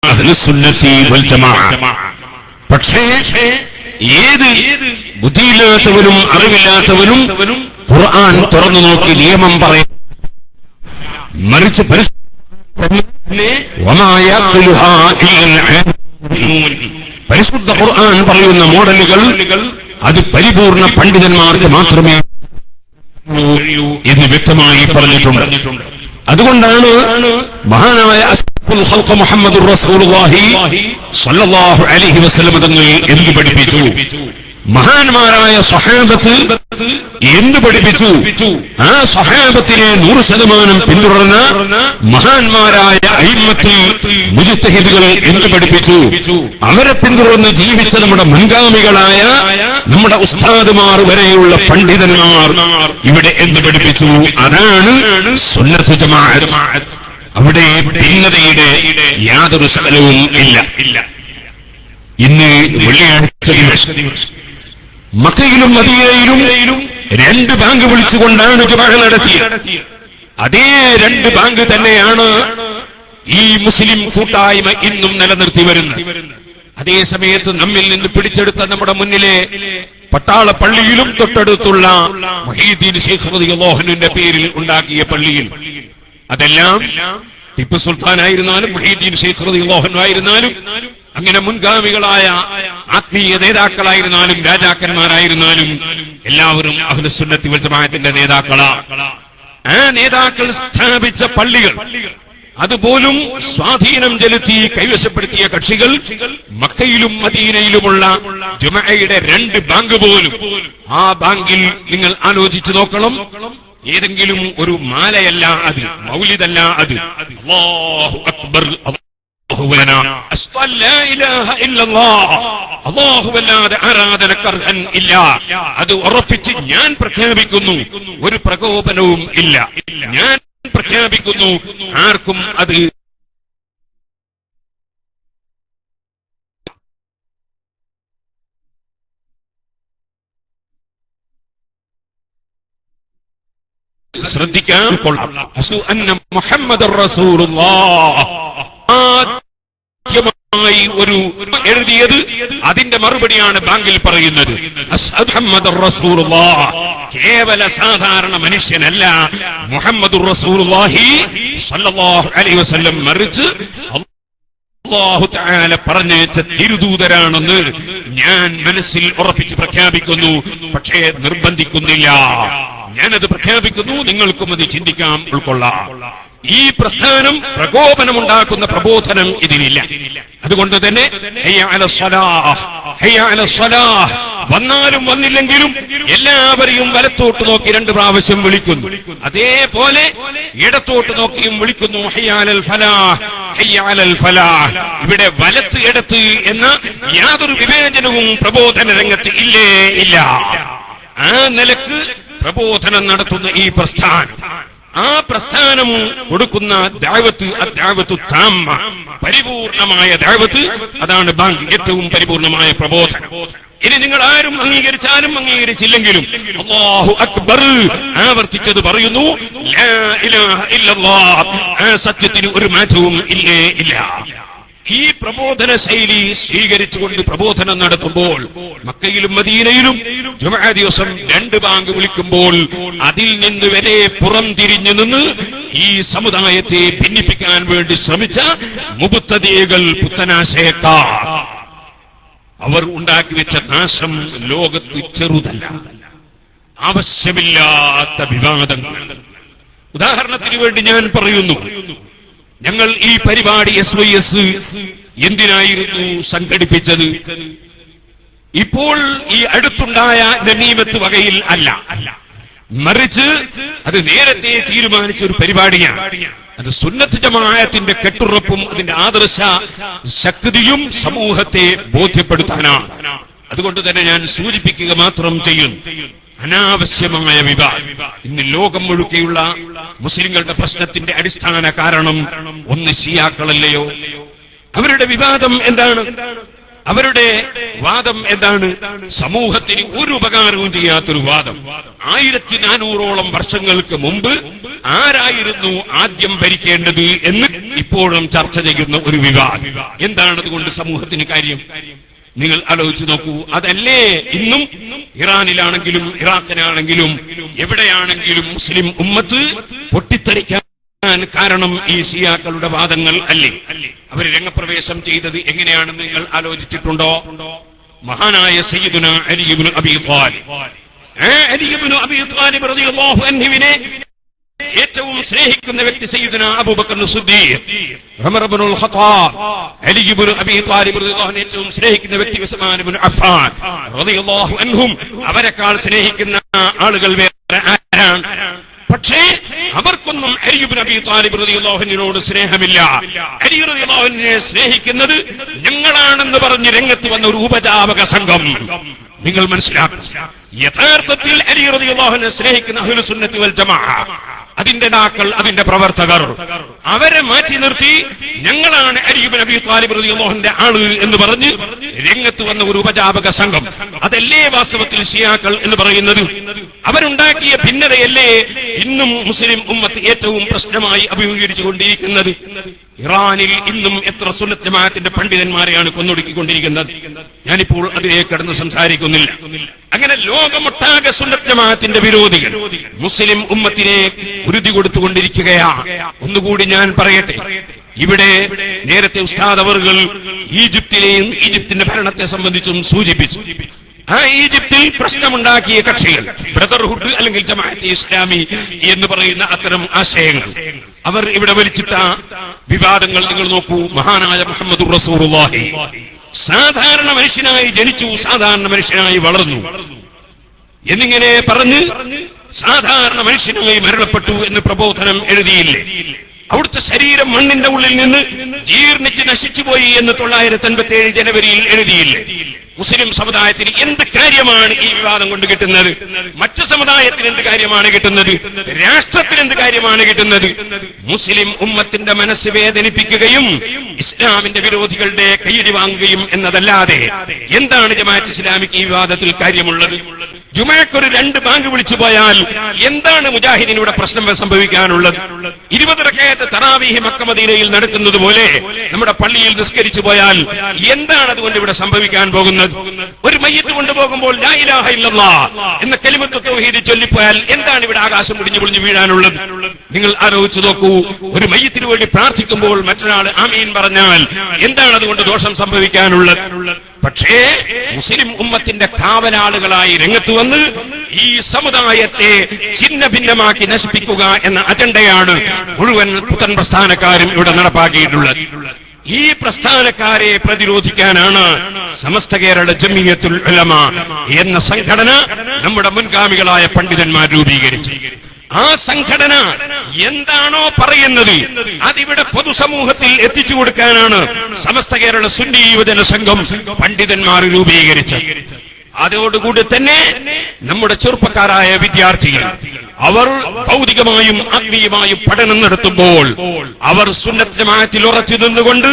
അഹ്ലുസുന്നത്തി വൽ ജമാഅ. പക്ഷേ ഏത് ബുദ്ധിയില്ലാത്തവനും അറിവില്ലാത്തവനും ഖുർആൻ തുറന്നു നോക്കി നിയമം പറയും, മറിച്ച് പരിശുദ്ധ ഖുർആൻ പറയുന്ന മോഡലുകൾ അത് പരിപൂർണ പണ്ഡിതന്മാർക്ക് മാത്രമേ എന്ന് വ്യക്തമായി പറഞ്ഞിട്ടുണ്ട്. അതുകൊണ്ടാണ് മഹാനായ അഷ്റഫുൽ ഖൽഖ് മുഹമ്മദുർ റസൂലുള്ളാഹി സ്വല്ലല്ലാഹു അലൈഹി വസല്ലം തങ്ങൾ എന്ത് പഠിപ്പിച്ചു, മഹാന്മാരായ സ്വഹാബത്ത് എന്ത് പഠിപ്പിച്ചു, ആ സ്വഹാബത്തിനെ 100% പിന്തുടർന്ന മഹാന്മാരായ അയിമ്മത്ത് മുജ്തഹിദുകൾ എന്ത് പഠിപ്പിച്ചു, അവരെ പിന്തുടർന്ന് ജീവിച്ച നമ്മുടെ മുൻഗാമികളായ നമ്മുടെ ഉസ്താദുമാർ വരെയുള്ള പണ്ഡിതന്മാർ ഇവിടെ എന്ത് പഠിപ്പിച്ചു, അതാണ് സുന്നത്ത് ജമാഅത്ത്. അവിടെ ഭിന്നതയുടെ യാതൊരു ശകലവും ഇല്ല. ഇന്ന് വെള്ളിയാഴ്ച മക്കയിലും മദീനയിലും 2 ബാങ്ക് വിളിച്ചുകൊണ്ടാണ് ജുമഅ നടത്തിയത്. അതേ 2 ബാങ്ക് തന്നെയാണ് ഈ മുസ്ലിം കൂട്ടായ്മ ഇന്നും നിലനിർത്തി വരുന്നത്. അതേ സമയത്ത് നമ്മിൽ നിന്ന് പിടിച്ചെടുത്ത നമ്മുടെ മുന്നിലെ പട്ടാള പള്ളിയിലും തൊട്ടടുത്തുള്ള മുഹീദ്ദീൻ ശൈഖ് റളിയല്ലാഹു അൻഹുവിന്റെ പേരിൽ ഉണ്ടാക്കിയ പള്ളിയിൽ, അതെല്ലാം ടിപ്പു സുൽത്താനായിരുന്നാലും മുഹീദ്ദീൻ ശൈഖ് റളിയല്ലാഹു അൻഹു ആയിരുന്നാലും അങ്ങനെ മുൻഗാമികളായ ആത്മീയ നേതാക്കളായിരുന്നാലും രാജാക്കന്മാരായിരുന്നാലും എല്ലാവരും അഹ്ലുസുന്നത്തി വൽ ജമാഅത്തിന്റെ നേതാക്കളാണ്. ആ നേതാക്കൾ സ്ഥാപിച്ച പള്ളികൾ, അതുപോലും സ്വാധീനം ചെലുത്തി കൈവശപ്പെടുത്തിയ കക്ഷികൾ മക്കയിലും മദീനയിലുമുള്ള ജുമഅയുടെ 2 ബാങ്ക് പോലും, ആ ബാങ്കിൽ നിങ്ങൾ ആലോചിച്ചു നോക്കണം, ഏതെങ്കിലും ഒരു മാലയല്ല അത്, മൗലിദല്ല അത്, അല്ലാഹു അക്ബർ അല്ലാഹുവല്ലാതെ ആരാധനക്കർഹൻ ഇല്ല, അത് ഉറപ്പിച്ച് ഞാൻ പ്രഖ്യാപിക്കുന്നു. ഒരു പ്രകോപനവും ഇല്ല, ഞാൻ പ്രഖ്യാപിക്കുന്നു. ആർക്കും അത് ശ്രദ്ധിക്കാൻ കൊള്ളാം. അന്ന മുഹമ്മദുർ റസൂലുള്ളാഹ് ആദ്യമായി ഒരു എഴുതിയത്, അതിന്റെ മറുപടിയാണ് ബാങ്കിൽ പറയുന്നത്. അശ്ഹദു മുഹമ്മദുർ റസൂലുള്ളാഹ്, കേവല സാധാരണ മനുഷ്യനല്ല മുഹമ്മദുർ റസൂലുള്ളാഹി സ്വല്ലല്ലാഹു അലൈഹി വസല്ലം, മറിച്ച് അല്ലാഹു തആല പറഞ്ഞയച്ച തിരുദൂതരാണെന്ന് ഞാൻ മനസ്സിൽ ഉറപ്പിച്ച് പ്രഖ്യാപിക്കുന്നു. പക്ഷേ നിർബന്ധിക്കുന്നില്ല, ഞാനത് പ്രഖ്യാപിക്കുന്നു. നിങ്ങൾക്കും അത് ചിന്തിക്കാം, ഉൾക്കൊള്ളാം. ഈ പ്രസ്ഥാനം പ്രകോപനമുണ്ടാക്കുന്ന പ്രബോധനം ഇതിനില്ല. അതുകൊണ്ട് തന്നെ ഹയ്യ അലസ് സ്വലാഹ്, ഹയ്യ അലസ് സ്വലാഹ് വന്നാലും വന്നില്ലെങ്കിലും എല്ലാവരെയും വലത്തോട്ട് നോക്കി 2 പ്രാവശ്യം വിളിക്കുന്നു. അതേപോലെ ഇടത്തോട്ട് നോക്കിയും വിളിക്കുന്നു, ഹയ്യ അലൽ ഫലാഹ്, ഹയ്യ അലൽ ഫലാഹ്. ഇവിടെ വലത്ത് ഇടത്ത് എന്ന യാതൊരു വിവേചനവും പ്രബോധന രംഗത്ത് ഇല്ലേ ഇല്ല. ആ നിലക്ക് പ്രബോധനം നടത്തുന്ന ഈ പ്രസ്ഥാനം, ആ പ്രസ്ഥാനം കൊടുക്കുന്ന ദഅവത്ത്, അദ്ദഅവത്തു താമ്മ, പരിപൂർണമായ ദഅവത്ത്, അതാണ് ബാങ്ക്, ഏറ്റവും പരിപൂർണമായ പ്രബോധനം. ഇനി നിങ്ങൾ ആരും അംഗീകരിച്ചാലും അംഗീകരിച്ചില്ലെങ്കിലും അല്ലാഹു അക്ബർ ആവർത്തിച്ചത് പറയുന്നു, ലാ ഇലാഹ ഇല്ലല്ലാഹ്, ആ സത്യത്തിന് ഒരു മാറ്റവും ഇല്ലേ ഇല്ല. ഈ പ്രബോധന ശൈലി സ്വീകരിച്ചുകൊണ്ട് പ്രബോധനം നടത്തുമ്പോൾ മക്കയിലും മദീനയിലും ജുമഅ ദിവസം 2 ബാങ്ക് വിളിക്കുമ്പോൾ അതിൽ നിന്ന് വരെ പുറംതിരിഞ്ഞു നിന്ന് ഈ സമുദായത്തെ ഭിന്നിപ്പിക്കാൻ വേണ്ടി ശ്രമിച്ച മുബ്തദികൾ, പുത്തനാശയക്കാർ, അവർ ഉണ്ടാക്കി വെച്ച നാശം ലോകത്ത് ചെറുതല്ല. ആവശ്യമില്ലാത്ത വിവാദങ്ങൾ. ഉദാഹരണത്തിന് വേണ്ടി ഞാൻ പറയുന്നു, ഞങ്ങൾ ഈ പരിപാടി SYS എന്തിനായിരുന്നു സംഘടിപ്പിച്ചത്? ഇപ്പോൾ ഈ അടുത്തുണ്ടായ നമീമത്ത് വകയിൽ അല്ല, മറിച്ച് അത് നേരത്തെ തീരുമാനിച്ച ഒരു പരിപാടിയാണ്. അത് സുന്നത്ത് ജമാഅത്തിന്റെ കെട്ടുറപ്പും അതിന്റെ ആദർശ ശക്തിയും സമൂഹത്തെ ബോധ്യപ്പെടുത്താനാണ്. അതുകൊണ്ട് തന്നെ ഞാൻ സൂചിപ്പിക്കുക മാത്രം ചെയ്യുന്നു, അനാവശ്യമായ വിവാദം. ഇന്ന് ലോകം മുഴുക്കെയുള്ള മുസ്ലിങ്ങളുടെ പ്രശ്നത്തിന്റെ അടിസ്ഥാന കാരണം ഒന്ന് ഷിയാക്കളല്ലയോ? അവരുടെ വിവാദം എന്താണ്? അവരുടെ വാദം എന്താണ്? സമൂഹത്തിന് ഒരു ഉപകാരവും ചെയ്യാത്തൊരു വാദം. 1400ഓളം വർഷങ്ങൾക്ക് മുമ്പ് ആരായിരുന്നു ആദ്യം ഭരിക്കേണ്ടത് എന്ന് ഇപ്പോഴും ചർച്ച ചെയ്യുന്ന ഒരു വിവാദം. എന്താണ് അതുകൊണ്ട് സമൂഹത്തിന് കാര്യം? നിങ്ങൾ ആലോചിച്ചു നോക്കൂ. അതല്ലേ ഇന്നും ഇറാനിലാണെങ്കിലും ഇറാഖിലാണെങ്കിലും എവിടെയാണെങ്കിലും മുസ്ലിം ഉമ്മത്ത് പൊട്ടിത്തെറിക്കാൻ കാരണം ഈ ഷിയാക്കളുടെ വാദങ്ങൾ അല്ലേ? അവർ രംഗപ്രവേശം ചെയ്തത് എങ്ങനെയാണെന്ന് നിങ്ങൾ ആലോചിച്ചിട്ടുണ്ടോ? മഹാനായ സയ്യിദുന അലി ഇബ്നു അബീ ത്വാലിബ്, അലി ഇബ്നു അബീ ത്വാലിബ് റളിയല്ലാഹു അൻഹുവിനെ ഏറ്റവും സ്നേഹിക്കുന്ന വ്യക്തി സയ്യിദുന അബൂബക്കർ സിദ്ദീഖ്, ഉമർ ഇബ്നുൽ ഖത്താബ്, അലി ഇബ്നു അബീ ത്വാലിബ് റളിയല്ലാഹു അൻഹു ഏറ്റവും സ്നേഹിക്കുന്ന വ്യക്തി ഉസ്മാൻ ഇബ്നു അഫ്ഫാൻ റളിയല്ലാഹു അൻഹും അവരെക്കാൾ സ്നേഹിക്കുന്ന ആളുകൾ വേറെ ആരാണ്? പക്ഷേ അവർക്കൊന്നും അലി ഇബ്നു അബീ ത്വാലിബ് റളിയല്ലാഹു അൻഹുവിനോട് സ്നേഹമില്ല. അലി റളിയല്ലാഹു അൻഹുവിനെ സ്നേഹിക്കുന്നത് ഞങ്ങളാണെന്ന് പറഞ്ഞ് രംഗത്ത് വന്ന ഒരു ഉപജാപക സംഘം. നിങ്ങൾ മനസ്സിലാക്കുക, യഥാർത്ഥത്തിൽ അലി റളിയല്ലാഹു അൻഹു സ്നേഹിക്കുന്ന അഹ്ലുസ് സുന്നത്തി വൽ ജമാഅ, അതിന്റെ നേതാക്കൾ, അതിന്റെ പ്രവർത്തകർ, അവരെ മാറ്റി നിർത്തി ഞങ്ങളാണ് അലി ഇബ്നു അബീ ത്വാലിബ് റളിയല്ലാഹു അൻഹുവിന്റെ ആള് എന്ന് പറഞ്ഞ് രംഗത്ത് വന്ന ഒരു ഉപജാപക സംഘം. അതല്ലേ വാസ്തവത്തിൽ ഷിയാക്കൾ എന്ന് പറയുന്നത്? അവരുണ്ടാക്കിയ ഭിന്നതയല്ലേ ഇന്നും മുസ്ലിം ഉമ്മത്ത് ഏറ്റവും പ്രശ്നമായി അഭിമുഖീകരിച്ചുകൊണ്ടിരിക്കുന്നത്? ഇറാനിൽ ഇന്നും എത്ര സുന്നത്ത് ജമാഅത്തിന്റെ പണ്ഡിതന്മാരെയാണ് കൊന്നൊടുക്കിക്കൊണ്ടിരിക്കുന്നത്? ഞാനിപ്പോൾ അതിലേക്ക് കടന്ന് സംസാരിക്കുന്നില്ല. അങ്ങനെ ലോകമൊട്ടാകെ സുന്നത്ത് ജമാഅത്തിന്റെ വിരോധികൾ മുസ്ലിം ഉമ്മത്തിനെ ഉരുതി കൊടുത്തുകൊണ്ടിരിക്കുകയാണ്. ഒന്നുകൂടി ഞാൻ പറയട്ടെ, ഇവിടെ നേരത്തെ ഉസ്താദ് അവർകൾ ഈജിപ്തിലെയും ഈജിപ്തിന്റെ ഭരണത്തെ സംബന്ധിച്ചും സൂചിപ്പിച്ചു. ആ ഈജിപ്തിൽ പ്രശ്നമുണ്ടാക്കിയ കക്ഷികൾ, ബ്രദർഹുഡ് അല്ലെങ്കിൽ ജമാഅത്തെ ഇസ്ലാമി എന്ന് പറയുന്ന അത്തരം ആശയങ്ങൾ, അവർ ഇവിടെ വലിച്ചിട്ട വിവാദങ്ങൾ നിങ്ങൾ നോക്കൂ. മഹാനായ മുഹമ്മദുർ റസൂലുള്ളാഹി സാധാരണ മനുഷ്യനായി ജനിച്ചു, സാധാരണ മനുഷ്യനായി വളർന്നു എന്നിങ്ങനെ പറഞ്ഞ് സാധാരണ മനുഷ്യനായി മരണപ്പെട്ടു എന്ന് പ്രബോധനം എഴുതിയില്ലേ? അവിടുത്തെ ശരീരം മണ്ണിന്റെ ഉള്ളിൽ നിന്ന് ജീർണിച്ച് നശിച്ചുപോയി എന്ന് 957 ജനുവരിയിൽ എഴുതിയില്ലേ? മുസ്ലിം സമുദായത്തിന് എന്ത് കാര്യമാണ് ഈ വിവാദം കൊണ്ട് കിട്ടുന്നത്? മറ്റു സമുദായത്തിന് എന്ത് കാര്യമാണ് കിട്ടുന്നത്? രാഷ്ട്രത്തിന് എന്ത് കാര്യമാണ് കിട്ടുന്നത്? മുസ്ലിം ഉമ്മത്തിന്റെ മനസ്സ് വേദനിപ്പിക്കുകയും ഇസ്ലാമിന്റെ വിരോധികളുടെ കയ്യടി വാങ്ങുകയും എന്നതല്ലാതെ എന്താണ് ജമാഅത്ത് ഇസ്ലാമിക്ക് ഈ വിവാദത്തിൽ കാര്യമുള്ളത്? ജുമഅക്കൊരു 2 ബാങ്ക് വിളിച്ചു പോയാൽ എന്താണ് മുജാഹിദിനിവിടെ പ്രശ്നം സംഭവിക്കാനുള്ളത്? 20 റക്അത്ത് തറാവീഹ് മക്ക മദീനയിൽ നടക്കുന്നത് പോലെ നമ്മുടെ പള്ളിയിൽ നിസ്കരിച്ചു പോയാൽ എന്താണ് അതുകൊണ്ട് ഇവിടെ സംഭവിക്കാൻ പോകുന്നത്? ഒരു മയ്യത്ത് കൊണ്ടുപോകുമ്പോൾ ലാ ഇലാഹ ഇല്ലല്ലാഹ് എന്ന കലിമത്ത് തൗഹീദ് ചൊല്ലിപ്പോയാൽ എന്താണ് ഇവിടെ ആകാശം മുടിഞ്ഞു പൊളിഞ്ഞു വീഴാനുള്ളത്? നിങ്ങൾ ആലോചിച്ചു നോക്കൂ. ഒരു മയ്യത്തിന് വേണ്ടി പ്രാർത്ഥിക്കുമ്പോൾ മറ്റൊരാൾ ആമീൻ പറഞ്ഞാൽ എന്താണ് അതുകൊണ്ട് ദോഷം സംഭവിക്കാനുള്ളത്? പക്ഷേ മുസ്ലിം ഉമ്മത്തിന്റെ കാവലാളുകളായി രംഗത്ത് വന്ന് ഈ സമുദായത്തെ ഛിന്ന ഭിന്നമാക്കി നശിപ്പിക്കുക എന്ന അജണ്ടയാണ് മുഴുവൻ പുത്തൻ പ്രസ്ഥാനക്കാരും ഇവിടെ നടപ്പാക്കിയിട്ടുള്ളത്. ഈ പ്രസ്ഥാനക്കാരെ പ്രതിരോധിക്കാനാണ് സമസ്ത കേരള ജമിയത്തുൽ ഉലമ എന്ന സംഘടന നമ്മുടെ മുൻഗാമികളായ പണ്ഡിതന്മാർ രൂപീകരിച്ചു. ആ സംഘടന എന്താണോ പറയുന്നത് അതിവിടെ പൊതുസമൂഹത്തിൽ എത്തിച്ചു കൊടുക്കാനാണ് സമസ്ത കേരള സുന്നി യുവജന സംഘം പണ്ഡിതന്മാർ രൂപീകരിച്ചത്. അതോടുകൂടി തന്നെ നമ്മുടെ ചെറുപ്പക്കാരായ വിദ്യാർത്ഥികൾ അവർ ഭൗതികമായും ആത്മീയമായും പഠനം നടത്തുമ്പോൾ അവർ സുന്നത്ത് ജമാഅത്തിൽ ഉറച്ചു നിന്നുകൊണ്ട്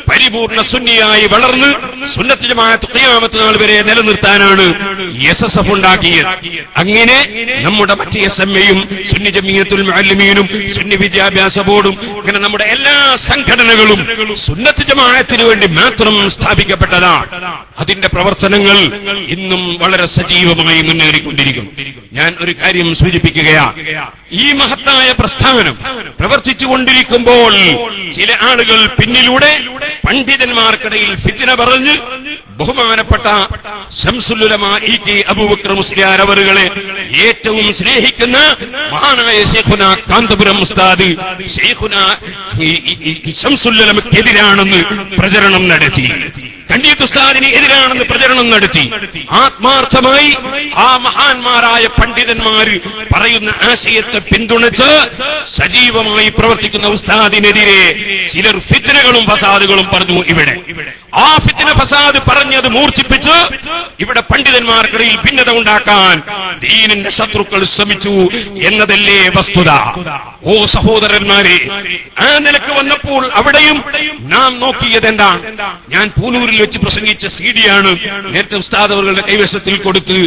പരിപൂർണ സുന്നിയായി വളർന്ന് സുന്നത്ത് ജമാഅത്ത് ഖിയാമത്ത് നാൾ വരെ നിലനിർത്താനാണ് SSF ഉണ്ടാക്കിയത്. അങ്ങനെ നമ്മുടെ മറ്റ് SMAയും സുന്നി ജമിയത്തുൽ മുഅല്ലിമീനും സുന്നി വിദ്യാഭ്യാസ ബോർഡും അങ്ങനെ നമ്മുടെ എല്ലാ സംഘടനകളും സുന്നത്ത് ജമാഅത്തിന് വേണ്ടി മാത്രം സ്ഥാപിക്കപ്പെട്ടതാണ്. അതിന്റെ പ്രവർത്തനങ്ങൾ ഇന്നും വളരെ സജീവമായി മുന്നേറിക്കൊണ്ടിരിക്കും. ഞാൻ ഒരു കാര്യം സൂചിപ്പിക്കുകയാണ്. ഈ മഹത്തായ പ്രസ്ഥാനം പ്രവർത്തിച്ചുകൊണ്ടിരിക്കുമ്പോൾ ചില ആളുകൾ പിന്നിലൂടെ പണ്ഡിതന്മാർക്കിടയിൽ ഫിത്ന പറഞ്ഞ് ബഹുമാനപ്പെട്ട ശംസുൽ ഉലമാ ഇ.കെ. അബൂബക്കർ മുസ്ലിയാർ അവറുകളെ ഏറ്റവും സ്നേഹിക്കുന്ന മഹാനായ ശൈഖുന കാന്തപുരം ഉസ്താദ് ശൈഖുന ശംസുൽ ഉലമയ്ക്കെതിരാണെന്ന് പ്രചരണം നടത്തി. കണ്ടീത്ത് ഉസ്താദിന് എതിരാണെന്ന് പ്രചരണം നടത്തി. ആത്മാർത്ഥമായി ആ മഹാന്മാരായ പണ്ഡിതന്മാര് പറയുന്ന ആശയത്തെ പിന്തുണച്ച് സജീവമായി പ്രവർത്തിക്കുന്ന ഉസ്താദിനെതിരെ ചിലർ ഫിത്നകളും ഫസാദുകളും പറഞ്ഞു. ഇവിടെ ആ ഫിത്ന ഫസാദ് പറഞ്ഞത് മൂർച്ഛിപ്പിച്ച് ഇവിടെ പണ്ഡിതന്മാർക്കിടയിൽ ഭിന്നത ഉണ്ടാക്കാൻ ദീനിന്റെ ശത്രുക്കൾ ശ്രമിച്ചു എന്നതല്ലേ വസ്തുത. ഓ സഹോദരന്മാരെ, ആ നിലക്ക് വന്നപ്പോൾ അവിടെയും നാം നോക്കിയത് എന്താണ്? ഞാൻ പൂനൂരിൽ വെച്ച് പ്രസംഗിച്ച CD-യാണ് നേരത്തെ ഉസ്താദ് അവരുടെ കൈവശത്തിൽ കൊടുത്ത്.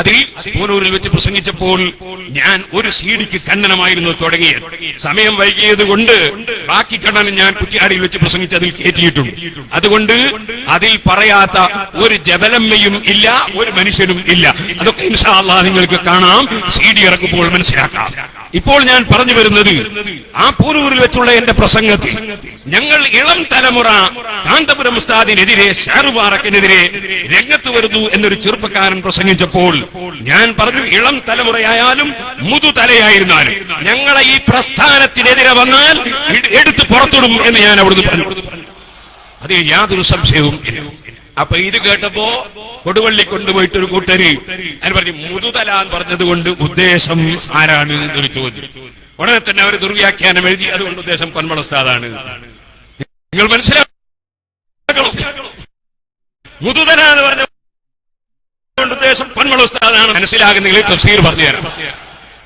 അതിൽ പൂനൂരിൽ വെച്ച് പ്രസംഗിച്ചപ്പോൾ ഞാൻ ഒരു CD-ക്ക് ഖണ്ഡനമായിരുന്നു തുടങ്ങിയത്. സമയം വൈകിയത് കൊണ്ട് ബാക്കി ഖണ്ഡനം ഞാൻ കുറ്റിയാടിയിൽ വെച്ച് പ്രസംഗിച്ച് അതിൽ കയറ്റിയിട്ടുണ്ട്. അതുകൊണ്ട് അതിൽ പറയാത്ത ഒരു ജബലമ്മയും ഇല്ല, ഒരു മനുഷ്യനും ഇല്ല. അതൊക്കെ ഇൻഷാ അല്ലാഹ് നിങ്ങൾക്ക് കാണാം, CD ഇറക്കുമ്പോൾ മനസ്സിലാക്കാം. ഇപ്പോൾ ഞാൻ പറഞ്ഞു വരുന്നത്, ആ പൂനൂരിൽ വെച്ചുള്ള എന്റെ പ്രസംഗത്തിൽ ഞങ്ങൾ ഇളം തലമുറ കാന്തപുരം ഉസ്താദിനെതിരെ, ഷാറുബാറക്കിനെതിരെ രംഗത്ത് വരുന്നു എന്നൊരു ചെറുപ്പക്കാരൻ പ്രസംഗിച്ചപ്പോൾ ഞാൻ പറഞ്ഞു, ഇളം തലമുറയായാലും മുതുതലയായിരുന്നാലും ഞങ്ങളെ ഈ പ്രസ്ഥാനത്തിനെതിരെ വന്നാൽ എടുത്ത് പുറത്തിടും എന്ന് ഞാൻ അവിടുന്ന് പറഞ്ഞു. അതിൽ യാതൊരു സംശയവും ഇല്ല. അപ്പൊ ഇത് കേട്ടപ്പോ കൊടുവള്ളി കൊണ്ടുപോയിട്ട് ഒരു കൂട്ടര് ഞാൻ പറഞ്ഞു, മുതുതല എന്ന് പറഞ്ഞത് കൊണ്ട് ഉദ്ദേശം ആരാണ് എന്നൊരു ചോദ്യം. ഉടനെ തന്നെ അവർ ദുർവ്യാഖ്യാനം എഴുതി, അതുകൊണ്ട് ഉദ്ദേശം പൊന്മള ഉസ്താദാണ്. നിങ്ങൾ മനസ്സിലാക്കണം, മുതുതല എന്ന് പറഞ്ഞ ഉദ്ദേശം പൊന്മള ഉസ്താദാണ് മനസ്സിലാകുന്നെങ്കിൽ തഫ്സീർ പറഞ്ഞു തരാം.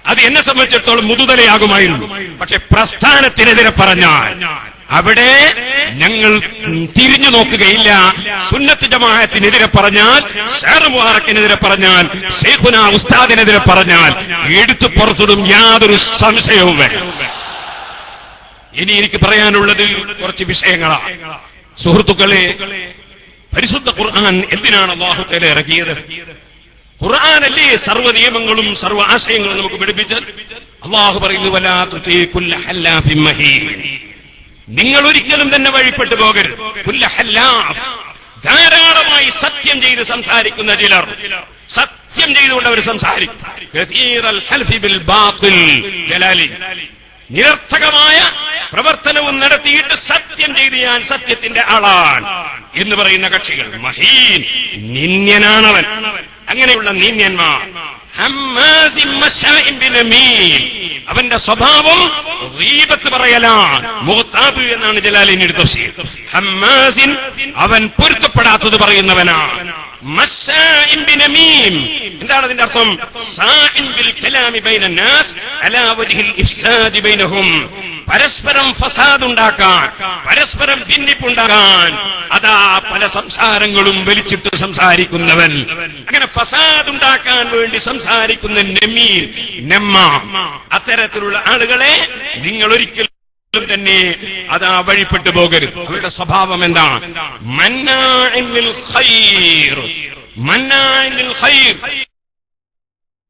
അത് എന്നെ സംബന്ധിച്ചിടത്തോളം മുതുതലയാകുമായിരുന്നു. പക്ഷെ പ്രസ്ഥാനത്തിനെതിരെ പറഞ്ഞാൽ അവിടെ ഞങ്ങൾ തിരിഞ്ഞു നോക്കുകയില്ല. സുന്നത്ത് ജമാഅത്തിനെതിരെ പറഞ്ഞാൽ, ഷാർ മുബാറക്കിനെതിരെ പറഞ്ഞാൽ, ശൈഖുന ഉസ്താദിനെതിരെ പറഞ്ഞാൽ എടുത്തു പുറത്തിടും, യാതൊരു സംശയവും വേണ്ട. ഇനി എനിക്ക് പറയാനുള്ളത് കുറച്ച് വിഷയങ്ങളാണ്. സുഹൃത്തുക്കളെ, പരിശുദ്ധ ഖുർആൻ എന്തിനാണ് അല്ലാഹു തആല ഇറക്കിയത്? ഖുർആനല്ലേ സർവ്വ നിയമങ്ങളും സർവ്വ ആശയങ്ങളും നമുക്ക് പഠിപ്പിച്ചത്. അല്ലാഹു പറയുന്നു, വലാ തുതീ കുല്ല ഹല്ലാഫിൻ മഹീൻ, നിങ്ങൾ ഒരിക്കലും തന്നെ വഴിപ്പെട്ടു പോകരുത്. കുല്ല ഹല്ലാഫ്, ധാരാളമായി സത്യം ചെയ്ത് സംസാരിക്കുന്ന ചിലർ, സത്യം ചെയ്തുകൊണ്ട് അവർ സംസാരിക്കും. കസീറൽ ഹൽഫി ബിൽ ബാത്തിൽ, ജലാലി, നിരർത്ഥകമായ പ്രവർത്തനവും നടത്തിയിട്ട് സത്യം ചെയ്ത് ഞാൻ സത്യത്തിന്റെ ആളാണ് എന്ന് പറയുന്ന കക്ഷികൾ. മഹീൻ, നിന്ദ്യനാണവൻ. അങ്ങനെയുള്ള നിന്ദ്യന്മാർ. അവന്റെ സ്വഭാവം ഗീബത്ത് പറയലാണ്. മുഗ്താബ് എന്നാണ് ജലാലിന്റെ തഫ്സീർ. ഹമ്മാസിൻ, അവൻ പൊരുത്തപ്പെടാത്തത് പറയുന്നവനാണ്. മസ്സാഇൻ ബിനമീം, എന്താണ് അതിന്റെ അർത്ഥം? സാഇൻ ബിൽ കലാമി ബൈനൻ നാസ് അലാ വജ്ഹിൽ ഇഫ്സാദി ബൈനഹും, പരസ്പരം ഫസാദ് ഉണ്ടാക്കാൻ, പരസ്പരം ഭിന്നിപ്പുണ്ടാക്കാൻ അതാ പല സംസാരങ്ങളും വലിച്ചിട്ട് സംസാരിക്കുന്നവൻ. അങ്ങനെ ഫസാദ് ഉണ്ടാക്കാൻ വേണ്ടി സംസാരിക്കുന്ന നമീം, നമ്മ, അത്തരത്തിലുള്ള ആളുകളെ നിങ്ങൾ ഒരിക്കലും തന്നെ അതാ വഴിപ്പെട്ടു പോകരുത്. അവരുടെ സ്വഭാവം എന്താണ്? മന്നാഇൻ ലിൽ ഖൈർ, മന്നാഇൻ ലിൽ ഖൈർ,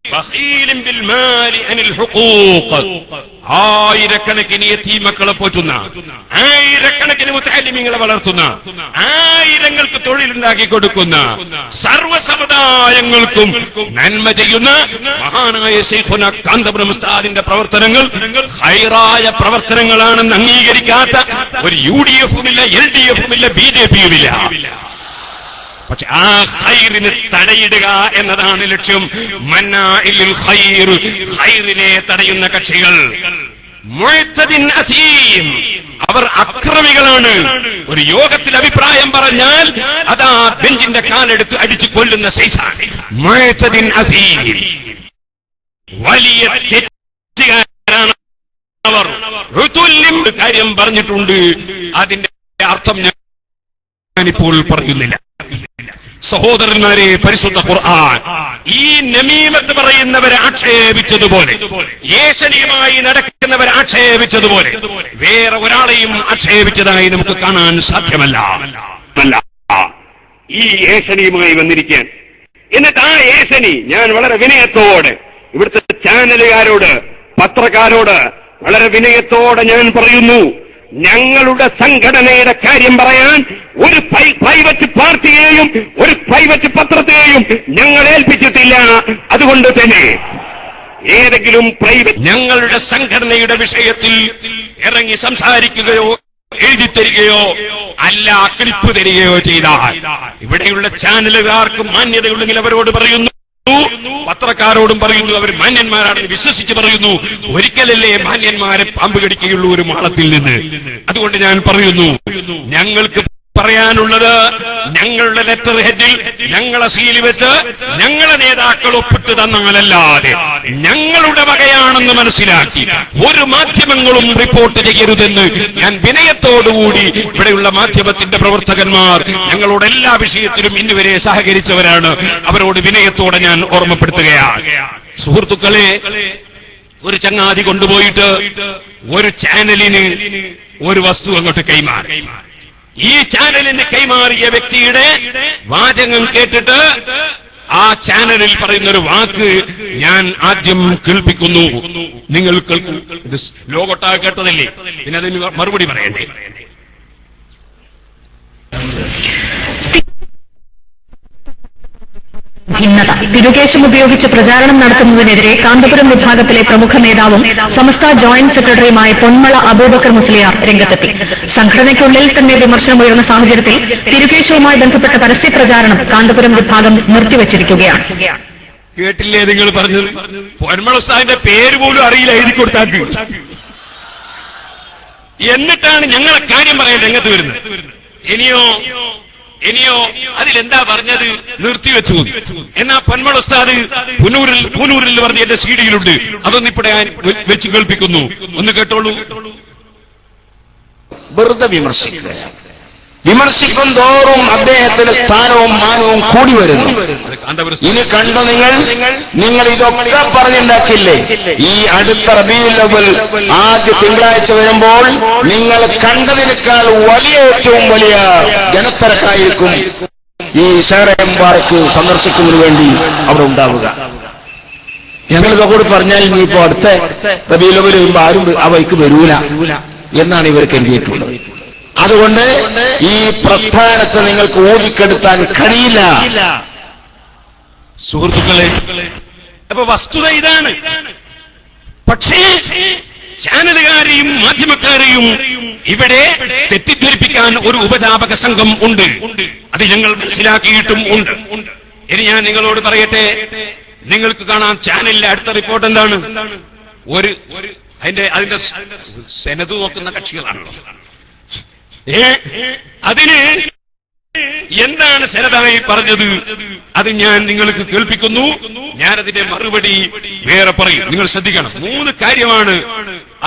ബഖീലിൻ ബിൽ മാലി അനിൽ ഹുഖൂഖ്. ആയിരക്കണക്കിന് യതീമക്കളെ പോറ്റുന്ന, ആയിരക്കണക്കിന് മുതഅല്ലിമീങ്ങളെ വളർത്തുന്ന, ആയിരങ്ങൾക്ക് തൊഴിലുണ്ടാക്കി കൊടുക്കുന്ന, സർവ്വ സമുദായങ്ങൾക്കും നന്മ ചെയ്യുന്ന മഹാനായ ശൈഖുന കാന്തപുരം ഉസ്താദിന്റെ പ്രവർത്തനങ്ങൾ ഖൈറായ പ്രവർത്തനങ്ങളാണെന്ന് അംഗീകരിക്കാത്ത ഒരു UDF-ഉം ഇല്ല, LDF-ഉം ഇല്ല, BJP-യും ഇല്ല. പക്ഷെ ആ ഖൈറിന് തടയിടുക എന്നതാണ് ലക്ഷ്യം. മന്നാഇൽ ഖൈർ, ഖൈറിനെ തടയുന്ന കക്ഷികൾ. മുഅ്തദിൻ അസീം, അവർ അക്രമികളാണ്. ഒരു യോഗത്തിൽ അഭിപ്രായം പറഞ്ഞാൽ അതാ ബെഞ്ചിന്റെ കാലെടുത്ത് അടിച്ചു കൊല്ലുന്ന സൈസാണ്. മുഅ്തദിൻ അസീം, വലിയ തെറ്റുകാരാണ് അവർ. കാര്യം പറഞ്ഞിട്ടുണ്ട്, അതിന്റെ അർത്ഥം ഞാനിപ്പോൾ പറയുന്നില്ല. സഹോദരന്മാരെ, പരിശുദ്ധ ഖുർആൻ ഈ നമീമത്ത് പറയുന്നവരെ ആക്ഷേപിച്ചതുപോലെ, ഏഷണിയുമായി നടക്കുന്നവരെ ആക്ഷേപിച്ചതുപോലെ വേറെ ഒരാളെയും ആക്ഷേപിച്ചതായി നമുക്ക് കാണാൻ സാധ്യമല്ല. ഈ ഏഷണിയുമായി വന്നിരിക്കാൻ, എന്നിട്ട് ആ ഏഷണി ഞാൻ വളരെ വിനയത്തോടെ ഇവിടുത്തെ ചാനലുകാരോട്, പത്രക്കാരോട് വളരെ വിനയത്തോടെ ഞാൻ പറയുന്നു, ഞങ്ങളുടെ സംഘടനയുടെ കാര്യം പറയാൻ ഒരു പ്രൈവറ്റ് പാർട്ടിയെയും ഒരു പ്രൈവറ്റ് പത്രത്തെയും ഞങ്ങൾ ഏൽപ്പിച്ചിട്ടില്ല. അതുകൊണ്ട് തന്നെ ഏതെങ്കിലും പ്രൈവറ്റ് ഞങ്ങളുടെ സംഘടനയുടെ വിഷയത്തിൽ ഇറങ്ങി സംസാരിക്കുകയോ എഴുതിത്തരികയോ അല്ല ക്ലിപ്പ് തരികയോ ചെയ്താൽ ഇവിടെയുള്ള ചാനലുകാർക്ക് മാന്യതയുണ്ടെങ്കിൽ അവരോട് പറയുന്നു, പത്രക്കാരോടും പറയുന്നു, അവർ മാന്യന്മാരാണെന്ന് വിശ്വസിച്ച് പറയുന്നു. ഒരിക്കലല്ലേ മാന്യന്മാരെ പാമ്പ് കടിക്കുകയുള്ളൂ ഒരു മാളത്തിൽ നിന്ന്. അതുകൊണ്ട് ഞാൻ പറയുന്നു, ഞങ്ങൾക്ക് പറയാനുള്ളത്, ഞങ്ങളുടെ ലെറ്റർ ഹെഡിൽ ഞങ്ങളെ സീല് വെച്ച് ഞങ്ങളെ നേതാക്കൾ ഒപ്പിട്ട് തന്നാലല്ലാതെ ഞങ്ങളുടെ വകയാണെന്ന് മനസ്സിലാക്കി ഒരു മാധ്യമങ്ങളും റിപ്പോർട്ട് ചെയ്യരുതെന്ന് ഞാൻ വിനയത്തോടുകൂടി, ഇവിടെയുള്ള മാധ്യമത്തിന്റെ പ്രവർത്തകന്മാർ ഞങ്ങളോട് എല്ലാ വിഷയത്തിലും ഇന്നുവരെ സഹകരിച്ചവരാണ്, അവരോട് വിനയത്തോടെ ഞാൻ ഓർമ്മപ്പെടുത്തുകയാണ്. സുഹൃത്തുക്കളെ, ഒരു ചങ്ങാതി കൊണ്ടുപോയിട്ട് ഒരു ചാനലിന് ഒരു വസ്തു അങ്ങോട്ട് കൈമാറി. ഈ ചാനലിന് കൈമാറിയ വ്യക്തിയുടെ വാചകം കേട്ടിട്ട് ആ ചാനലിൽ പറയുന്നൊരു വാക്ക് ഞാൻ ആദ്യം കേൾപ്പിക്കുന്നു. നിങ്ങൾ കേൾക്കൂ. ഇത് ലോകൊട്ടാകെ കേട്ടതല്ലേ, പിന്നെ അതിന് മറുപടി പറയണ്ടേ? ഭിന്നത തിരുകേശം ഉപയോഗിച്ച് പ്രചാരണം നടത്തുന്നതിനെതിരെ കാന്തപുരം വിഭാഗത്തിലെ പ്രമുഖ നേതാവും സമസ്ത ജോയിന്റ് സെക്രട്ടറിയുമായ പൊന്മള അബൂബക്കർ മുസ്ലിയാർ രംഗത്തെത്തി. സംഘടനയ്ക്കുള്ളിൽ തന്നെ വിമർശനമുയർന്ന സാഹചര്യത്തിൽ തിരുകേശവുമായി ബന്ധപ്പെട്ട പരസ്യ പ്രചാരണം കാന്തപുരം വിഭാഗം നിർത്തിവച്ചിരിക്കുകയാണ്. കേട്ടില്ലേ നിങ്ങൾ പറഞ്ഞത്? പൊന്മള ഉസ്താദിന്റെ പേര് പോലും അറിയില്ല, എഴുതി കൊടുത്താക്ക്. എന്നിട്ടാണ് ഞങ്ങളെ കാര്യം പറയാൻ രംഗത്ത് വരുന്നത്. ഇനിയോ അതിലെന്താ പറഞ്ഞത്? നിർത്തിവെച്ചു. എന്നാ പൊന്മള ഉസ്താദ് പൂനൂരിൽ പറഞ്ഞ എന്റെ സീഡിയിലുണ്ട്, അതൊന്നിവിടെ ഞാൻ വെച്ച് കേൾപ്പിക്കുന്നു, ഒന്ന് കേട്ടോളൂ. വെറുതെ വിമർശിക്കും തോറും അദ്ദേഹത്തിന് സ്ഥാനവും മാനവും കൂടി വരുന്നു. ഇനി കണ്ടു നിങ്ങൾ ഇതൊക്കെ പറഞ്ഞുണ്ടാക്കില്ലേ? ഈ അടുത്ത റബീഉൽ അവ്വൽ ആദ്യ തിങ്കളാഴ്ച വരുമ്പോൾ നിങ്ങൾ കണ്ടതിനേക്കാൾ ഏറ്റവും വലിയ ജനത്തിരക്കായിരിക്കും ഈ ഷഹറെ മുബാറക്ക് സന്ദർശിക്കുന്നതിന് വേണ്ടി അവിടെ ഉണ്ടാവുക. ഞങ്ങളിതൊക്കെ കൂടി പറഞ്ഞാൽ ഇനിയിപ്പോ അടുത്ത റബീഉൽ അവ്വൽ വരുമ്പോ ആരും ആ വഴിക്ക് വരൂല എന്നാണ് ഇവർ കരുതിയിട്ടുള്ളത്. അതുകൊണ്ട് ഈ പ്രസ്ഥാനത്തെ നിങ്ങൾക്ക് ഊതിക്കെടുത്താൻ കഴിയില്ല. സുഹൃത്തുക്കളെ, അപ്പൊ വസ്തുത ഇതാണ്. പക്ഷേ ചാനലുകാരെയും മാധ്യമക്കാരെയും ഇവിടെ തെറ്റിദ്ധരിപ്പിക്കാൻ ഒരു ഉപജാപക സംഘം ഉണ്ട്. അത് ഞങ്ങൾ മനസ്സിലാക്കിയിട്ടും ഉണ്ട്. ഇനി ഞാൻ നിങ്ങളോട് പറയട്ടെ, നിങ്ങൾക്ക് കാണാം ചാനലിലെ അടുത്ത റിപ്പോർട്ട് എന്താണ്? അതിന്റെ സെനത് നോക്കുന്ന കക്ഷികളാണല്ലോ. അതിന് എന്താണ് സെനതായി പറഞ്ഞത്? അത് ഞാൻ നിങ്ങൾക്ക് കേൾപ്പിക്കുന്നു. ഞാനതിന്റെ മറുപടി വേറെ പറയും, നിങ്ങൾ ശ്രദ്ധിക്കണം. 3 കാര്യമാണ്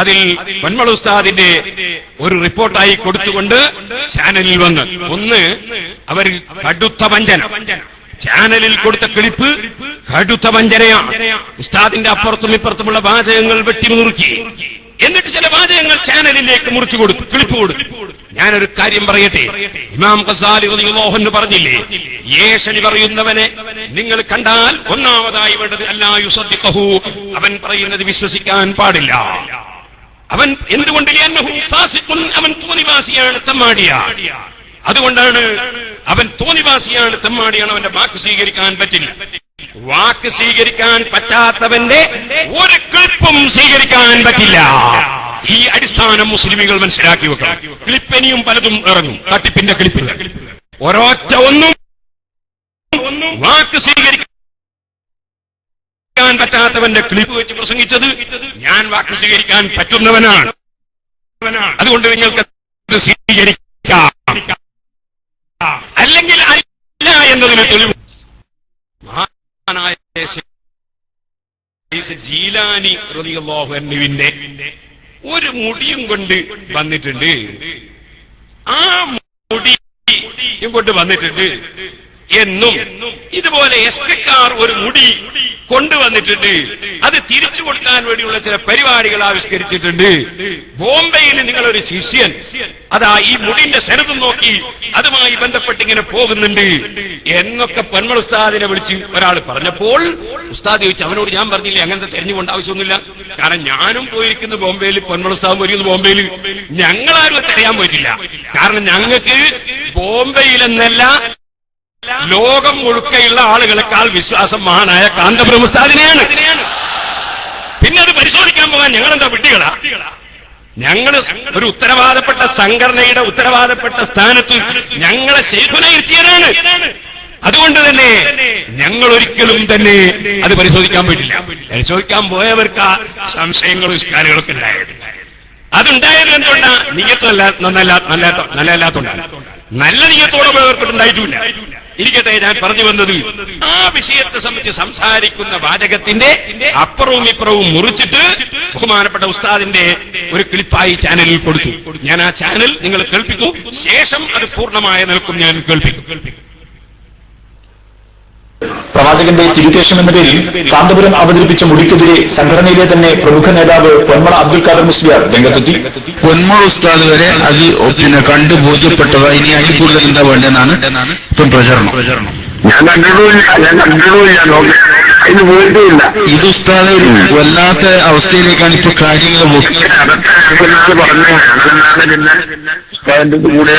അതിൽ പൊന്മള ഉസ്താദിന്റെ ഒരു റിപ്പോർട്ടായി കൊടുത്തുകൊണ്ട് ചാനലിൽ വന്ന്. ഒന്ന്, അവർ കടുത്ത വഞ്ചന. ചാനലിൽ കൊടുത്ത ക്ലിപ്പ് കടുത്ത വഞ്ചനയാണ്. ഉസ്താദിന്റെ അപ്പുറത്തും ഇപ്പുറത്തുമുള്ള വാചകങ്ങൾ വെട്ടിമുറുക്കി, എന്നിട്ട് ചില വാചകങ്ങൾ ചാനലിലേക്ക് മുറിച്ചു കൊടുത്തു, ക്ലിപ്പ് കൊടുത്തു. ഞാനൊരു കാര്യം പറയട്ടെ, ഇമാം ഖസാലി റളിയല്ലാഹു അൻഹു പറഞ്ഞില്ലേ, ഏഷണി പറയുന്നവനെ നിങ്ങൾ കണ്ടാൽ ഒന്നാമതായി വേണ്ടത് അല്ലാ യുസദ്ദിഖഹു, അവൻ പറയുന്നത് വിശ്വസിക്കാൻ പാടില്ല. അവൻ എന്തുകൊണ്ട്? ലിഅന്നഹു ഫാസിഖുൻ, അവൻ തോന്നിവാസിയാണ്, തെമ്മാടിയാണ്. അതുകൊണ്ടാണ് അവൻ തോന്നിവാസിയാണ്, തെമ്മാടിയാണ്, അവന്റെ വാക്ക് സ്വീകരിക്കാൻ പറ്റില്ല. വാക്ക് സ്വീകരിക്കാൻ പറ്റാത്തവന്റെ ഒരു ക്ലിപ്പും സ്വീകരിക്കാൻ പറ്റില്ല. ഈ അടിസ്ഥാനം മുസ്ലിമുകൾ മനസ്സിലാക്കി വെക്കണം. ക്ലിപ്പിനിയും പലതും ഇറങ്ങും, തട്ടിപ്പിന്റെ ക്ലിപ്പില്ല. ഒരൊറ്റ ഒന്നും വാക്ക് സ്വീകരിക്കാൻ പറ്റാത്തവന്റെ ക്ലിപ്പ് വെച്ച് പ്രസംഗിച്ചത് ഞാൻ വാക്ക് സ്വീകരിക്കാൻ പറ്റുന്നവനാണ്, അതുകൊണ്ട് നിങ്ങൾക്ക് സ്വീകരിക്കാം, അല്ലെങ്കിൽ അല്ല എന്നതിന് തെളിവ് ജീലാനി റളിയല്ലാഹു അൻഹുവിന്റെ ഒരു മുടിയും കൊണ്ട് വന്നിട്ടുണ്ട്. ആ മുടിയും കൊണ്ട് വന്നിട്ടുണ്ട് എന്നും ഇതുപോലെ എസ്കക്കാർ ഒരു മുടി കൊണ്ടുവന്നിട്ടുണ്ട്. അത് തിരിച്ചു കൊടുക്കാൻ വേണ്ടിയുള്ള ചില പരിപാടികൾ ആവിഷ്കരിച്ചിട്ടുണ്ട്. ബോംബെയിൽ നിങ്ങളൊരു ശിഷ്യൻ അതാ ഈ മുടിന്റെ സെനതും നോക്കി അതുമായി ബന്ധപ്പെട്ട് ഇങ്ങനെ പോകുന്നുണ്ട് എന്നൊക്കെ പൊന്മള ഉസ്താദിനെ വിളിച്ച് ഒരാൾ പറഞ്ഞപ്പോൾ ഉസ്താദ് ചോദിച്ചു, അവനോട് ഞാൻ പറഞ്ഞില്ലേ അങ്ങനത്തെ തെരഞ്ഞുകൊണ്ട് ആവശ്യമൊന്നുമില്ല, കാരണം ഞാനും പോയിരിക്കുന്ന ബോംബെയിൽ, പൊന്മള ഉസ്താദ് പോയിരിക്കുന്ന ബോംബെയിൽ, ഞങ്ങളാരും തെരയാൻ പോയിട്ടില്ല. കാരണം ഞങ്ങൾക്ക് ബോംബെയിലെന്നല്ല ലോകം മുഴുക്കയുള്ള ആളുകളെക്കാൾ വിശ്വാസം മഹാനായ കാന്തപുരം ഉസ്താദിനെയാണ്. പിന്നെ അത് പരിശോധിക്കാൻ പോകാൻ ഞങ്ങളെന്താ വിഡ്ഢികളാ? ഞങ്ങൾ ഒരു ഉത്തരവാദപ്പെട്ട സംഘടനയുടെ ഉത്തരവാദപ്പെട്ട സ്ഥാനത്ത് ഞങ്ങളെ ശൈഖുന ഇരുത്തിയതാണ്. അതുകൊണ്ട് തന്നെ ഞങ്ങൾ ഒരിക്കലും തന്നെ അത് പരിശോധിക്കാൻ പറ്റില്ല. പരിശോധിക്കാൻ പോയവർക്ക് ആ സംശയങ്ങളും ഇഷ്കാലുകളൊക്കെ ഉണ്ടായത്. അതുണ്ടായത് എന്തുകൊണ്ടാ? നിയ്യത്തല്ല നല്ലല്ലാത്തോണ്ടാണ്. നല്ല നിയ്യത്തോടെ പോയവർക്ക് ഉണ്ടായിട്ടില്ല. ഇരിക്കട്ടെ, ഞാൻ പറഞ്ഞു വന്നത് ആ വിഷയത്തെ സംബന്ധിച്ച് സംസാരിക്കുന്ന വാചകത്തിന്റെ അപ്പുറവും ഇപ്പുറവും മുറിച്ചിട്ട് ബഹുമാനപ്പെട്ട ഉസ്താദിന്റെ ഒരു ക്ലിപ്പായി ചാനലിൽ കൊടുത്തു. ഞാൻ ആ ചാനൽ നിങ്ങൾ കേൾപ്പിക്കൂ, ശേഷം അത് പൂർണ്ണമായ നിലക്കും ഞാൻ കേൾപ്പിക്കും. പ്രവാചകന്റെ തിരുകേശം എന്ന പേരിൽ കാന്തപുരം അവതരിപ്പിച്ച മുടിക്കെതിരെ സംഘടനയിലെ തന്നെ പ്രമുഖ നേതാവ് പൊന്മള അബ്ദുൽ ഖാദർ മുസ്ലിയാർ രംഗത്തെത്തി. പൊന്മള ഉസ്താദ് വരെ അത് കണ്ടു ബോധ്യപ്പെട്ടതാ, ഇനി അതിൽ കൂടുതൽ എന്താ വേണ്ടെന്നാണ് ഇപ്പം പ്രചരണം. ഞാൻ കണ്ടിട്ടില്ല, അതിന് വീട്ടില്ല. ഇത് ഉസ്താദ് ഒരു വല്ലാത്ത അവസ്ഥയിലേക്കാണ് ഇപ്പൊ കാര്യങ്ങൾ പോകുന്നത്. അതൊക്കെ പറഞ്ഞു, ഞങ്ങളെന്നാണ് പിന്നെ കൂടെ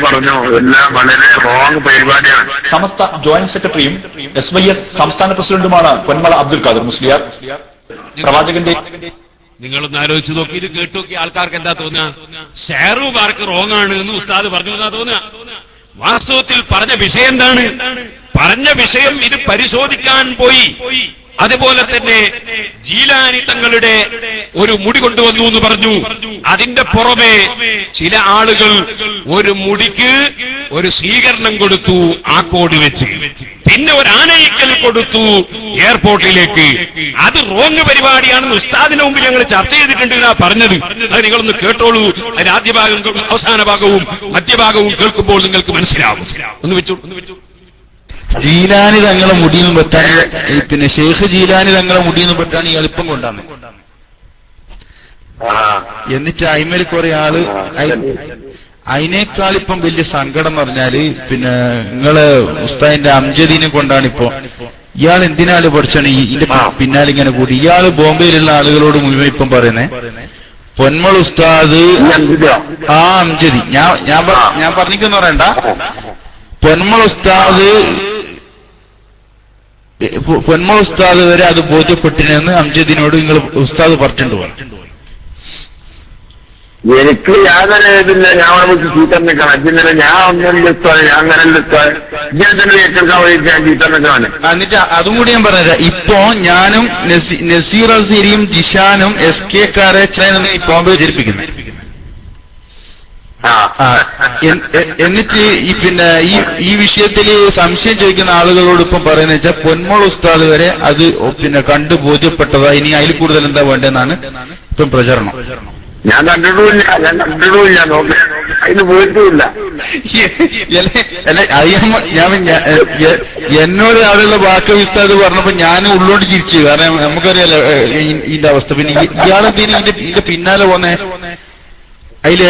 പറഞ്ഞു, എല്ലാം വളരെ റോങ് പരിപാടിയാണ്. സമസ്ത ജോയിന്റ് സെക്രട്ടറിയും SYS സംസ്ഥാന പ്രസിഡന്റുമാണ് പൊന്മള അബ്ദുൽ ഖാദർ മുസ്ലിയാർ. പ്രവാചകന്റെ നിങ്ങളൊന്ന് ആലോചിച്ച് നോക്കി, ഇത് കേട്ടു നോക്കി ആൾക്കാർക്ക് എന്താ തോന്നുക? ഷെയറു പാർക്ക് റോങ് ആണ് എന്ന് ഉസ്താദ് പറഞ്ഞു എന്നാ തോന്നുക. വാസ്തവത്തിൽ പറഞ്ഞ വിഷയം എന്താണ്? പറഞ്ഞ വിഷയം ഇത് പരിശോധിക്കാൻ പോയി. അതുപോലെ തന്നെ ജീലാനി തങ്ങളുടെ ഒരു മുടി കൊണ്ടുവന്നു എന്ന് പറഞ്ഞു. അതിന്റെ പുറമെ ചില ആളുകൾ ഒരു മുടിക്ക് ഒരു സ്വീകരണം കൊടുത്തു ആക്കോട് വെച്ച്, പിന്നെ ഒരു ആനയിക്കൽ കൊടുത്തു എയർപോർട്ടിലേക്ക്. അത് റോങ് പരിപാടിയാണെന്ന് ഉസ്താദിന് മുമ്പ് ഞങ്ങൾ ചർച്ച ചെയ്തിട്ടുണ്ട് എന്നാ പറഞ്ഞത്. അത് നിങ്ങളൊന്ന് കേട്ടോളൂ. അതിന്റെ ആദ്യ ഭാഗം അവസാന ഭാഗവും മധ്യഭാഗവും കേൾക്കുമ്പോൾ നിങ്ങൾക്ക് മനസ്സിലാവും. ഒന്ന് വെച്ചു. ജീലാനി തങ്ങളെ മുടിയെന്ന് പറ്റാൻ, പിന്നെ ഷെയ്ഖ് ജീലാനി തങ്ങളെ മുടിയെന്ന് പറ്റാൻ ഈ എളുപ്പം കൊണ്ടാണ്. എന്നിട്ട് അയിമേൽ കുറെ ആള് അതിനേക്കാൾ ഇപ്പം വലിയ സങ്കടം എന്ന് പറഞ്ഞാല് പിന്നെ നിങ്ങള് ഉസ്താദിന്റെ അംജദീനെ കൊണ്ടാണ് ഇപ്പൊ. ഇയാൾ എന്തിനാല് പഠിച്ചാണ് ഇതിന്റെ പിന്നാലെ ഇങ്ങനെ കൂടി. ഇയാള് ബോംബെയിലുള്ള ആളുകളോട് മുഴുവൻ ഇപ്പം പറയുന്നേ പൊന്മൾ ഉസ്താദ് ആ അംജദി ഞാൻ പറഞ്ഞിക്കെന്ന് പറയണ്ട, പൊന്മൾ ഉസ്താദ് വരെ അത് ബോധ്യപ്പെട്ടിനെന്ന് അംജദിനോട് നിങ്ങൾ ഉസ്താദ് പറഞ്ഞിട്ടുണ്ട് പറഞ്ഞു. എനിക്ക് യാതൊരു ഇതില്ല, ഞാൻ നമുക്ക് ചീത്തറിനേക്കാണ് അജിന്നലെ ഞാൻ ഒന്നല്ല ഞാൻ അങ്ങനെ ഞാൻ തന്നെ ഏറ്റെടുക്കാൻ വേണ്ടി ഞാൻ ചീത്തറിനേക്കാണ്. എന്നിട്ട് അതും കൂടി ഞാൻ പറഞ്ഞത്, ഇപ്പോ ഞാനും നസീർ അസീരിയും ജിഷാനും SK കാരേച്ചനും ഈ ബോംബെ വിചരിപ്പിക്കുന്നത്. എന്നിട്ട് ഈ പിന്നെ ഈ വിഷയത്തിൽ സംശയം ചോദിക്കുന്ന ആളുകളോട് ഇപ്പം പറയുന്നത് വെച്ചാൽ പൊന്മോൾ ഉസ്താദ് വരെ അത് പിന്നെ കണ്ടു ബോധ്യപ്പെട്ടതാ, ഇനി അതിൽ കൂടുതൽ എന്താ വേണ്ടെന്നാണ് ഇപ്പം പ്രചരണം. ഞാൻ കണ്ടിട്ടുമില്ല, നോക്കി അതിന് വീട്ടില്ല. എന്നോട് അവിടെയുള്ള വാക്ക് ഉസ്താദ് പറഞ്ഞപ്പോ ഞാൻ ഉള്ളോണ്ട് ചിരിച്ചു. കാരണം നമുക്കറിയാലോ ഇതിന്റെ അവസ്ഥ. പിന്നെ ഇയാളെന്തിനും ഇതിന്റെ പിന്നാലെ പോന്നേ. അതിൽ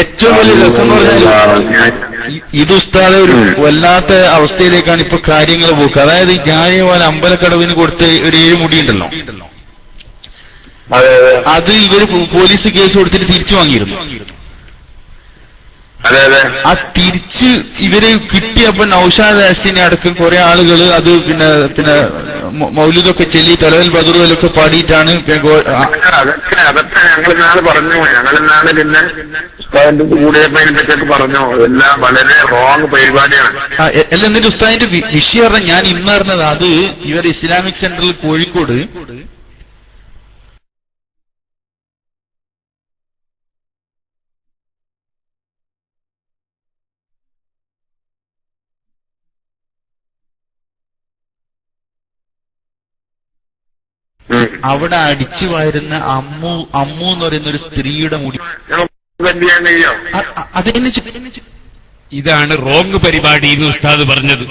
ഏറ്റവും വലിയ രസം എന്ന് പറഞ്ഞാൽ ഇത് ഉസ്താദ് ഒരു വല്ലാത്ത അവസ്ഥയിലേക്കാണ് ഇപ്പൊ കാര്യങ്ങൾ പോക്ക്. അതായത് ഞാനിപോലെ അമ്പലക്കടവിന് കൊടുത്ത ഒരു 7 മുടിയുണ്ടല്ലോ, അത് ഇവര് പോലീസ് കേസ് കൊടുത്തിട്ട് തിരിച്ചു വാങ്ങിയിരുന്നു. ആ തിരിച്ച് ഇവര് കിട്ടിയപ്പോ നൗഷാദ് യാസിനെ അടക്കം കുറെ ആളുകൾ അത് പിന്നെ മൗലിദൊക്കെ ചൊല്ലി തലവൽ ബദറുകളൊക്കെ പാടിയിട്ടാണ്. അതൊക്കെ ഞങ്ങൾ പറഞ്ഞു, ഞങ്ങളെന്നാണ് പിന്നെ കൂടെ പറഞ്ഞു, എല്ലാം വളരെ റോങ് പരിപാടിയാണ്. അല്ല, എന്നിട്ട് ഉസ്താദിന്റെ വിഷയം പറഞ്ഞ ഞാൻ ഇന്ന് അറിഞ്ഞത്, അത് ഇവർ ഇസ്ലാമിക് സെന്ററിൽ കോഴിക്കോട് അവിടെ അടിച്ചു വാരുന്ന അമ്മു എന്ന് പറയുന്ന ഒരു സ്ത്രീയുടെ മുടി. ഇതാണ് റോങ് പരിപാടി എന്ന് ഉസ്താദ് പറഞ്ഞത്.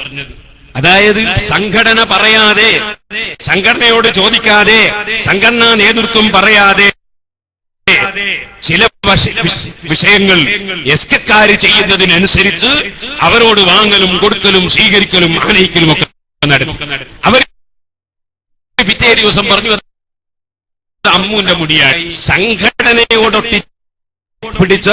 അതായത് സംഘടന പറയാതെ, സംഘടനയോട് ചോദിക്കാതെ, സംഘടനാ നേതൃത്വം പറയാതെ ചില വിഷയങ്ങൾ എസ്കക്കാര് ചെയ്യുന്നതിനനുസരിച്ച് അവരോട് വാങ്ങലും കൊടുക്കലും സ്വീകരിക്കലും ആനയിക്കലും ഒക്കെ നടത്തി. അവർ പിറ്റേ ദിവസം പറഞ്ഞു അമ്മുവിന്റെ മുടിയായി. സംഘടനയോടൊട്ടി പിടിച്ച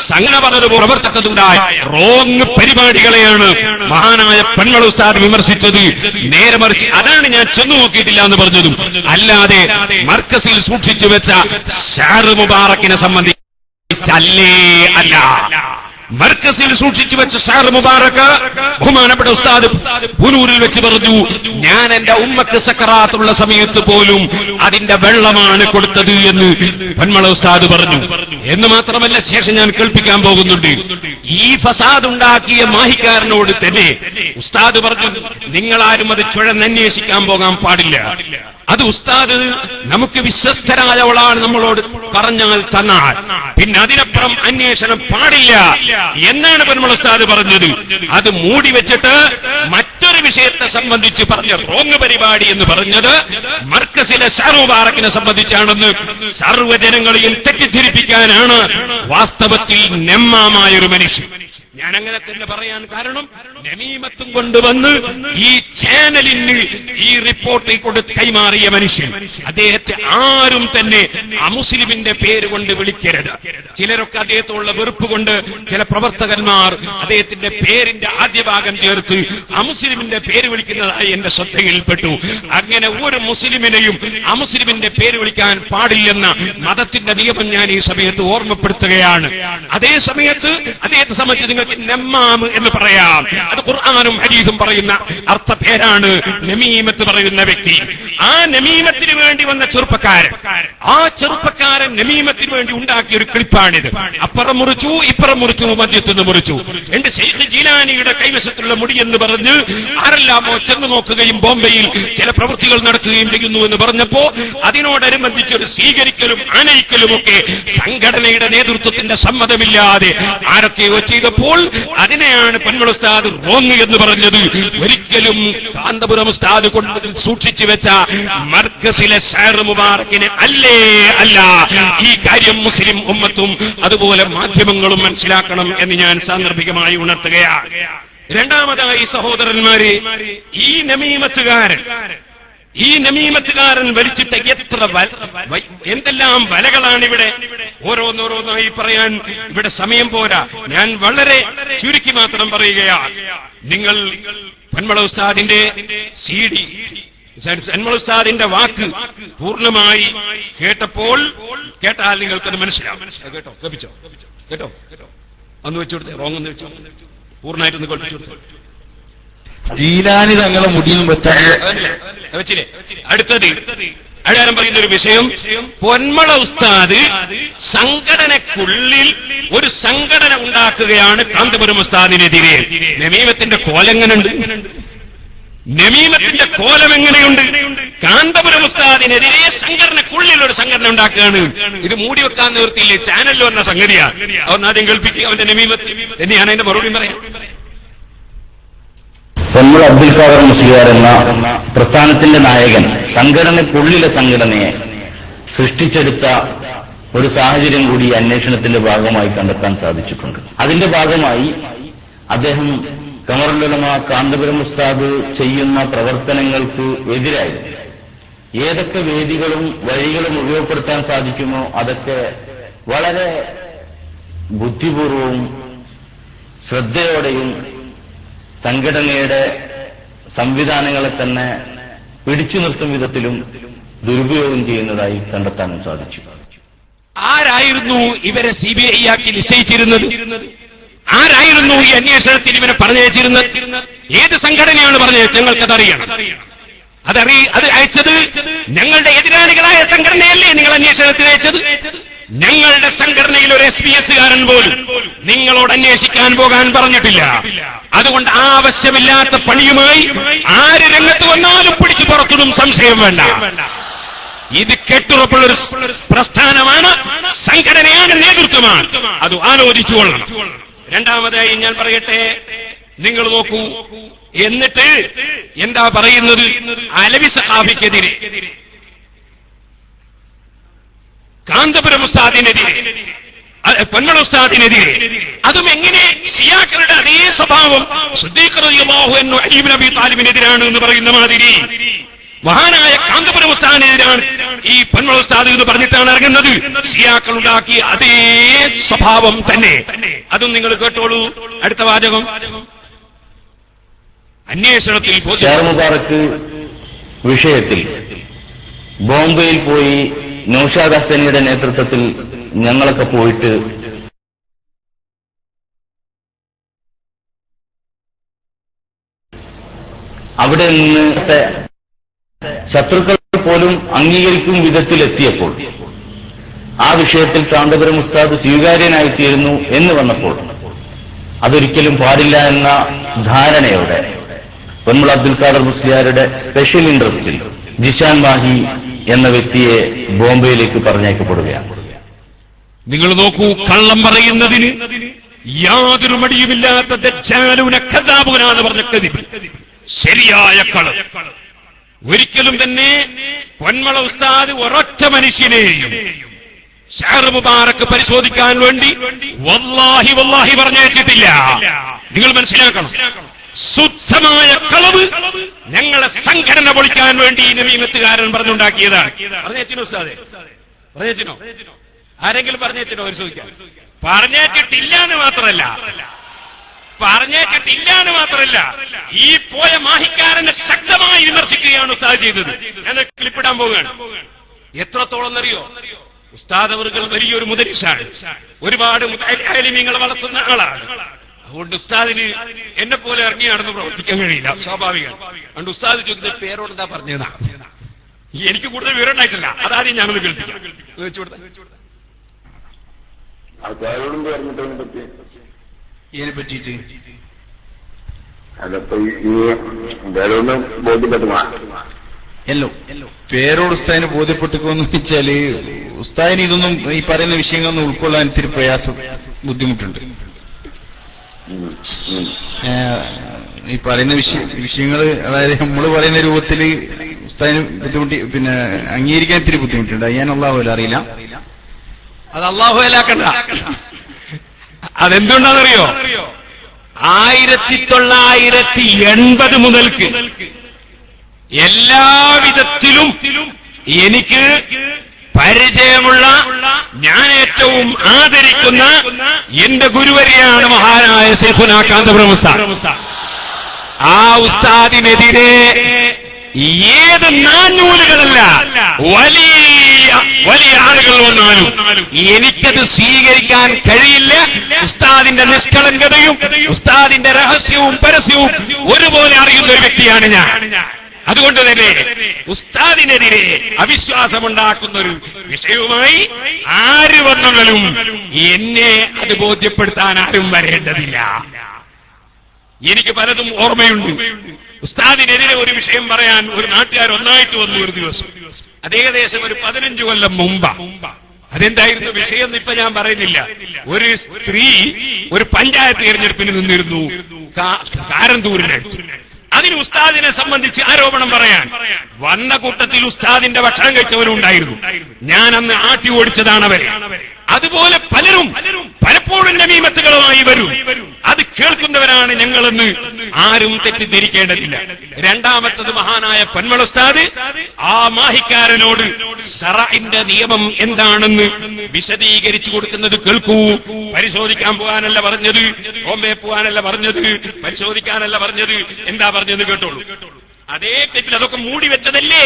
സംഘടന പ്രവർത്തകരുണ്ടായ റോങ് പരിപാടികളെയാണ് മഹാനായ പൊന്മള ഉസ്താദ് വിമർശിച്ചത്. നേരെ മറിച്ച് അതാണ് ഞാൻ ചെന്നു നോക്കിയിട്ടില്ല എന്ന് പറഞ്ഞതും. അല്ലാതെ മർക്കസിൽ സൂക്ഷിച്ചു വെച്ച ഷാർ മുബാറക്കിനെ സംബന്ധിച്ചല്ലേ അല്ല. മർക്കസിൽ സൂക്ഷിച്ചു വെച്ച ഷാർ മുബാറക്ക് ബഹുമാനപ്പെട്ട ഉസ്താദ് പുനൂരിൽ വെച്ച് പറഞ്ഞു, ഞാൻ എന്റെ ഉമ്മക്ക് സക്കറാത്തുള്ള സമയത്ത് പോലും അതിന്റെ വെള്ളമാണ് കൊടുത്തത് എന്ന് പൊന്മള ഉസ്താദ് പറഞ്ഞു. എന്ന് മാത്രമല്ല, ശേഷം ഞാൻ കേൾപ്പിക്കാൻ പോകുന്നുണ്ട്. ഈ ഫസാദ് ഉണ്ടാക്കിയ മാഹിക്കാരനോട് തന്നെ ഉസ്താദ് പറഞ്ഞു, നിങ്ങളാരും അത് ചുഴന്നന്വേഷിക്കാൻ പോകാൻ പാടില്ല. അത് ഉസ്താദ് നമുക്ക് വിശ്വസ്തരായവളാണ് നമ്മളോട് പറഞ്ഞാൽ തന്നാൽ പിന്നെ അതിനപ്പുറം അന്വേഷണം പാടില്ല എന്നാണ് പൊന്മള ഉസ്താദ് പറഞ്ഞത്. അത് മൂടി വെച്ചിട്ട് മറ്റൊരു വിഷയത്തെ സംബന്ധിച്ച് പറഞ്ഞ റോങ് പരിപാടി എന്ന് പറഞ്ഞത് മർക്കസിലെ ഷാർ മുബാറക്കിനെ സംബന്ധിച്ചാണെന്ന് സർവ്വജനങ്ങളെയും തെറ്റിദ്ധരിപ്പിക്കാനാണ് വാസ്തവത്തിൽ നെമ്മാമായൊരു മനുഷ്യൻ. ഞാൻ അങ്ങനെ തന്നെ പറയാൻ കാരണം, നമീമത്തും കൊണ്ടുവന്ന് ഈ ചാനലിന് ഈ റിപ്പോർട്ട് കൊടുത്ത് കൈമാറിയ മനുഷ്യൻ, അദ്ദേഹത്തെ ആരും തന്നെ അമുസ്ലിമിന്റെ പേര് കൊണ്ട് വിളിക്കരുത്. ചിലരൊക്കെ അദ്ദേഹത്തോടുള്ള വെറുപ്പ് കൊണ്ട് ചില പ്രവർത്തകന്മാർ അദ്ദേഹത്തിന്റെ പേരിന്റെ ആദ്യ ഭാഗം ചേർത്ത് അമുസ്ലിമിന്റെ പേര് വിളിക്കുന്നതായി എന്റെ ശ്രദ്ധയിൽപ്പെട്ടു. അങ്ങനെ ഒരു മുസ്ലിമിനെയും അമുസ്ലിമിന്റെ പേര് വിളിക്കാൻ പാടില്ലെന്ന മതത്തിന്റെ നിയമം ഞാൻ ഈ സമയത്ത് ഓർമ്മപ്പെടുത്തുകയാണ്. അതേ സമയത്ത് അദ്ദേഹത്തെ സംബന്ധിച്ച് നിങ്ങൾക്ക് നമ്മാമ് എന്ന് പറയാം. അത് ഖുർആനും ഹദീസും പറയുന്ന അർത്ഥ പേരാണ് നമീമത്ത് പറയുന്ന വ്യക്തി. ആ നമീമത്തിന് വേണ്ടി വന്ന ചെറുപ്പക്കാരൻ, ആ ചെറുപ്പക്കാരൻ നമീമത്തിന് വേണ്ടി ഉണ്ടാക്കിയ ഒരു ക്ലിപ്പാണിത്. അപ്പുറം മുറിച്ചു, ഇപ്പുറം മുറിച്ചു, മധ്യത്തുനിന്ന് മുറിച്ചു. എന്റെ ശൈഖ് ജീലാനിയുടെ കൈവശത്തുള്ള മുടി എന്ന് പറഞ്ഞ് ആരെല്ലാമോ ചെന്ന് നോക്കുകയും ബോംബെയിൽ ചില പ്രവൃത്തികൾ നടക്കുകയും ചെയ്യുന്നു എന്ന് പറഞ്ഞപ്പോ അതിനോടനുബന്ധിച്ചൊരു സ്വീകരിക്കലും ആനയിക്കലും ഒക്കെ സംഘടനയുടെ നേതൃത്വത്തിന്റെ സമ്മതമില്ലാതെ ആരൊക്കെയോ ചെയ്തപ്പോൾ അതിനെയാണ് പൊന്മള ഉസ്താദ് റോങ് എന്ന് പറഞ്ഞത്. ഒരിക്കലും കാന്തപുരം ഉസ്താദ് കൊണ്ട് സൂക്ഷിച്ചു വെച്ച മർക്കസിലെ ഷാർ മുബാറക്കിന് അല്ല. ഈ കാര്യം മുസ്ലിം ഉമ്മത്തും അതുപോലെ മാധ്യമങ്ങളും മനസ്സിലാക്കണം എന്ന് ഞാൻ സാന്ദർഭികമായി ഉണർത്തുകയാണ്. രണ്ടാമതായി സഹോദരന്മാരെ, ഈ നമീമത്തുകാരൻ വലിച്ചിട്ട എന്തെല്ലാം വലകളാണ് ഇവിടെ. ഓരോന്നോരോന്നായി പറയാൻ ഇവിടെ സമയം പോരാ. ഞാൻ വളരെ ചുരുക്കി മാത്രം പറയുകയാണ്. നിങ്ങൾ പൊന്മള ഉസ്താദിന്റെ CD, പൊന്മള ഉസ്താദിന്റെ വാക്ക് പൂർണ്ണമായി കേട്ടാൽ നിങ്ങൾക്കത് മനസ്സിലാവും. കേട്ടോ, കേൾപ്പിച്ചോ? കേട്ടോ, ഒന്ന് വെച്ചു കൊടുത്തേ, റോങ് ഒന്ന് വെച്ചു, പൂർണ്ണമായിട്ടൊന്ന് കേൾപ്പിച്ചു കൊടുത്തു. ജീലാനി തങ്ങളെ മുടിയൊന്നും വെച്ചില്ലേ? അടുത്തത് അയാളും പറയുന്ന ഒരു വിഷയം, പൊന്മള ഉസ്താദ് സംഘടനക്കുള്ളിൽ ഒരു സംഘടന ഉണ്ടാക്കുകയാണ് കാന്തപുരം ഉസ്താദിനെതിരെ. നമീമത്തിന്റെ കോലെങ്ങനുണ്ട്? നമീമത്തിന്റെ കോലം എങ്ങനെയുണ്ട്? കാന്തപുരം ഉസ്താദിനെതിരെ സംഘടനക്കുള്ളിൽ ഒരു സംഘടന ഉണ്ടാക്കുകയാണ്. ഇത് മൂടി വെക്കാൻ നിവൃത്തിയില്ലേ? ചാനലിൽ വന്ന സംഗതിയാ. അവൻ ആദ്യം കേൾപ്പിക്കുക അവന്റെ നമീമത്ത് എന്ന് ഞാൻ അതിന്റെ മറുപടി പറയാം. പൊന്മള അബ്ദുൽ ഖാദർ മുസ്ലിയാർ എന്ന പ്രസ്ഥാനത്തിന്റെ നായകൻ സംഘടനയ്ക്കുള്ളിലെ സംഘടനയെ സൃഷ്ടിച്ചെടുത്ത ഒരു സാഹചര്യം കൂടി അന്വേഷണത്തിന്റെ ഭാഗമായി കണ്ടെത്താൻ സാധിച്ചിട്ടുണ്ട്. അതിന്റെ ഭാഗമായി അദ്ദേഹം ഖമറുൽ ഉലമ കാന്തപുരം ഉസ്താദ് ചെയ്യുന്ന പ്രവർത്തനങ്ങൾക്ക് എതിരായി ഏതൊക്കെ വേദികളും വഴികളും ഉപയോഗപ്പെടുത്താൻ സാധിക്കുമോ അതൊക്കെ വളരെ ബുദ്ധിപൂർവവും ശ്രദ്ധയോടെയും സംഘടനയുടെ സംവിധാനങ്ങളെ തന്നെ പിടിച്ചു നിർത്തും വിധത്തിലും ദുരുപയോഗം ചെയ്യുന്നതായി കണ്ടെത്താനും സാധിച്ചു. ആരായിരുന്നു ഇവരെ CBI ആക്കി നിശ്ചയിച്ചിരുന്നത്? ആരായിരുന്നു ഈ അന്വേഷണത്തിൽ ഇവരെ പറഞ്ഞയച്ചിരുന്നത്? ഏത് സംഘടനയാണ് പറഞ്ഞത്? ഞങ്ങൾക്കതറിയണം. അത് അയച്ചത് ഞങ്ങളുടെ എതിരാളികളായ സംഘടനയല്ലേ നിങ്ങൾ അന്വേഷണത്തിന് അയച്ചത്? ഞങ്ങളുടെ സംഘടനയിൽ ഒരു SBS-കാരൻ പോലും നിങ്ങളോട് അന്വേഷിക്കാൻ പോകാൻ പറഞ്ഞിട്ടില്ല. അതുകൊണ്ട് ആവശ്യമില്ലാത്ത പണിയുമായി ആര് രംഗത്ത് വന്നാലും പിടിച്ചു പുറത്തിടും, സംശയം വേണ്ട. ഇത് കെട്ടുറപ്പുള്ളൊരു പ്രസ്ഥാനമാണ്, സംഘടനയാണ്, നേതൃത്വമാണ്. അത് ആലോചിച്ചുകൊള്ളണം. രണ്ടാമതായി ഞാൻ പറയട്ടെ, നിങ്ങൾ നോക്കൂ. എന്നിട്ട് എന്താ പറയുന്നത്? അലവി സഖാഫിക്കെതിരെ, കാന്തപുരം ഉസ്താദിനെതിരെ, പൊന്മള ഉസ്താദിനെതിരെ, അതും എങ്ങനെ? ശിയാക്കളുടെ അതേ സ്വഭാവം സിദ്ദീഖ് റളിയല്ലാഹു അൻഹു അലി ഇബ്നു അബീ താലിബിനെതിരാണ് എന്ന് പറയുന്ന മാതിരി മഹാനായ കാന്തപുരം ഉസ്താദിനെതിരാണ് ഈ പൊന്മള ഉസ്താദ് എന്ന് പറഞ്ഞിട്ടാണ് ഇറങ്ങുന്നത്. ശിയാക്കൾ ഉണ്ടാക്കിയ അതേ സ്വഭാവം തന്നെ. അതും നിങ്ങൾ കേട്ടോളൂ. അടുത്ത വാചകം അന്വേഷണത്തിൽ ഷാർ മുബാറക്ക് വിഷയത്തിൽ ബോംബെയിൽ പോയി നൗഷാദ് ഹസനിയുടെ നേതൃത്വത്തിൽ ഞങ്ങളൊക്കെ പോയിട്ട് അവിടെ നിന്ന് ശത്രുക്കൾ പോലും അംഗീകരിക്കും വിധത്തിലെത്തിയപ്പോൾ ആ വിഷയത്തിൽ കാന്തപുരം ഉസ്താദ് സ്വീകാര്യനായിത്തീരുന്നു എന്ന് വന്നപ്പോൾ അതൊരിക്കലും പാടില്ല എന്ന ധാരണയോടെ പൊന്മുള അബ്ദുൽ ഖാദർ മുസ്ലിയാരുടെ സ്പെഷ്യൽ ഇൻട്രസ്റ്റിൽ ജിഷാൻ മാഹി എന്ന വ്യക്തിയെ ബോംബെയിലേക്ക് പറഞ്ഞയക്കപ്പെടുകയാണ്. നിങ്ങൾ നോക്കൂ, കള്ളം പറയുന്നതിന് യാതൊരു മടിയുമില്ലാത്ത ദജ്ജാലൂന കദാബൂനാന്ന് പറഞ്ഞ കദിബ്, ശരിയായ കള്ളം. ഒരിക്കലും തന്നെ പൊന്മള ഉസ്താദ് ഒരൊറ്റ മനുഷ്യനെയും ഷഹർ മുബാറക്ക് പരിശോധിക്കാൻ വേണ്ടി വല്ലാഹി വല്ലാഹി പറഞ്ഞയച്ചിട്ടില്ല. നിങ്ങൾ മനസ്സിലാക്കണം, ശുദ്ധമായ കളവ് ഞങ്ങളെ സംഘടന പൊളിക്കാൻ വേണ്ടി നമീമത്തുകാരൻ പറഞ്ഞുണ്ടാക്കിയതാണ്. പറഞ്ഞേച്ചിനോ ഉസ്താദേ? പറഞ്ഞേച്ചിനോ? ആരെങ്കിലും പറഞ്ഞേച്ചിനോ പരിശോധിക്കാൻ? പറഞ്ഞേച്ചിട്ടില്ല എന്ന് മാത്രമല്ല ഈ പോയ മാഹിക്കാരനെ ശക്തമായി വിമർശിക്കുകയാണ് ഉസ്താദ് ചെയ്തത്. ഞാൻ ക്ലിപ്പിടാൻ പോവുകയാണ്. എത്രത്തോളം എന്നറിയോ? ഉസ്താദ് അവർകൾ വലിയൊരു മുദരിസാണ്, ഒരുപാട് മുതഅല്ലിമീങ്ങളെ വളർത്തുന്ന ആളാണ്. അതുകൊണ്ട് ഉസ്താദിന് എന്നെ പോലെ ഇറങ്ങി നടന്ന് പ്രവർത്തിക്കാൻ കഴിയില്ല, സ്വാഭാവികം. അതുകൊണ്ട് ഉസ്താദ് ചോദിക്കുന്നത് പേരോട് എന്താ പറഞ്ഞതാ? എനിക്ക് കൂടുതൽ വിവരം ഉണ്ടായിട്ടില്ല, അതാദ്യം ഞാനൊന്ന് കേൾപ്പിക്കാം. ഇതിനെ പറ്റിയിട്ട് അതപ്പോ ഈ വേറൊന്ന് ബോധ്യപ്പെട്ടുമാ എല്ലോ പേരോട് ഉസ്താദിന് ബോധ്യപ്പെട്ടുവെന്ന് വെച്ചാല് ഉസ്താദിന് ഇതൊന്നും ഈ പറയുന്ന വിഷയങ്ങളൊന്നും ഉൾക്കൊള്ളാൻ ഇത്തിരി പ്രയാസം, ബുദ്ധിമുട്ടുണ്ട്. ഈ പറയുന്ന വിഷയങ്ങള്, അതായത് നമ്മൾ പറയുന്ന രൂപത്തില് ഉസ്താദിന് ബുദ്ധിമുട്ടി, പിന്നെ അംഗീകരിക്കാൻ ഇത്തിരി ബുദ്ധിമുട്ടുണ്ട്. ഞാൻ അള്ളാഹുല അറിയില്ല, അത് അള്ളാഹുലാക്കണ്ട. അതെന്തുകൊണ്ടാണെന്നറിയോ? 1980 മുതൽക്ക് എല്ലാവിധത്തിലും എനിക്ക് പരിചയമുള്ള, ഞാൻ ഏറ്റവും ആദരിക്കുന്ന എന്റെ ഗുരുവരിയാണ് മഹാനായ ശൈഖുനാ കാന്തപുരം ഉസ്താദ്. ആ ഉസ്താദിനെതിരെ ഏത് നാഞ്ഞൂലുകളല്ല വലിയ ആളുകൾ വന്നാലും എനിക്കത് സ്വീകരിക്കാൻ കഴിയില്ല. ഉസ്താദിന്റെ നിഷ്കളങ്കതയും ഉസ്താദിന്റെ രഹസ്യവും പരസ്യവും ഒരുപോലെ അറിയുന്ന ഒരു വ്യക്തിയാണ് ഞാൻ. അതുകൊണ്ട് തന്നെ ഉസ്താദിനെതിരെ അവിശ്വാസമുണ്ടാക്കുന്ന ഒരു വിഷയവുമായി ആര് വന്നാലും എന്നെ അത് ബോധ്യപ്പെടുത്താൻ ആരും വരേണ്ടതില്ല. എനിക്ക് പലതും ഓർമ്മയുണ്ട്. ഉസ്താദിനെതിരെ ഒരു വിഷയം പറയാൻ ഒരു നാട്ടുകാർ ഒന്നായിട്ട് വന്നു ഒരു ദിവസം. അത് ഏകദേശം ഒരു 15 കൊല്ലം മുമ്പാ. അതെന്തായിരുന്നു വിഷയം എന്ന് ഇപ്പൊ ഞാൻ പറയുന്നില്ല. ഒരു സ്ത്രീ ഒരു പഞ്ചായത്ത് തിരഞ്ഞെടുപ്പിന് നിന്നിരുന്നു കാരന്തൂരിനടുത്ത്. അതിന് ഉസ്താദിനെ സംബന്ധിച്ച് ആരോപണം പറയാൻ വന്ന കൂട്ടത്തിൽ ഉസ്താദിന്റെ ഭക്ഷണം കഴിച്ചവരും ഉണ്ടായിരുന്നു. ഞാൻ അന്ന് ആട്ടി ഓടിച്ചതാണ് അവരെ. അതുപോലെ പലരും പലപ്പോഴും നമീമത്തുകളുമായി വരും. അത് കേൾക്കുന്നവരാണ് ഞങ്ങളെന്ന് ആരും തെറ്റിദ്ധരിക്കേണ്ടതില്ല. രണ്ടാമത്തത് മഹാനായ പൊന്മള ഉസ്താദ് ആ മാഹിക്കാരനോട് ശറഇന്റെ നിയമം എന്താണെന്ന് വിശദീകരിച്ചു കൊടുക്കുന്നത് കേൾക്കൂ. പരിശോധിക്കാൻ പോകാനല്ല പറഞ്ഞത്, ബോംബെ പോകാനല്ല പറഞ്ഞത്, പരിശോധിക്കാനല്ല പറഞ്ഞത്, എന്താ പറഞ്ഞത് കേട്ടോളൂ. അതേ ക്ലിപ്പിൽ അതൊക്കെ മൂടി വെച്ചതല്ലേ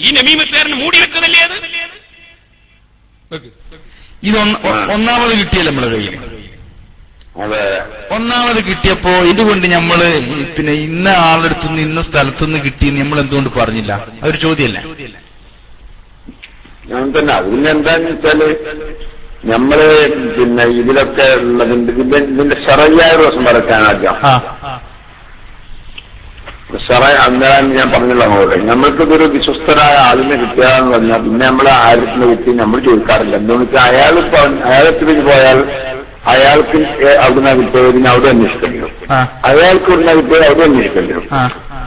ഈ നമീമത്തുകാരന് മൂടി വെച്ചതല്ലേ അത്? ഇത് ഒന്നാമത് കിട്ടിയല്ലോ നമ്മളെ കയ്യിൽ. ഒന്നാമത് കിട്ടിയപ്പോ ഇതുകൊണ്ട് നമ്മള് പിന്നെ ഇന്ന ആളെടുത്തുനിന്ന് ഇന്ന സ്ഥലത്തുനിന്ന് കിട്ടിയെന്ന് നമ്മൾ എന്തുകൊണ്ട് പറഞ്ഞില്ല? അതൊരു ചോദ്യമല്ല. ഞാൻ തന്നെ അതിന് എന്താന്ന് വെച്ചാല് നമ്മള് പിന്നെ ഇതിലൊക്കെ ഉള്ളതിന്റെ ഇതിന്റെ ശറയായ ദിവസം വരയ്ക്കാനാക്കാം. അന്നേരം ഞാൻ പറഞ്ഞല്ലോ അങ്ങോട്ട്, നമ്മൾക്കിതൊരു വിശ്വസ്തരായ ആളിനെ കിട്ടുകയെന്ന് പറഞ്ഞാൽ പിന്നെ നമ്മളെ ആയിരത്തിന് കിട്ടി നമ്മൾ ചോദിക്കാറില്ല. എന്താണെന്ന് വെച്ചാൽ അയാളത്തിന് പോയാൽ അയാൾക്ക് അവിടുന്ന് കിട്ടിയത് പിന്നെ അവിടെ അന്വേഷിക്കേണ്ടി വരും, അയാൾക്ക് ഇവിടുന്ന് കിട്ടിയത് അവിടെ അന്വേഷിക്കേണ്ടി വരും.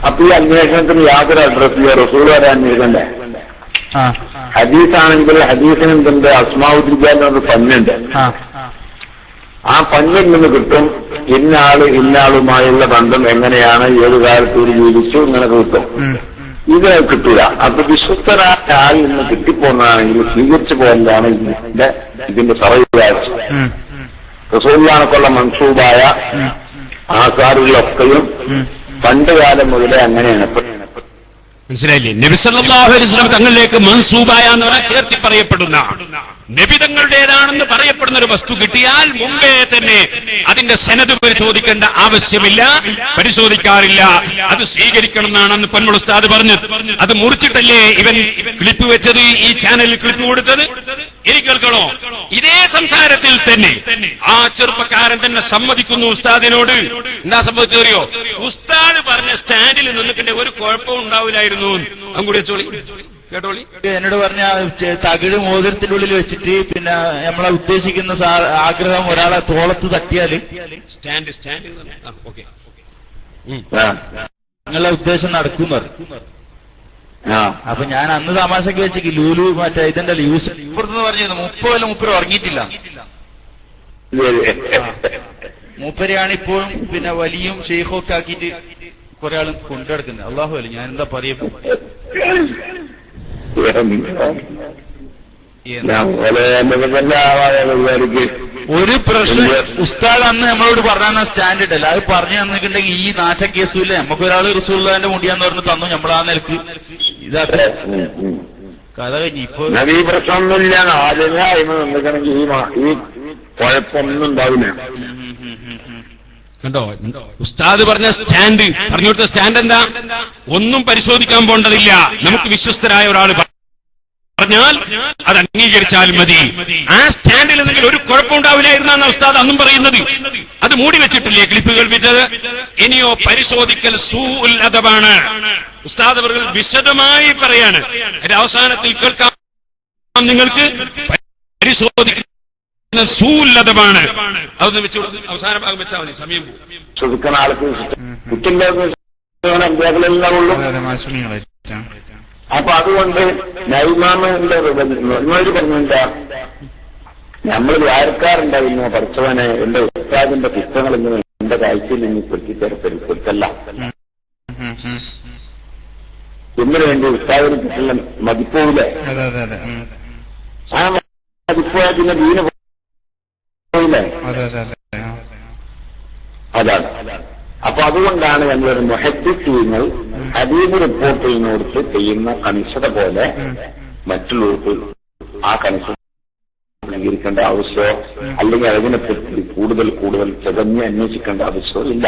അപ്പൊ ഈ അന്വേഷണത്തിന് യാതൊരു അഡ്രസ് റസൂൽ വരെ അന്വേഷിക്കണ്ടേ? ഹദീസാണെങ്കിൽ ഹദീസിന് എന്തുണ്ട്? അസ്മാഉദ്ദീൻ പന്നുണ്ട്. ആ പന്നിൽ നിന്ന് കിട്ടും ഇന്നാളുമായുള്ള ബന്ധം എങ്ങനെയാണ്, ഏത് കാലത്ത് ജീവിച്ചു, ഇങ്ങനെ കിട്ടും. ഇത് കിട്ടൂല. അപ്പൊ വിശ്വസ്തരായ ആളിൽ നിന്ന് കിട്ടിപ്പോകുന്നതാണെങ്കിൽ സ്വീകരിച്ചു പോകുന്നതാണ് ഇതിന്റെ സർവ്വ റസൂലിനെക്കൊള്ള മൻസൂബായ ആസാറുകളൊക്കെയും പണ്ട് കാലം മുതലേ അങ്ങനെയാണ്. മനസ്സിലായില്ലേ? നബി സല്ലല്ലാഹു അലൈഹി വസല്ലം തങ്ങളിലേക്ക് മൻസൂബായ എന്ന് പറഞ്ഞാൽ ചേർത്തി പറയപ്പെടുന്ന നബി തങ്ങളുടേതാണെന്ന് പറയപ്പെടുന്ന ഒരു വസ്തു കിട്ടിയാൽ മുമ്പേ തന്നെ അതിന്റെ സനദ് പരിശോധിക്കേണ്ട ആവശ്യമില്ല, പരിശോധിക്കാറില്ല. അത് സ്വീകരിക്കണം എന്നാണ് അന്ന് പൊന്മുള ഉസ്താദ് പറഞ്ഞത്. അത് മുറിച്ചിട്ടല്ലേ ഇവൻ ക്ലിപ്പ് വെച്ചത്, ഈ ചാനലിൽ ക്ലിപ്പ് കൊടുത്തത്. എനിക്ക് കേൾക്കണോ? ഇതേ സംസാരത്തിൽ തന്നെ ആ ചെറുപ്പക്കാരൻ തന്നെ സമ്മതിക്കുന്നു ഉസ്താദിനോട്. എന്താ സംഭവിച്ചറിയോ? ഉസ്താദ് പറഞ്ഞ സ്റ്റാൻഡിൽ നിന്നിട്ട് ഒരു കുഴപ്പവും ഉണ്ടാവില്ലായിരുന്നു. അതും കൂടി വെച്ചോളി, കേട്ടോളി. എന്നോട് പറഞ്ഞ തകിട് മോതിരത്തിന്റെ ഉള്ളിൽ വെച്ചിട്ട് പിന്നെ നമ്മളെ ഉദ്ദേശിക്കുന്ന ആഗ്രഹം ഒരാളെ തോളത്ത് തട്ടിയാല് നിങ്ങളുടെ ഉദ്ദേശം നടക്കും പറഞ്ഞു. അപ്പൊ ഞാൻ അന്ന് തമാശക്ക് വെച്ചേക്ക് ലൂലു മറ്റേ ഇതിന്റെ യൂസ് ഇപ്പുറത്ത് പറഞ്ഞിരുന്നു 30 കൊല്ലം മൂപ്പര് ഉറങ്ങിയിട്ടില്ല. മൂപ്പരെയാണ് ഇപ്പോഴും പിന്നെ വലിയും ഷെയ്ഖും ഒക്കെ ആക്കിയിട്ട് കുറെ ആളും കൊണ്ടുനടക്കുന്നത്. അള്ളാഹു അല്ല, ഞാൻ എന്താ പറയപ്പോ ഒരു പ്രശ്നം ഉസ്താദ് അന്ന് നമ്മളോട് പറഞ്ഞ സ്റ്റാൻഡ് ഇട്ടല്ല, അത് പറഞ്ഞു തന്നിട്ടുണ്ടെങ്കിൽ ഈ നാറ്റ കേസുമില്ല. നമുക്കൊരാള് റസൂലുള്ളാഹിന്റെ മുടിയാന്ന് പറഞ്ഞ് തന്നു, നമ്മൾ ആ നിലക്ക് ഇതാക്ക കഥ കഴിഞ്ഞു. ഇപ്പൊ ഈ പ്രശ്നമൊന്നുമില്ല. ആദ്യമേ അയിമ നിന്നിക്കണമെങ്കിൽ ഈ കുഴപ്പമൊന്നും ഉണ്ടാവില്ല. കണ്ടോ ഉസ്താദ് പറഞ്ഞ സ്റ്റാൻഡ്, പറഞ്ഞു കൊടുത്ത സ്റ്റാൻഡ് എന്താ? ഒന്നും പരിശോധിക്കാൻ പോണ്ടതില്ല. നമുക്ക് വിശ്വസ്തരായ ഒരാൾ പറഞ്ഞാൽ അത് അംഗീകരിച്ചാൽ മതി. ആ സ്റ്റാൻഡിൽ എന്തെങ്കിലും ഒരു കുഴപ്പമുണ്ടാവില്ലായിരുന്നാണ് ഉസ്താദ് അന്നും പറയുന്നത്. അത് മൂടി വെച്ചിട്ടില്ലേ ക്ലിപ്പ് കേൾപ്പിച്ചത്? ഇനിയോ പരിശോധിക്കൽ സൂഉൽ അദബാണ്. ഉസ്താദ് അവർ വിശദമായി പറയാണ്. അതിന്റെ അവസാനത്തിൽ കേൾക്കാം നിങ്ങൾക്ക്. പരിശോധിക്കുന്ന സൂഉൽ അദബാണ്. അതൊന്ന് വെച്ചു അവസാന ഭാഗം വെച്ചാൽ മതി, സമയം ശ്രദ്ധിക്കുന്ന ആൾക്ക് അധ്യാപകരെല്ലാം ഉള്ളൂ. അപ്പൊ അതുകൊണ്ട് നൈമാമിന്റെ പറഞ്ഞില്ല, നമ്മൾ ദ്വാരക്കാരുണ്ടായിരുന്നു പഠിച്ചവനെ എന്റെ ഉസ്താദിന്റെ പുസ്തകങ്ങൾ ഇങ്ങനെ എന്റെ കാഴ്ചയിൽ നിന്ന് പെടുത്തല്ല. ഇതിനു വേണ്ടി ഉസ്താദിന് കിട്ടുന്ന മതിപ്പോവില്ലേ? ആ മതിപ്പോയാൽ പിന്നെ ദീന പോയില്ലേ? അതാണ്. അപ്പൊ അതുകൊണ്ടാണ് ഞങ്ങളൊരു മുഹദ്ദിസീങ്ങൾ ഹദീസ് റിപ്പോർട്ട് ചെയ്യുന്നവർക്ക് ചെയ്യുന്ന കണിശത പോലെ മറ്റുള്ളവർക്ക് ആ കണിശത സ്വീകരിക്കേണ്ട ആവശ്യമോ അല്ലെങ്കിൽ അതിനെപ്പറ്റി കൂടുതൽ ചതഞ്ഞ് അന്വേഷിക്കേണ്ട ആവശ്യമോ ഇല്ല.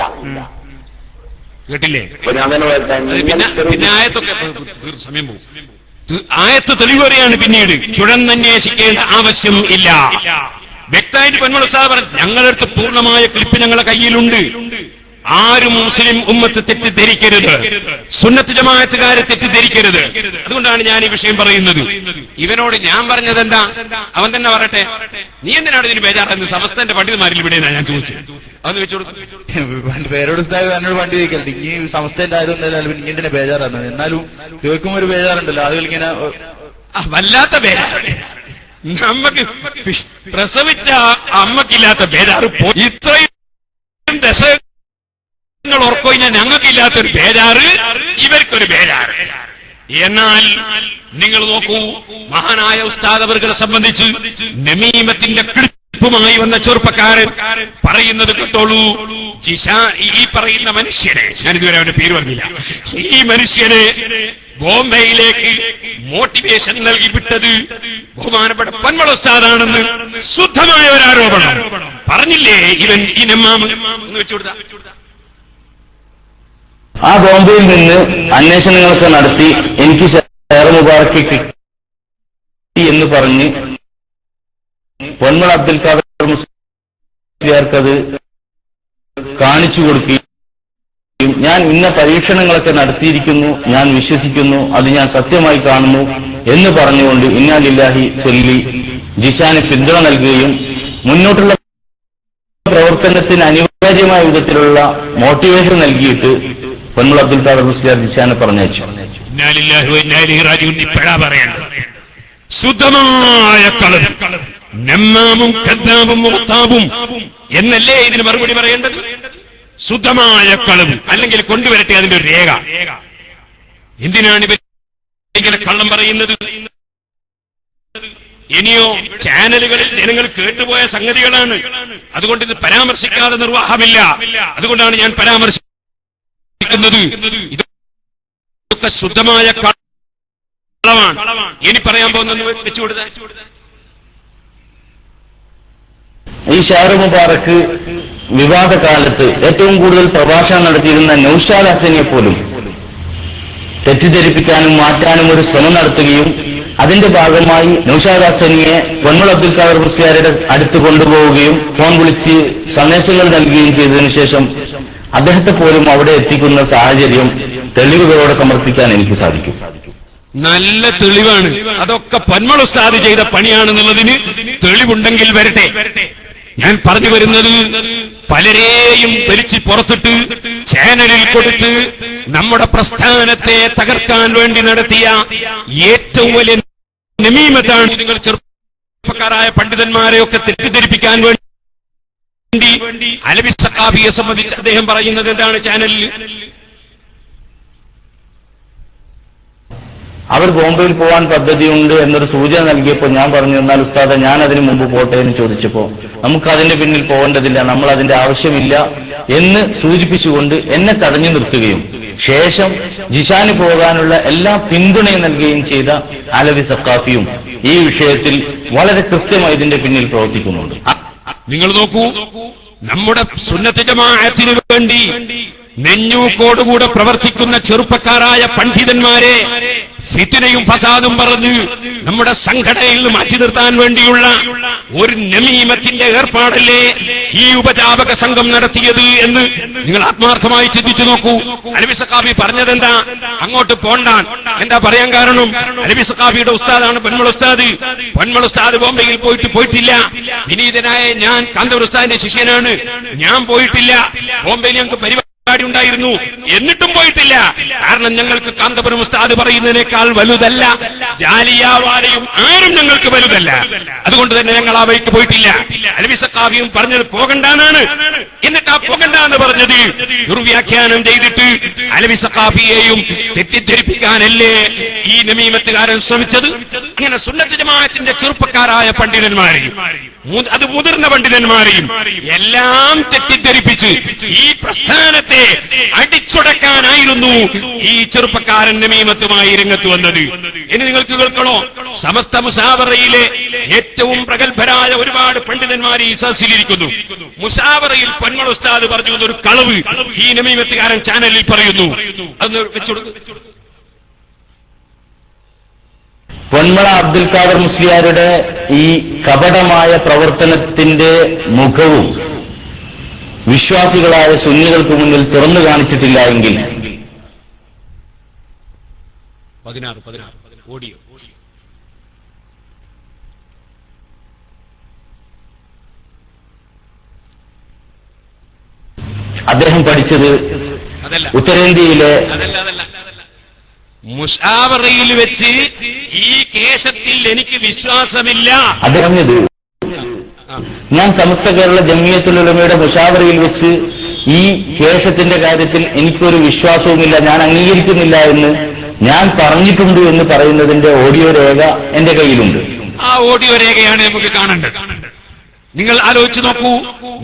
കേട്ടില്ലേ? അപ്പൊ ഞാൻ പിന്നെ ആയത്തൊക്കെ സമയം പോകും. ആയത്ത് തെളിവ് പറയാണ്. പിന്നീട് ചുഴന്നന്വേഷിക്കേണ്ട ആവശ്യം ഇല്ല. വ്യക്തമായിട്ട് പൊന്മുള ഉസ്താദ് പറഞ്ഞു, ഞങ്ങളടുത്ത് പൂർണ്ണമായ ക്ലിപ്പ് ഞങ്ങളുടെ കയ്യിലുണ്ട്. ആരും മുസ്ലിം ഉമ്മത്ത് തെറ്റിദ്ധരിക്കരുത്, സുന്നത്ത് ജമാഅത്തുകാരെ തെറ്റിദ്ധരിക്കരുത്. അതുകൊണ്ടാണ് ഞാൻ ഈ വിഷയം പറയുന്നത്. ഇവനോട് ഞാൻ പറഞ്ഞത് എന്താ? അവൻ തന്നെ പറയട്ടെ. നീ എന്തിനാണ് ഇതിന് ബേജാറെന്ന് സമസ്തന്റെ പണ്ഡിതന്മാരിൽ ഇവിടെ ഞാൻ ചോദിച്ചു. അതൊന്ന് വെച്ചു കൊടുത്തു. പേരോട് എന്നോട് വണ്ടി ചോദിക്കലുണ്ട്, ഇനി സമസ്തന്റെ ആരും ഇനി എന്തിനാ ബേജാറാണ്? എന്നാലും കേൾക്കുമ്പോ ഒരു ബേജാറുണ്ടല്ലോ. അതുകൾ ഇങ്ങനെ വല്ലാത്ത ബേജാറ്. നമ്മക്ക് പ്രസവിച്ച അമ്മക്കില്ലാത്ത ബേജാറ് ഇത്രയും ദശകൾ ഓർക്കോയിഞ്ഞാൽ ഞങ്ങൾക്കില്ലാത്തൊരു ബേജാറ് ഇവർക്കൊരു ബേജാറ്. എന്നാൽ നിങ്ങൾ നോക്കൂ, മഹാനായ ഉസ്താദ് അവർകളെ സംബന്ധിച്ച് നമീമത്തിന്റെ ക്ലിപ്പുമായി വന്ന ചെറുപ്പക്കാരൻ പറയുന്നത് കേട്ടോളൂ. ഈ പറയുന്ന മനുഷ്യനെ, ഞാനിതുവരെ അവന്റെ പേര് പറഞ്ഞില്ല, ഈ മനുഷ്യനെ ബോംബെയിലേക്ക് മോട്ടിവേഷൻ നൽകി വിട്ടത് ബഹുമാനപ്പെട്ട പൊന്മുള ഉസ്താദാണെന്ന് ശുദ്ധമായ ഒരു ആരോപണം പറഞ്ഞില്ലേ ഇവൻ ഈ നെമ്മാമ് എന്ന് വെച്ചുകൊടുത്ത. ആ ബോംബെയിൽ നിന്ന് അന്വേഷണങ്ങളൊക്കെ നടത്തി എനിക്ക് ഷെയർ മുബാറക്ക് കിട്ടി എന്ന് പറഞ്ഞ് പൊന്മുള അബ്ദുൽ ഖാദർ മുസ്ലിയാർക്കത് കാണിച്ചു കൊടുക്കുകയും ഞാൻ ഇന്ന പരീക്ഷണങ്ങളൊക്കെ നടത്തിയിരിക്കുന്നു, ഞാൻ വിശ്വസിക്കുന്നു, അത് ഞാൻ സത്യമായി കാണുന്നു എന്ന് പറഞ്ഞുകൊണ്ട് ഇന്നാ ലില്ലാഹി ചൊല്ലി ജിഷാന് പിന്തുണ നൽകുകയും മുന്നോട്ടുള്ള പ്രവർത്തനത്തിന് അനിവാര്യമായ വിധത്തിലുള്ള മോട്ടിവേഷൻ നൽകിയിട്ട് പൊന്മുള അബ്ദുൽ ഖാദർ മുസ്ലിയാർ ജിഷാനെ പറഞ്ഞയച്ചു. ഇപ്പോഴാ പറയണ്ട, ശുദ്ധമായ കളവ്, നമ്മാമും കദ്ദാബും മുഖ്താബും എന്നല്ലേ ഇതിന് മറുപടി പറയേണ്ടത്? ശുദ്ധമായ കളവ്, അല്ലെങ്കിൽ കൊണ്ടുവരട്ടെ അതിന്റെ ഒരു രേഖ. എന്തിനാണ് ഇങ്ങനെ കള്ളം പറയുന്നത്? ഇനിയോ ചാനലുകളിൽ ജനങ്ങൾ കേട്ടുപോയ സംഗതികളാണ്. അതുകൊണ്ട് ഇത് പരാമർശിക്കാതെ നിർവാഹമില്ല. അതുകൊണ്ടാണ് ഞാൻ പരാമർശിക്കുന്നത്. ഇത് ഇതൊക്കെ ശുദ്ധമായ കളവാണ്. ഇനി പറയാൻ പോകുന്നത് വെച്ചുകൊടുത്ത ഈ ഷാറു മുബാറക്ക് വിവാദ കാലത്ത് ഏറ്റവും കൂടുതൽ പ്രഭാഷണം നടത്തിയിരുന്ന നൗഷാദ് ഹസനെ പോലും തെറ്റിദ്ധരിപ്പിക്കാനും മാറ്റാനും ഒരു ശ്രമം നടത്തുകയും അതിന്റെ ഭാഗമായി നൗഷാദ് ഹസനിയെ പൊന്മുള അബ്ദുൽ ഖാദർ മുസ്ലിയാരുടെ അടുത്ത് കൊണ്ടുപോവുകയും ഫോൺ വിളിച്ച് സന്ദേശങ്ങൾ നൽകുകയും ചെയ്തതിനു ശേഷം അദ്ദേഹത്തെ പോലും അവിടെ എത്തിക്കുന്ന സാഹചര്യം തെളിവുകളോടെ സമർപ്പിക്കാൻ എനിക്ക് സാധിക്കും. നല്ല തെളിവാണ്. അതൊക്കെ പൊന്മുള ഉസ്താദ് ചെയ്ത പണിയാണെന്നുള്ളതിന് തെളിവുണ്ടെങ്കിൽ വരട്ടെ. ഞാൻ പറഞ്ഞു വരുന്നത്, പലരെയും വലിച്ചു പുറത്തിട്ട് ചാനലിൽ കൊടുത്ത് നമ്മുടെ പ്രസ്ഥാനത്തെ തകർക്കാൻ വേണ്ടി നടത്തിയ ഏറ്റവും വലിയ നമീമത്താണ്. നിങ്ങൾ ചെറുപ്പക്കാരായ പണ്ഡിതന്മാരെയൊക്കെ തെറ്റിദ്ധരിപ്പിക്കാൻ വേണ്ടി അലവി സഖാഫിയെ സംബന്ധിച്ച് അദ്ദേഹം പറയുന്നത് എന്താണ് ചാനലിൽ? അവർ ബോംബെയിൽ പോകാൻ പദ്ധതിയുണ്ട് എന്നൊരു സൂചന നൽകിയപ്പോൾ ഞാൻ പറഞ്ഞു, എന്നാൽ ഉസ്താദെ ഞാൻ അതിനു മുമ്പ് പോട്ടെ എന്ന് ചോദിച്ചപ്പോ നമുക്ക് അതിന്റെ പിന്നിൽ പോകേണ്ടതില്ല, നമ്മൾ അതിന്റെ ആവശ്യമില്ല എന്ന് സൂചിപ്പിച്ചുകൊണ്ട് എന്നെ തടഞ്ഞു നിർത്തുകയും ശേഷം ജിഷാന് പോകാനുള്ള എല്ലാ പിന്തുണയും നൽകുകയും ചെയ്ത അലവി സഖാഫിയും ഈ വിഷയത്തിൽ വളരെ കൃത്യമായി ഇതിന്റെ പിന്നിൽ പ്രവർത്തിക്കുന്നുണ്ട്. നിങ്ങൾ നോക്കൂ, നമ്മുടെ സുന്നത്ത് ജമാഅത്തിന് വേണ്ടി നെഞ്ഞൂക്കോടുകൂടെ പ്രവർത്തിക്കുന്ന ചെറുപ്പക്കാരായ പണ്ഡിതന്മാരെ ഫിത്നയും ഫസാദും പറഞ്ഞ് നമ്മുടെ സംഘടനയിൽ നിന്ന് മാറ്റി നിർത്താൻ വേണ്ടിയുള്ള ഒരു നമീമത്തിന്റെ ഏർപ്പാടല്ലേ ഈ ഉപജാപക സംഘം നടത്തിയത് എന്ന് നിങ്ങൾ ആത്മാർത്ഥമായി ചിന്തിച്ചു നോക്കൂ. അലവി സഖാഫി പറഞ്ഞതെന്താ? അങ്ങോട്ട് പോണ്ടാൻ. എന്താ പറയാൻ കാരണം? അലവി സഖാഫിയുടെ ഉസ്താദാണ് പൊന്മുള ഉസ്താദ്. പൊന്മുള ഉസ്താദ് ബോംബെയിൽ പോയിട്ടില്ല. വിനീതനായ ഞാൻ കാന്തപുരം ഉസ്താദിന്റെ ശിഷ്യനാണ്, ഞാൻ പോയിട്ടില്ല. ബോംബെയിൽ ഞങ്ങൾക്ക് പരിപാടി ഉണ്ടായിരുന്നു, എന്നിട്ടും പോയിട്ടില്ല. കാരണം ഞങ്ങൾക്ക് കാന്തപുരം ഉസ്താദ് പറയുന്നതിനേക്കാൾ വലുതല്ല ജാലിയാവാലയും ആരും ഞങ്ങൾക്ക് വലുതല്ല. അതുകൊണ്ട് തന്നെ ഞങ്ങൾ ആ വഴിക്ക് പോയിട്ടില്ല. അലവി സഖാഫിയും പറഞ്ഞത് പോകണ്ടാനാണ്. എന്നിട്ട് ആ പോകണ്ടെന്ന് പറഞ്ഞത് ദുർവ്യാഖ്യാനം ചെയ്തിട്ട് അലവി സഖാഫിയെയും തെറ്റിദ്ധരിപ്പിക്കാനല്ലേ ഈ നമീമത്തുകാരൻ ശ്രമിച്ചത്? അങ്ങനെ സുന്നത്ത് ജമാഅത്തിന്റെ ചെറുപ്പക്കാരായ പണ്ഡിതന്മാരെയും അത് മുതിർന്ന പണ്ഡിതന്മാരെയും എല്ലാം തെറ്റിദ്ധരിപ്പിച്ച് ഈ പ്രസ്ഥാനത്തെ അടിച്ചുടക്കാനായിരുന്നു ഈ ചെറുപ്പക്കാരൻ നമീമത്തുമായി രംഗത്ത് വന്നത്. ഇനി നിങ്ങൾക്ക് കേൾക്കണോ? സമസ്ത മുസാവറയിലെ ഏറ്റവും പ്രഗത്ഭരായ ഒരുപാട് പണ്ഡിതന്മാർ ഈ സദസ്സിലിരിക്കുന്നു. മുസാവറയിൽ പൊന്മുള ഉസ്താദ് പറഞ്ഞു എന്നൊരു കളവ് ഈ നമീമത്തുകാരൻ ചാനലിൽ പറയുന്നു. അതൊന്ന് വെച്ചുകൊടുക്കും. പൊന്മള അബ്ദുൽ ഖാദർ മുസ്ലിയാരുടെ ഈ കപടമായ പ്രവർത്തനത്തിന്റെ മുഖവും വിശ്വാസികളായ സുന്നികൾക്ക് മുന്നിൽ തുറന്നു കാണിച്ചിട്ടില്ല എങ്കിൽ 16 ഓഡിയോ അദ്ദേഹം പഠിച്ചത് ഉത്തരേന്ത്യയിലെ മുഷാവറയിൽ വെച്ച് ഈ കേസത്തിൽ എനിക്ക് വിശ്വാസമില്ല. അദ്ദേഹം ഞാൻ സമസ്ത കേരള ജംഇയ്യത്തുൽ ഉലമയുടെ മുഷാവറയിൽ വെച്ച് ഈ കേസത്തിന്റെ കാര്യത്തിൽ എനിക്കൊരു വിശ്വാസവുമില്ല, ഞാൻ അംഗീകരിക്കുന്നില്ല എന്ന് ഞാൻ പറഞ്ഞിട്ടുണ്ട് എന്ന് പറയുന്നതിന്റെ ഓഡിയോ രേഖ എന്റെ കയ്യിലുണ്ട്. ആ ഓഡിയോ രേഖയാണ് നമുക്ക് കാണേണ്ടത്. നിങ്ങൾ ആലോചിച്ച് നോക്കൂ,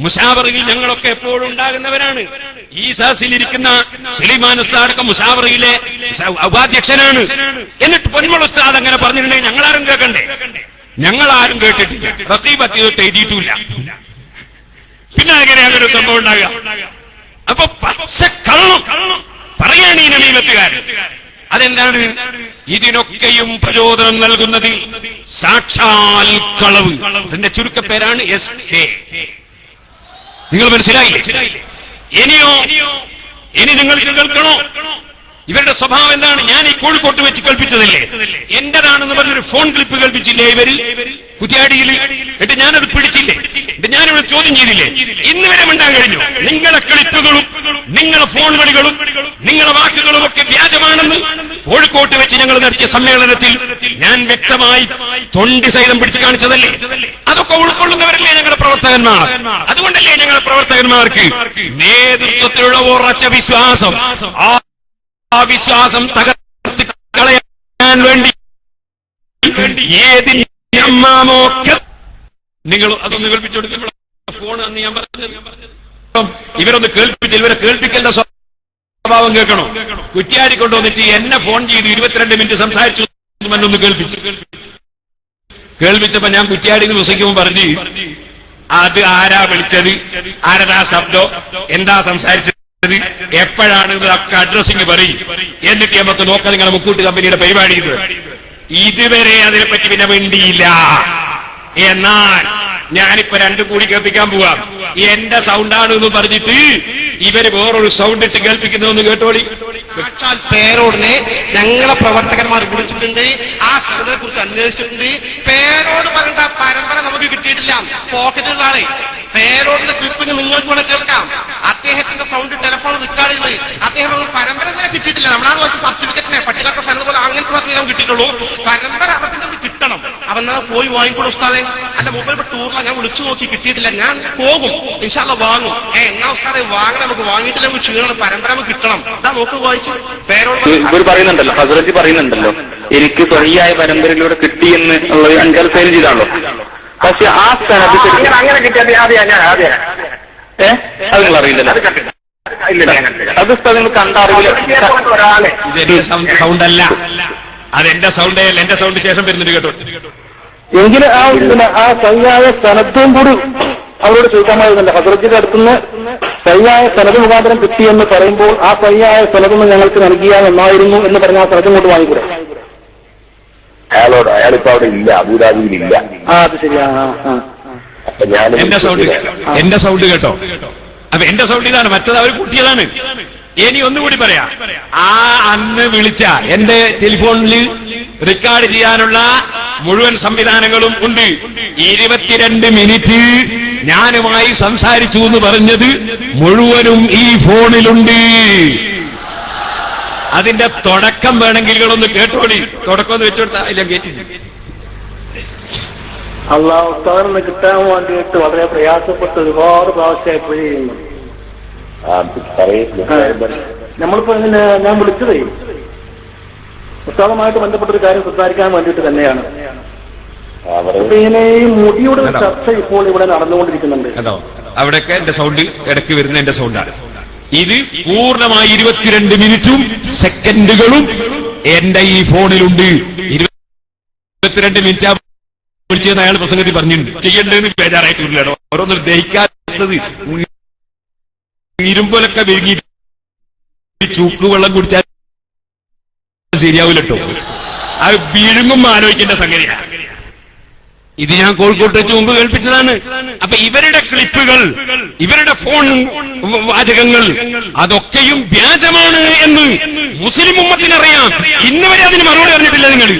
മുഷാവറയിൽ ഞങ്ങളൊക്കെ എപ്പോഴും ഉണ്ടാകുന്നവരാണ്. ഈ സദസ്സിലിരിക്കുന്ന സുലൈമാൻ ഉസ്താദ് മുഷാവറയിലെ ഉപാധ്യക്ഷനാണ്. എന്നിട്ട് പൊന്മുള ഉസ്താദ് അങ്ങനെ പറഞ്ഞിട്ടുണ്ടെങ്കിൽ ഞങ്ങളാരും കേൾക്കണ്ടേ? ഞങ്ങളാരും കേട്ടിട്ടില്ല, റഖീബത്ത് എഴുതിയിട്ടില്ല. പിന്നെ അങ്ങനെ അങ്ങനെ ഒരു സംഭവം ഉണ്ടാകുക. അപ്പൊ പച്ചക്കള്ളം പറയാണ് ഈ നമീമത്തുകാരൻ. അതെന്താണ്? ഇതിനൊക്കെയും പ്രചോദനം നൽകുന്നത് സാക്ഷാൽ കളവ്. അതിന്റെ ചുരുക്കപ്പേരാണ് SK. നിങ്ങൾ മനസ്സിലായില്ലേ? ഇനി നിങ്ങൾക്ക് കേൾക്കണോ? ഇവരുടെ സ്വഭാവം എന്താണ്? ഞാൻ ഈ കോഴിക്കോട്ട് വെച്ച് കേൾപ്പിച്ചതല്ലേ, എന്റേതാണെന്ന് പറഞ്ഞൊരു ഫോൺ ക്ലിപ്പ് കേൾപ്പിച്ചില്ലേ ഇവര് കുറ്റിയാടിയിൽ? എന്നിട്ട് ഞാനത് പിടിച്ചില്ലേ? എന്നിട്ട് ഞാനിവിടെ ചോദ്യം ചെയ്തില്ലേ? ഇന്ന് വരെ മിണ്ടാൻ കഴിഞ്ഞു? നിങ്ങളെ ക്ലിപ്പുകളും നിങ്ങളെ ഫോൺ വിളികളും നിങ്ങളെ വാക്കുകളും ഒക്കെ വ്യാജമാണെന്ന് കോഴിക്കോട്ട് വെച്ച് ഞങ്ങൾ നടത്തിയ സമ്മേളനത്തിൽ ഞാൻ വ്യക്തമായി തൊണ്ടി സഹിതം പിടിച്ചു കാണിച്ചതല്ലേ? അതൊക്കെ ഉൾക്കൊള്ളുന്നവരല്ലേ ഞങ്ങളുടെ പ്രവർത്തകന്മാർ? അതുകൊണ്ടല്ലേ ഞങ്ങളുടെ പ്രവർത്തകന്മാർക്ക് നേതൃത്വത്തിലുള്ള ഉറച്ച വിശ്വാസം, ആ വിശ്വാസം തകർത്ത് കളയാൻ വേണ്ടി ഏതിന്മാമൊക്കെ നിങ്ങൾ അതൊന്ന് കേൾപ്പിച്ചുകൊടുക്കുമ്പോൾ ഫോൺ അന്ന് ഞാൻ പറഞ്ഞത് ഇവരൊന്ന് കേൾപ്പിച്ച് ഇവരെ കേൾപ്പിക്കേണ്ട സ്വഭാവം കേൾക്കണോ? കുറ്റ്യാടി കൊണ്ടുവന്നിട്ട് എന്നെ ഫോൺ ചെയ്ത് 22 മിനിറ്റ് സംസാരിച്ചു എന്നൊന്ന് കേൾപ്പിച്ചപ്പോ ഞാൻ കുറ്റ്യാടിന്ന് വിശ്വസിക്കുമ്പോൾ പറഞ്ഞു, അത് ആരാ വിളിച്ചത്, ആരതാ ശബ്ദം, എന്താ സംസാരിച്ചത്, എപ്പോഴാണ് ഒക്കെ അഡ്രസ്സിങ് പറയും, എന്നിട്ട് നമുക്ക് നോക്കാം നിങ്ങളെ മുക്കൂട്ട് കമ്പനിയുടെ പരിപാടി. ഇതുവരെ അതിനെപ്പറ്റി പിന്നെ വേണ്ടിയില്ല. എന്നാൽ ഞാനിപ്പോ രണ്ടും കൂടി കേൾപ്പിക്കാൻ പോവാം. എന്റെ സൗണ്ടാണ് എന്ന് പറഞ്ഞിട്ട് ഇവര് വേറൊരു സൗണ്ട് ഇട്ട് കേൾപ്പിക്കുന്നതെന്ന് കേട്ടോളി. സാക്ഷാൽ പേരോടിനെ ഞങ്ങളെ പ്രവർത്തകന്മാർ വിളിച്ചിട്ടുണ്ട്, ആ സ്ഥലത്തെ കുറിച്ച് അന്വേഷിച്ചിട്ടുണ്ട്. പേരോട് പറഞ്ഞ പരമ്പര നമുക്ക് കിട്ടിയിട്ടില്ല. പോക്കറ്റിലുള്ള ആളെ പേരോടിന്റെ ക്ലിപ്പിന് നിങ്ങൾക്ക് വേണം കേൾക്കാം. അദ്ദേഹത്തിന്റെ സൗണ്ട് ടെലിഫോൺ റെക്കോർഡ് ചെയ്ത് അദ്ദേഹം പരമ്പര തന്നെ കിട്ടിയിട്ടില്ല. നമ്മളാണ് വെച്ച സർട്ടിഫിക്കറ്റിനെ പട്ടികൾക്ക് സ്ഥലം പോലെ അങ്ങനത്തെ സർട്ടിഫിക്കറ്റ് കിട്ടിയിട്ടുള്ളൂ. പരമ്പര അവർക്ക് കിട്ടണം. അവൻ പോയി വാങ്ങിക്കൂടെ ഉസ്താദെ? അല്ല മുമ്പിൽ ടൂറിലാണ് ഞാൻ വിളിച്ചു നോക്കി, കിട്ടിയിട്ടില്ല. ഞാൻ പോകും, ഇൻഷാ അല്ലാഹ് വാങ്ങും. എന്നാ ഉസ്താദെ വാങ്ങണം, നമുക്ക് വാങ്ങിയിട്ടില്ല, നമുക്ക് ക്ഷീണം, പരമ്പര നമുക്ക് കിട്ടണം. ഇതാ നോക്ക് വായിച്ച് പേരോട് ഇവർ പറയുന്നുണ്ടല്ലോ, ഹസ്രത്ത് പറയുന്നുണ്ടല്ലോ, എനിക്ക് സ്വഹിയായ പരമ്പരയിലൂടെ കിട്ടിയെന്ന് ഉള്ളത് 5 ഫെയിൽ ചെയ്താണല്ലോ. പക്ഷെ ആ സ്ഥാനത്ത് അങ്ങനെ കിട്ടിയത് അത് നിങ്ങൾ അറിയില്ലല്ലോ. അത് നിങ്ങൾ കണ്ടറിയില്ല. ഇതെന്റെ സൗണ്ട് അല്ല, അതെന്റെ സൗണ്ടേ അല്ല. എന്റെ സൗണ്ട് ശേഷം വരുന്നുണ്ട് കേട്ടോ. എങ്കിൽ ആ സ്വഹിയായ സ്ഥലത്തും കൂടി അവരോട് ചോദിക്കാമായിരുന്നല്ലോ. ഹസ്രത്തിന്റെ അടുത്തുനിന്ന് സ്വഹിയായ സ്ഥലത്ത് മുഖാന്തരം കിട്ടിയെന്ന് പറയുമ്പോൾ ആ സ്വഹിയായ സ്ഥലത്തുനിന്ന് ഞങ്ങൾക്ക് നൽകിയാൽ നന്നായിരുന്നു എന്ന് പറഞ്ഞ ആ സ്ഥലത്തും കൊണ്ട് വാങ്ങിക്കൂടെ? അയാളോട്, അയാളിപ്പോ അവിടെ ഇല്ല, അബുദാബിയിലില്ല. അത് ശരിയാ. അപ്പൊ ഞാൻ എന്റെ സൗണ്ട് കേട്ടോ. അപ്പൊ എന്റെ സൗണ്ട് ഇതാണ്, മറ്റത് അവർ കൂട്ടിയതാണ്. ഇനി ഒന്നുകൂടി പറയാം. ആ അന്ന് വിളിച്ച എന്റെ ടെലിഫോണിൽ റെക്കോർഡ് ചെയ്യാനുള്ള മുഴുവൻ സംവിധാനങ്ങളും ഉണ്ട്. 22 മിനിറ്റ് ഞാനുമായി സംസാരിച്ചു എന്ന് പറഞ്ഞത് മുഴുവനും ഈ ഫോണിലുണ്ട്. അതിന്റെ തുടക്കം വേണമെങ്കിൽ നിങ്ങളൊന്ന് കേട്ടോളി. തുടക്കം ഒന്ന് വെച്ചുകൊടുത്താ ഇല്ല കേട്ടില്ല. അള്ളാഹു ഉസ്താദിന് കിട്ടാൻ വേണ്ടിയിട്ട് വളരെ പ്രയാസപ്പെട്ട് ഒരുപാട് പ്രാവശ്യമായി പോയി ചെയ്യുന്നു. നമ്മളിപ്പോ ഇങ്ങനെ ഞാൻ വിളിച്ചതേ ഉസ്താദുമായിട്ട് ബന്ധപ്പെട്ടൊരു കാര്യം സംസാരിക്കാൻ വേണ്ടിയിട്ട് തന്നെയാണ്. അപ്പൊ ഇങ്ങനെ ഈ മുടിയുടെ ചർച്ച ഇപ്പോൾ ഇവിടെ നടന്നുകൊണ്ടിരിക്കുന്നുണ്ട്. അവിടെയൊക്കെ എന്റെ സൗണ്ട് ഇടയ്ക്ക് വരുന്ന എന്റെ സൗണ്ടാണ്. ഇത് പൂർണ്ണമായി 22 മിനിറ്റും സെക്കൻഡുകളും എന്റെ ഈ ഫോണിലുണ്ട്. 22 മിനിറ്റ് വിളിച്ചതെന്ന് അയാൾ പ്രസംഗത്തിൽ പറഞ്ഞിട്ടുണ്ട്. ചെയ്യേണ്ടതെന്ന് ബേജാറായിട്ടില്ലല്ലോ. ഓരോന്നും ദഹിക്കാത്തത് ഇരുമ്പൊലൊക്കെ വിഴുങ്ങി ചൂക്കുവെള്ളം കുടിച്ചാൽ ശരിയാവില്ലട്ടോ. അത് വിഴുങ്ങുമ്പോ ആലോചിക്കേണ്ട സംഗതിയാണ്. ഇത് ഞാൻ കോഴിക്കോട്ട് വെച്ച് മുമ്പ് കേൾപ്പിച്ചതാണ്. അപ്പൊ ഇവരുടെ ക്ലിപ്പുകൾ, ഇവരുടെ ഫോൺ വാചകങ്ങൾ അതൊക്കെയും വ്യാജമാണ് എന്ന് മുസ്ലിം ഉമ്മത്തിനറിയാം. ഇന്ന് വരെ അതിന് മറുപടി അറിഞ്ഞിട്ടില്ല നിങ്ങൾ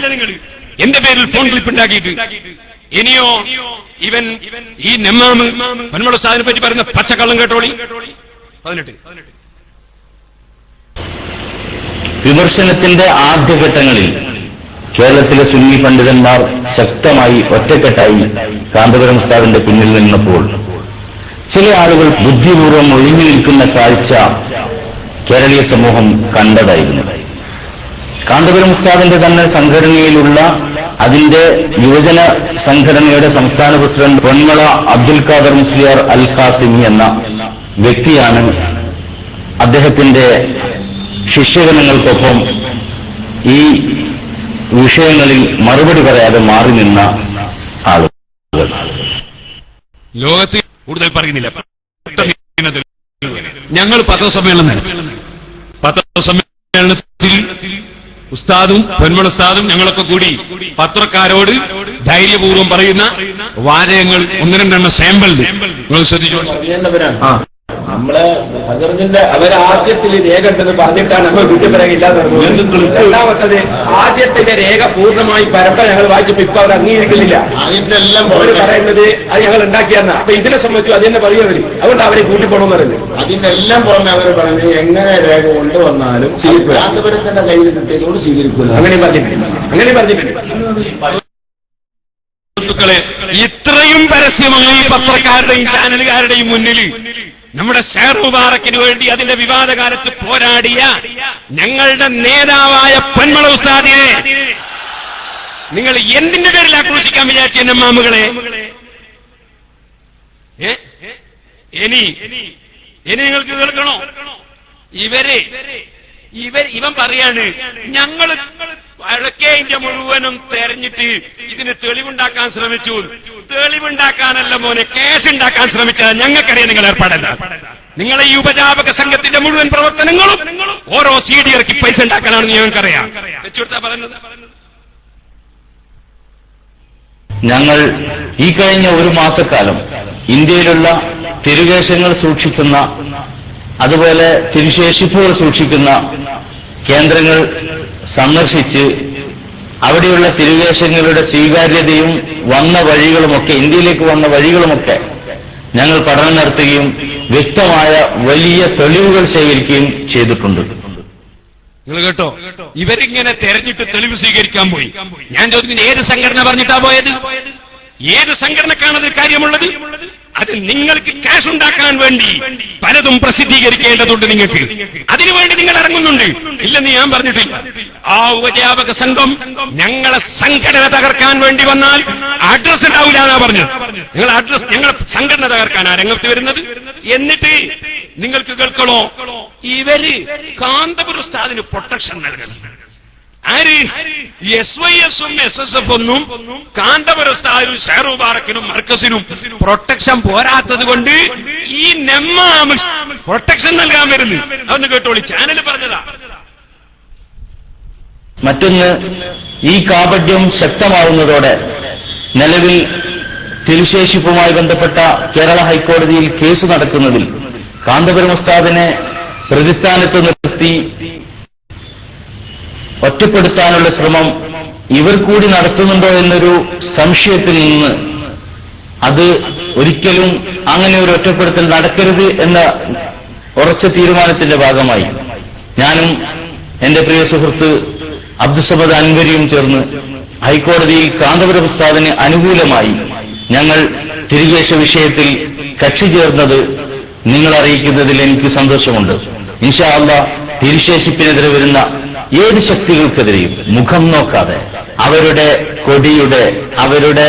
എന്റെ പേരിൽ ഫോൺ ക്ലിപ്പ് ഉണ്ടാക്കിയിട്ട്. ഇനിയോ ഇവൻ ഈ നെമ്മാമ് പന്മള സാദിനെ പറ്റി പറയുന്ന പച്ചക്കള്ളം കേട്ടോളി. 18 വിമർശനത്തിന്റെ ആദ്യഘട്ടങ്ങളിൽ കേരളത്തിലെ സുന്നി പണ്ഡിതന്മാർ ശക്തമായി ഒറ്റക്കെട്ടായി കാന്തപുരം ഉസ്താദിന്റെ പിന്നിൽ നിന്നപ്പോൾ ചില ആളുകൾ ബുദ്ധിപൂർവ്വം ഒഴിഞ്ഞു നിൽക്കുന്ന കാഴ്ച കേരളീയ സമൂഹം കണ്ടതായിരുന്നു. കാന്തപുരം ഉസ്താദിന്റെ തന്നെ സംഘടനയിലുള്ള അതിന്റെ യുവജന സംഘടനയുടെ സംസ്ഥാന പ്രസിഡന്റ് പൊന്മള അബ്ദുൽ ഖാദർ മുസ്ലിയാർ അൽ ഖാസിമി എന്ന വ്യക്തിയാണ് അദ്ദേഹത്തിന്റെ ശിഷ്യഗണങ്ങൾക്കൊപ്പം ഈ വിഷയങ്ങളിൽ മറുപടി പറയാതെ മാറി നിന്ന ആളുകൾ. ലോകത്ത് കൂടുതൽ പറയുന്നില്ല. ഞങ്ങൾ പത്രസമ്മേളനം നടത്തി. പത്രസമ്മേളനത്തിൽ ഉസ്താദും പൊന്മള ഉസ്താദും ഞങ്ങളൊക്കെ കൂടി പത്രക്കാരോട് ധൈര്യപൂർവ്വം പറയുന്ന വാചകങ്ങൾ 1-2 സാമ്പിൾ നിങ്ങൾ ശ്രദ്ധിച്ചോളൂ. നമ്മള് ഹസറത്തിന്റെ അവരാദ്യത്തിൽ രേഖ ഉണ്ടെന്ന് പറഞ്ഞിട്ടാണ് നമ്മൾ കുറ്റപ്പരയില്ലാതെ. രണ്ടാമത്തത് ആദ്യത്തിന്റെ രേഖ പൂർണ്ണമായി പരമ്പര ഞങ്ങൾ വായിച്ചപ്പോ ഇപ്പൊ അവർ അംഗീകരിക്കുന്നില്ല. അതിന്റെ എല്ലാം അവർ പറയുന്നത് അത് ഞങ്ങൾ ഉണ്ടാക്കിയെന്ന. അപ്പൊ ഇതിനെ സംബന്ധിച്ചു അത് തന്നെ പറയുന്നവര്, അതുകൊണ്ട് അവരെ കൂട്ടിപ്പോണമെന്ന് പറയുന്നത്. അതിന്റെ എല്ലാം പുറമെ അവർ പറഞ്ഞത് എങ്ങനെ രേഖ കൊണ്ടുവന്നാലും കാന്തപുരത്തിന്റെ കയ്യിൽ കിട്ടിയതുകൊണ്ട് സ്വീകരിക്കില്ല. അങ്ങനെ പറഞ്ഞിട്ടുണ്ട്. ഇത്രയും പരസ്യമായി പത്രക്കാരുടെയും ചാനലുകാരുടെയും മുന്നിൽ നമ്മുടെ ഷെയർ മുബാറക്കിന് വേണ്ടി അതിന്റെ വിവാദകാലത്ത് പോരാടിയ ഞങ്ങളുടെ നേതാവായ പൊന്മള ഉസ്താദിനെ നിങ്ങൾ എന്തിന്റെ പേരിൽ ആക്രോശിക്കാൻ വിചാരിച്ച എന്നെ മാമുകളെ? ഇനി നിങ്ങൾക്ക് കേൾക്കണോ? ഇവൻ പറയാണ് ഞങ്ങൾ വടക്കേ ഇന്ത്യ മുഴുവനും തെരഞ്ഞിട്ട് ഇതിന് തെളിവുണ്ടാക്കാൻ ശ്രമിച്ചു. തെളിവുണ്ടാക്കാനല്ല മോനെ, ക്യാഷ് ഉണ്ടാക്കാൻ ശ്രമിച്ചാൽ ഞങ്ങൾക്കറിയാം നിങ്ങൾ ഏർപ്പാടല്ല. നിങ്ങളെ ഈ ഉപജാപക സംഘത്തിന്റെ മുഴുവൻ പ്രവർത്തനങ്ങളും ഓരോ CD ഇറക്കി പൈസ ഉണ്ടാക്കാനാണെന്ന് ഞങ്ങൾക്കറിയാം. വെച്ചുകൊടുത്താ പറയുന്നത്. ഞങ്ങൾ ഈ കഴിഞ്ഞ ഒരു മാസക്കാലം ഇന്ത്യയിലുള്ള തിരുവേഷങ്ങൾ സൂക്ഷിക്കുന്ന, അതുപോലെ തിരുശേഷിപ്പുകൾ സൂക്ഷിക്കുന്ന കേന്ദ്രങ്ങൾ സന്ദർശിച്ച് അവിടെയുള്ള തിരുവേഷങ്ങളുടെ സ്വീകാര്യതയും വന്ന വഴികളുമൊക്കെ, ഇന്ത്യയിലേക്ക് വന്ന വഴികളുമൊക്കെ ഞങ്ങൾ പഠനം നടത്തുകയും വ്യക്തമായ വലിയ തെളിവുകൾ ശേഖരിക്കുകയും ചെയ്തിട്ടുണ്ട്. നിങ്ങൾ കേട്ടോ, ഇവരിങ്ങനെ തെരഞ്ഞിട്ട് തെളിവ് സ്വീകരിക്കാൻ പോയി. ഞാൻ ചോദിക്കുന്നത് ഏത് സംഘടന പറഞ്ഞിട്ടാ പോയത്? ഏത് സംഘടനക്കാണത് കാര്യമുള്ളത്? അത് നിങ്ങൾക്ക് ക്യാഷ് ഉണ്ടാക്കാൻ വേണ്ടി പലതും പ്രസിദ്ധീകരിക്കേണ്ടതുണ്ട്. നിങ്ങൾക്ക് അതിനുവേണ്ടി നിങ്ങൾ ഇറങ്ങുന്നുണ്ട്. ഇല്ലെന്ന് ഞാൻ പറഞ്ഞിട്ടില്ല. ആ ഉപജാപക സംഘം ഞങ്ങളെ സംഘടന തകർക്കാൻ വേണ്ടി വന്നാൽ അഡ്രസ് ഉണ്ടാവില്ല എന്നാ പറഞ്ഞത്. നിങ്ങൾ അഡ്രസ്, ഞങ്ങളെ സംഘടന തകർക്കാനാ രംഗത്ത് വരുന്നത്. എന്നിട്ട് നിങ്ങൾക്ക് കേൾക്കണോ, ഇവര് കാന്തപുരം ഉസ്താദിന് പ്രൊട്ടക്ഷൻ നൽകണം. ആര്? SYSഉം SSF ഒന്നും കാന്തപുരം ഉസ്താദിനും ഷെയർ മുബാറക്കിനും മർക്കസിനും പ്രൊട്ടക്ഷൻ പോരാത്തത് കൊണ്ട് ഈ നെമ്മാമ് പ്രൊട്ടക്ഷൻ നൽകാൻ വരുന്നു. അതൊന്ന് കേട്ടോളി, ചാനൽ പറഞ്ഞതാ. മറ്റൊന്ന്, ഈ കാപട്യം ശക്തമാവുന്നതോടെ നിലവിൽ തിരുശേഷിപ്പുമായി ബന്ധപ്പെട്ട കേരള ഹൈക്കോടതിയിൽ കേസ് നടക്കുന്നതിൽ കാന്തപുരം ഉസ്താദിനെ പ്രതിസ്ഥാനത്ത് നിർത്തി ഒറ്റപ്പെടുത്താനുള്ള ശ്രമം ഇവർ കൂടി നടത്തുന്നുണ്ടോ എന്നൊരു സംശയത്തിൽ നിന്ന് അത് ഒരിക്കലും അങ്ങനെ ഒരു ഒറ്റപ്പെടുത്തൽ നടക്കരുത് എന്ന ഉറച്ച തീരുമാനത്തിന്റെ ഭാഗമായി ഞാനും എന്റെ പ്രിയ സുഹൃത്ത് അബ്ദുസമദ് അൻവരിയും ചേർന്ന് ഹൈക്കോടതിയിൽ കാന്തപുരം ഉസ്താദിന് അനുകൂലമായി ഞങ്ങൾ തിരുകേശ വിഷയത്തിൽ കക്ഷി ചേർന്നത് നിങ്ങൾ അറിയിക്കുന്നതിൽ എനിക്ക് സന്തോഷമുണ്ട്. ഇൻഷാ അല്ലാഹ് തിരുശേഷിപ്പിനെതിരെ വരുന്ന ഏത് ശക്തികൾക്കെതിരെയും മുഖം നോക്കാതെ, അവരുടെ കൊടിയുടെ, അവരുടെ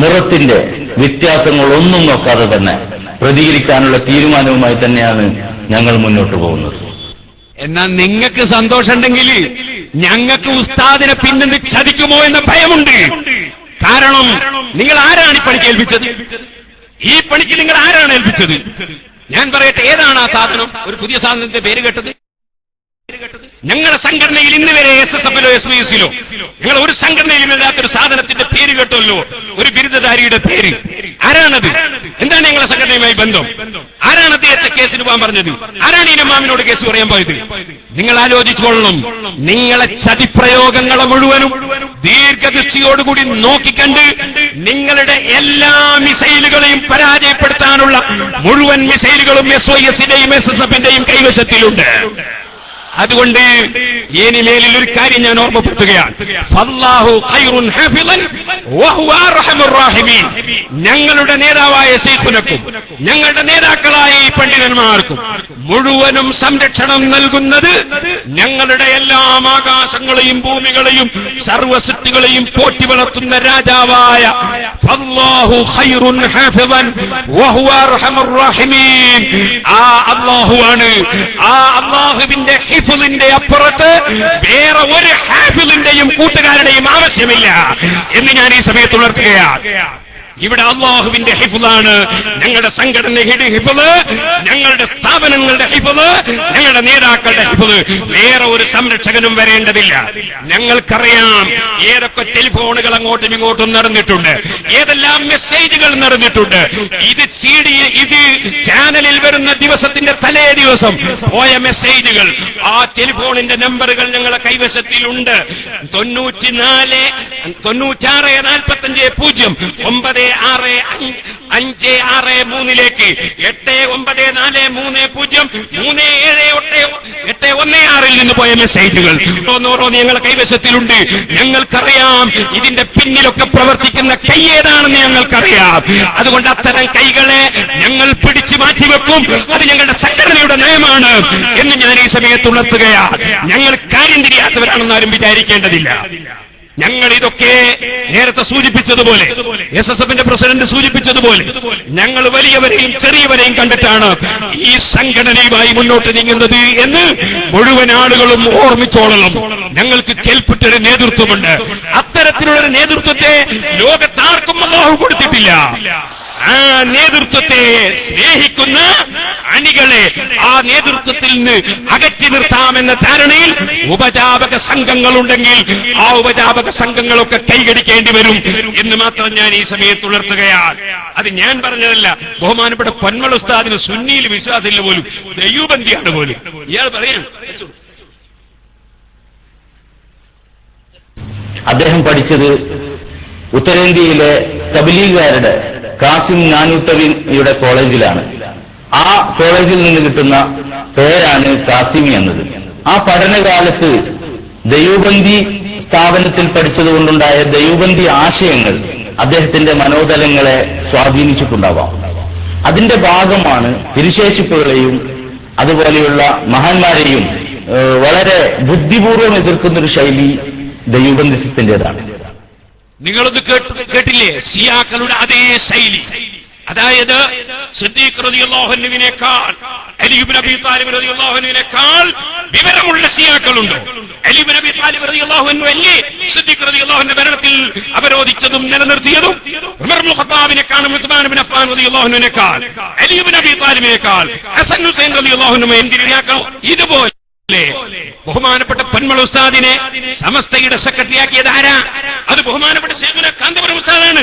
നിറത്തിന്റെ വ്യത്യാസങ്ങളൊന്നും നോക്കാതെ തന്നെ പ്രതികരിക്കാനുള്ള തീരുമാനവുമായി തന്നെയാണ് ഞങ്ങൾ മുന്നോട്ട് പോകുന്നത്. എന്നാൽ നിങ്ങൾക്ക് സന്തോഷമുണ്ടെങ്കിൽ ഞങ്ങൾക്ക് ഉസ്താദിനെ പിന്നിന്ന് ചതിക്കുമോ എന്ന ഭയമുണ്ട്. കാരണം നിങ്ങൾ ആരാണ് ഈ പണിക്ക് ഏൽപ്പിച്ചത്? ഈ പണിക്ക് നിങ്ങൾ ആരാണ് ഏൽപ്പിച്ചത്? ഞാൻ പറയട്ടെ, ഏതാണ് ആ സാധനം? ഒരു പുതിയ സാധനത്തിന്റെ പേര് കേട്ടത്? ഞങ്ങളുടെ സംഘടനയിൽ ഇന്ന് വരെ SSFലോ SYSലോ ഞങ്ങൾ ഒരു സംഘടനയിലും ഇല്ലാത്തൊരു സാധനത്തിന്റെ പേര് കേട്ടല്ലോ, ഒരു ബിരുദധാരിയുടെ പേര്. ആരാണത്? എന്താണ് ഞങ്ങളുടെ സംഘടനയുമായി ബന്ധം? ആരാണ് അദ്ദേഹത്തെ കേസിന് പോകാൻ പറഞ്ഞത്? ആരാണ് ഈ ഇമാമിനോട് കേസ് പറയാൻ പോയത്? നിങ്ങൾ ആലോചിച്ചുകൊള്ളണം. നിങ്ങളെ ചതിപ്രയോഗങ്ങളെ മുഴുവനും ദീർഘദൃഷ്ടിയോടുകൂടി നോക്കിക്കണ്ട് നിങ്ങളുടെ എല്ലാ മിസൈലുകളെയും പരാജയപ്പെടുത്താനുള്ള മുഴുവൻ മിസൈലുകളും SYSന്റെയും SSFന്റെയും കൈവശത്തിലുണ്ട്. അതുകൊണ്ട് ഇനിമേലിൽ ഒരു കാര്യം ഞാൻ ഓർമ്മപ്പെടുത്തുകയാണ്. ഫല്ലാഹു ഖൈറുൻ ഹാഫിളൻ വഹുവ അർഹമുർ റഹീമീൻ. ഞങ്ങളുടെ നേതാവായ ശൈഖുനക്കും ഞങ്ങളുടെ നേതാക്കളായ ഈ പണ്ഡിതന്മാർക്കും മുഴുവനും സംരക്ഷണം നൽകുന്നത് ഞങ്ങളുടെ എല്ലാ ആകാശങ്ങളെയും ഭൂമികളെയും സർവസൃഷ്ടികളെയും പോറ്റി വളർത്തുന്ന രാജാവായ ഫല്ലാഹു ഖൈറുൻ ഹാഫിളൻ വഹുവ അർഹമുർ റഹീമീൻ. ആ അല്ലാഹുവാണ്. ആ അല്ലാഹുവിന്റെ ഹിഫ്ളിന്റെ അപ്പുറത്ത് വേറെ ഒരു ഹാഫിളിന്റെയും കൂട്ടുകാരുടെയും ആവശ്യമില്ല എന്ന് ഞാൻ ഈ സമയത്ത് ഉണർത്തുകയാണ്. ഇവിടെ അല്ലാഹുവിന്റെ ഹിഫ്ളാണ്. ഞങ്ങളുടെ സംഘടനയുടെ ഹിഫ്ള്, ഞങ്ങളുടെ സ്ഥാപനങ്ങളുടെ ഹിഫ്ള്, ഞങ്ങളുടെ നേതാക്കളുടെ ഹിഫ്ള്. വേറെ ഒരു സംരക്ഷകനും വരേണ്ടതില്ല. ഞങ്ങൾക്കറിയാം ഏതൊക്കെ ടെലിഫോണുകൾ അങ്ങോട്ടും ഇങ്ങോട്ടും നടന്നിട്ടുണ്ട്, ഏതെല്ലാം മെസ്സേജുകൾ നടന്നിട്ടുണ്ട്. ഇത് ഇത് ചാനലിൽ വരുന്ന ദിവസത്തിന്റെ തലേ ദിവസം പോയ മെസ്സേജുകൾ, ആ ടെലിഫോണിന്റെ നമ്പറുകൾ ഞങ്ങളുടെ കൈവശത്തിലുണ്ട്. 96 45 0 96563 89403716 നിന്ന് പോയ മെസ്സേജുകൾ ഓരോന്ന് ഞങ്ങളുടെ കൈവശത്തിലുണ്ട്. ഞങ്ങൾക്കറിയാം ഇതിന്റെ പിന്നിലൊക്കെ പ്രവർത്തിക്കുന്ന കൈ ഏതാണെന്ന് ഞങ്ങൾക്കറിയാം. അതുകൊണ്ട് അത്തരം കൈകളെ ഞങ്ങൾ പിടിച്ചു മാറ്റിവെക്കും. അത് ഞങ്ങളുടെ സംഘടനയുടെ നയമാണ് എന്ന് ഞാൻ ഈ സമയത്ത് ഉണർത്തുകയാണ്. ഞങ്ങൾ കാര്യം തിരിയാത്തവരാണെന്ന് ആരും വിചാരിക്കേണ്ടതില്ല. ഞങ്ങൾ ഇതൊക്കെ നേരത്തെ സൂചിപ്പിച്ചതുപോലെ SSFന്റെ പ്രസിഡന്റ് സൂചിപ്പിച്ചതുപോലെ ഞങ്ങൾ വലിയവരെയും ചെറിയവരെയും കണ്ടിട്ടാണ് ഈ സംഘടനയുമായി മുന്നോട്ട് നീങ്ങുന്നത് എന്ന് മുഴുവൻ ആളുകളും ഓർമ്മിച്ചോളണം. ഞങ്ങൾക്ക് കേൾപ്പിട്ടൊരു നേതൃത്വമുണ്ട്. അത്തരത്തിലുള്ളൊരു നേതൃത്വത്തെ ലോകത്താർക്കും അല്ലാഹു കൊടുത്തിട്ടില്ല. ആ നേതൃത്വത്തെ സ്നേഹിക്കുന്ന അണികളെ ആ നേതൃത്വത്തിൽ നിന്ന് അകറ്റി നിർത്താമെന്ന ധാരണയിൽ ഉപജാപക സംഘങ്ങളുണ്ടെങ്കിൽ ആ ഉപജാപക സംഘങ്ങളൊക്കെ കൈകടിക്കേണ്ടി വരും എന്ന് മാത്രം ഞാൻ ഈ സമയത്ത് ഉണർത്തുകയാണ്. അത് ഞാൻ പറഞ്ഞതല്ല. ബഹുമാനപ്പെട്ട പൊന്മള ഉസ്താദിന് സുന്നിയിൽ വിശ്വാസമില്ല പോലും, ദൈവബന്ധിയാണ് പോലും. ഇയാൾ പറയാൻ അദ്ദേഹം പഠിച്ചത് ഉത്തരേന്ത്യയിലെ തബ്ലീഗുകാരുടെ കാസിം നാനൂത്തവിയുടെ കോളേജിലാണ്. ആ കോളേജിൽ നിന്ന് കിട്ടുന്ന പേരാണ് കാസിമി എന്നത്. ആ പഠനകാലത്ത് ദൈവബന്ധി സ്ഥാപനത്തിൽ പഠിച്ചതുകൊണ്ടുണ്ടായ ദൈവബന്ധി ആശയങ്ങൾ അദ്ദേഹത്തിന്റെ മനോതലങ്ങളെ സ്വാധീനിച്ചിട്ടുണ്ടാവാം. അതിന്റെ ഭാഗമാണ് തിരുശേഷിപ്പുകളെയും അതുപോലെയുള്ള മഹാന്മാരെയും വളരെ ബുദ്ധിപൂർവ്വം എതിർക്കുന്നൊരു ശൈലി ദൈവബന്ധിസത്തിൻ്റെതാണ്. നിങ്ങളൊന്ന് കേട്ടില്ലേ? സിയാക്കളുടെ അതേ ശൈലി. അതായത് സിദ്ദീഖ് റളിയല്ലാഹു അൻഹുവിനേക്കാൾ അലി ഇബ്നു അബീ താലിബ് റളിയല്ലാഹു അൻഹുവിനേക്കാൾ വിവരമുള്ള സിയാക്കളുണ്ടോ? അലി ഇബ്നു അബീ താലിബ് റളിയല്ലാഹു അൻഹു അല്ലേ സിദ്ദീഖ് റളിയല്ലാഹു അൻഹു ഭരണത്തിൽ അവരോധിച്ചതും നിലനിർത്തിയതും? ഉമർ ഇബ്നു ഖത്താബിനെക്കാളും ഉസ്മാൻ ഇബ്നു അഫ്ഫാൻ റളിയല്ലാഹു അൻഹുവിനേക്കാൾ അലി ഇബ്നു അബീ താലിബിനേക്കാൾ ഹസൻ ഹുസൈൻ റളിയല്ലാഹു അൻഹു എന്തിനാക്കാൾ? ഇതുപോലെ ബഹുമാനപ്പെട്ട പൊന്മള ഉസ്താദിനെ സമസ്തയുടെ സെക്രട്ടറിയാക്കിയത് ആരാ? അത് ബഹുമാനപ്പെട്ട ശൈഖുന കാന്തപുരം ഉസ്താദാണ്,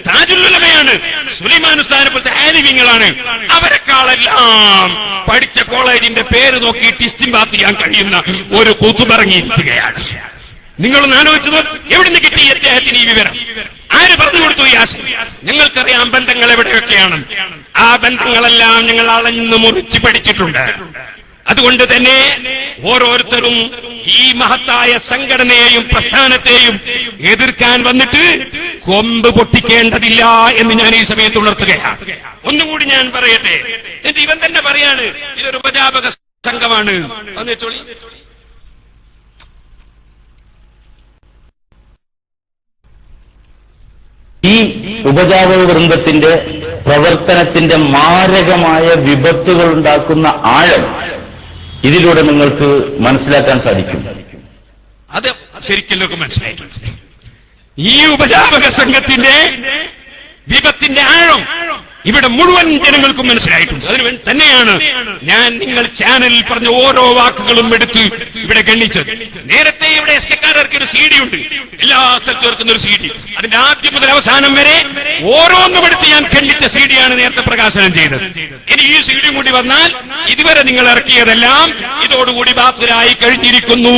താജുൽ ഉലമയാണ്, സുലൈമാൻ ഉസ്താദിനെ പോലത്തെ ആലിമീങ്ങളാണ്. അവരെക്കാളെല്ലാം പഠിച്ച കോളേജിന്റെ പേര് നോക്കിയിട്ട് ഇസ്തിംബാത്ത് ചെയ്യാൻ കഴിയുന്ന ഒരു കൂത്തുപറങ്ങിയിരിക്കുകയാണ്. നിങ്ങളൊന്ന് ആലോചിച്ചത്, എവിടുന്ന് കിട്ടി അദ്ദേഹത്തിന് ഈ വിവരം? ആര് പറഞ്ഞു കൊടുത്തു ഈ ആശയം? ഞങ്ങൾക്കറിയാം ബന്ധങ്ങൾ എവിടെയൊക്കെയാണ്. ആ ബന്ധങ്ങളെല്ലാം ഞങ്ങൾ അളന്നു മുറിച്ച് പഠിച്ചിട്ടുണ്ട്. അതുകൊണ്ട് തന്നെ ഓരോരുത്തരും ഈ മഹത്തായ സംഘടനയെയും പ്രസ്ഥാനത്തെയും എതിർക്കാൻ വന്നിട്ട് കൊമ്പ് പൊട്ടിക്കേണ്ടതില്ല എന്ന് ഞാൻ ഈ സമയത്ത് ഉണർത്തുകയാണ്. ഒന്നുകൂടി ഞാൻ പറയട്ടെ, എന്നിട്ട് ഇവൻ തന്നെ പറയാണ് ഇതൊരു ഉപജാപക സംഘമാണ്. ഈ ഉപജാപക വൃന്ദത്തിന്റെ പ്രവർത്തനത്തിന്റെ മാരകമായ വിപത്തുകൾ ഉണ്ടാക്കുന്ന ആഴം ഇതിലൂടെ നിങ്ങൾക്ക് മനസ്സിലാക്കാൻ സാധിക്കും. അത് ശരിക്കും മനസ്സിലായിട്ടുണ്ട്. ഈ ഉപജാപക സംഘത്തിന്റെ വിപത്തിന്റെ ആഴം ഇവിടെ മുഴുവൻ ജനങ്ങൾക്കും മനസ്സിലായിട്ടുണ്ട്. അതിന് തന്നെയാണ് ഞാൻ നിങ്ങൾ ചാനലിൽ പറഞ്ഞ ഓരോ വാക്കുകളും എടുത്ത് ഇവിടെ ഗണ്ണിച്ചത്. നേരത്തെ ഇവിടെ SK-കാർക്ക് ഒരു CD ഉണ്ട്, എല്ലാ സ്ഥലത്തും ഇറക്കുന്ന ഒരു CD. അതിന്റെ ആദ്യം മുതൽ അവസാനം വരെ ഓരോന്നും എടുത്ത് ഞാൻ ഖണ്ഡിച്ച CD-യാണ് നേരത്തെ പ്രകാശനം ചെയ്തത്. ഇനി ഈ CD കൂടി വന്നാൽ ഇതുവരെ നിങ്ങൾ ഇറക്കിയതെല്ലാം ഇതോടുകൂടി ബാത്തിലായി കഴിഞ്ഞിരിക്കുന്നു.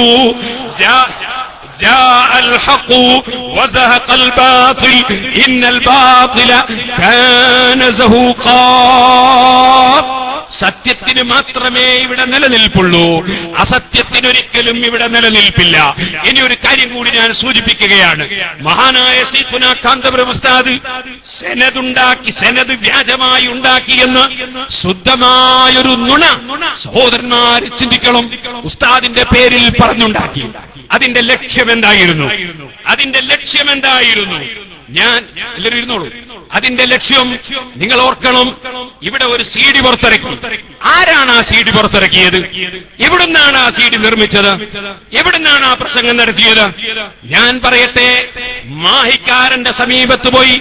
جاء الحق وزهق الباطل إن الباطل كان زهوقا. സത്യത്തിന് മാത്രമേ ഇവിടെ നിലനിൽപ്പുള്ളൂ, അസത്യത്തിനൊരിക്കലും ഇവിടെ നിലനിൽപ്പില്ല. ഇനി ഒരു കാര്യം കൂടി ഞാൻ സൂചിപ്പിക്കുകയാണ്. മഹാനായ ശൈഖുന കാന്തപുരം ഉസ്താദ് സെനത് വ്യാജമായി ഉണ്ടാക്കിയെന്ന് ശുദ്ധമായൊരു നുണ സഹോദരന്മാര് ചിന്തിക്കണം. ഉസ്താദിന്റെ പേരിൽ പറഞ്ഞുണ്ടാക്കി. അതിന്റെ ലക്ഷ്യം എന്തായിരുന്നു? ഞാൻ എല്ലാവരും ഇരുന്നോളൂ. അതിന്റെ ലക്ഷ്യം നിങ്ങൾ ഓർക്കണം. ഇവിടെ ഒരു CD പുറത്തിറക്കി. ആരാണ് ആ CD പുറത്തിറക്കിയത്? എവിടുന്നാണ് ആ CD നിർമ്മിച്ചത്? എവിടുന്നാണ് ആ പ്രസംഗം നടത്തിയത്? ഞാൻ പറയട്ടെ, മാഹിക്കാരന്റെ സമീപത്ത് പോയി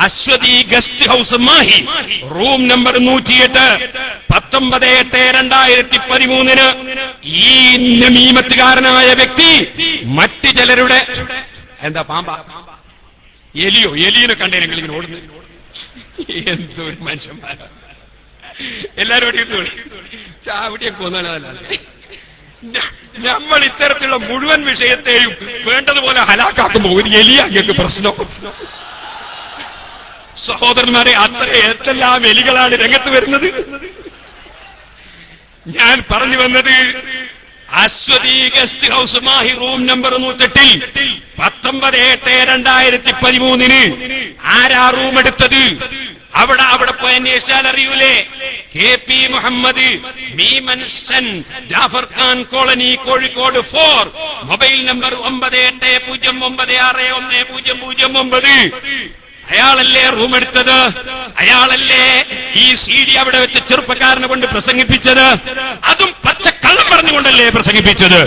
Aswathi guest house Mahe, room number 108, 19/8/2013 ഈ നമീമത്തുകാരനായ വ്യക്തി മറ്റു ചിലരുടെ എന്താ പാമ്പ എലിയെ കണ്ടേനെങ്കിൽ ഇങ്ങനെ ഓടുന്നു. എന്തൊരു മനുഷ്യന്മാരാ എല്ലാവരും ചാവിടിയൊക്കെ ഒന്നാണ്. നമ്മൾ ഇത്തരത്തിലുള്ള മുഴുവൻ വിഷയത്തെയും വേണ്ടതുപോലെ ഹലാക്കാക്കുമ്പോ ഒരു എലിയ അങ്ങക്ക് പ്രശ്നം. സഹോദരന്മാരെ, അത്ര എന്തെല്ലാം എലികളാണ് രംഗത്ത് വരുന്നത്. ഞാൻ പറഞ്ഞു വന്നത്, Aswathy guest house Mahe room number 108 19/8/2013 ആരാ റൂം എടുത്തത്? അവിടെ പോയി അന്വേഷിച്ചാൽ അറിയൂലേ? KP മുഹമ്മദ് മീമൻസൻ Jafar Khan colony Kozhikode 4 mobile number 9809961009. അയാളല്ലേ റൂം എടുത്തത്? അയാളല്ലേ ഈ CD അവിടെ വെച്ച് ചെറുപ്പക്കാരനെ കൊണ്ട് പ്രസംഗിപ്പിച്ചത്? അതും പച്ചക്കള്ളം പറഞ്ഞുകൊണ്ടല്ലേ പ്രസംഗിപ്പിച്ചത്?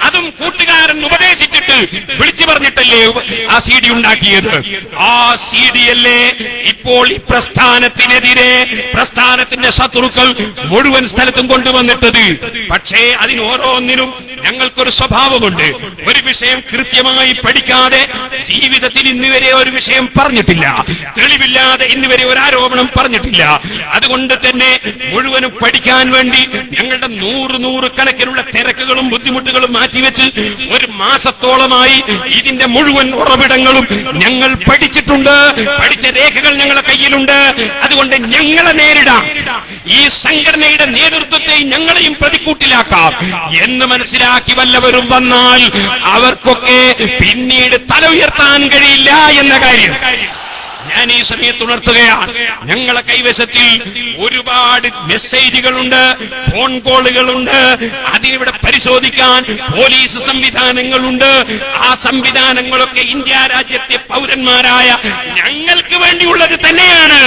അതും കൂട്ടുകാരൻ ഉപദേശിച്ചിട്ട് വിളിച്ചു പറഞ്ഞിട്ടല്ലേ ആ CD ഉണ്ടാക്കിയത്? ആ CD അല്ലേ ഇപ്പോൾ ഈ പ്രസ്ഥാനത്തിനെതിരെ പ്രസ്ഥാനത്തിന്റെ ശത്രുക്കൾ മുഴുവൻ സ്ഥലത്തും കൊണ്ടുവന്നിട്ടത്. പക്ഷേ അതിന് ഓരോന്നിനും ഞങ്ങൾക്കൊരു സ്വഭാവമുണ്ട്. ഒരു വിഷയം കൃത്യമായി പഠിക്കാതെ ജീവിതത്തിൽ ഇന്നുവരെ ഒരു വിഷയം പറഞ്ഞിട്ടില്ല, തെളിവില്ലാതെ ഇന്നുവരെ ഒരു ആരോപണം പറഞ്ഞിട്ടില്ല. അതുകൊണ്ട് തന്നെ മുഴുവനും പഠിക്കാൻ വേണ്ടി ഞങ്ങളുടെ 100 കണക്കിനുള്ള തിരക്കുകളും ബുദ്ധിമുട്ടുകളും മാറ്റിവെച്ച് 1 മാസത്തോളമായി ഇതിന്റെ മുഴുവൻ ഉറവിടങ്ങളും ഞങ്ങൾ പഠിച്ചിട്ടുണ്ട്. പഠിച്ച രേഖകൾ ഞങ്ങളുടെ കയ്യിലുണ്ട്. അതുകൊണ്ട് ഞങ്ങളെ നേരിടാം, ഈ സംഘടനയുടെ നേതൃത്വത്തെ ഞങ്ങളെയും പ്രതിക്കൂട്ടിലാക്കാം എന്ന് മനസ്സിലാക്കി വല്ലവരും വന്നാൽ അവർക്കൊക്കെ പിന്നീട് തല ഉയർത്താൻ കഴിയില്ല എന്ന കാര്യം ഞാൻ ഈ സമയത്ത് ഉണർത്തുകയാണ്. ഞങ്ങളെ കൈവശത്തിൽ ഒരുപാട് മെസ്സേജുകളുണ്ട്, ഫോൺ കോളുകളുണ്ട്. അതിനിവിടെ പരിശോധിക്കാൻ പോലീസ് സംവിധാനങ്ങളുണ്ട്. ആ സംവിധാനങ്ങളൊക്കെ ഇന്ത്യ രാജ്യത്തെ പൗരന്മാരായ ഞങ്ങൾക്ക് വേണ്ടിയുള്ളത് തന്നെയാണ്.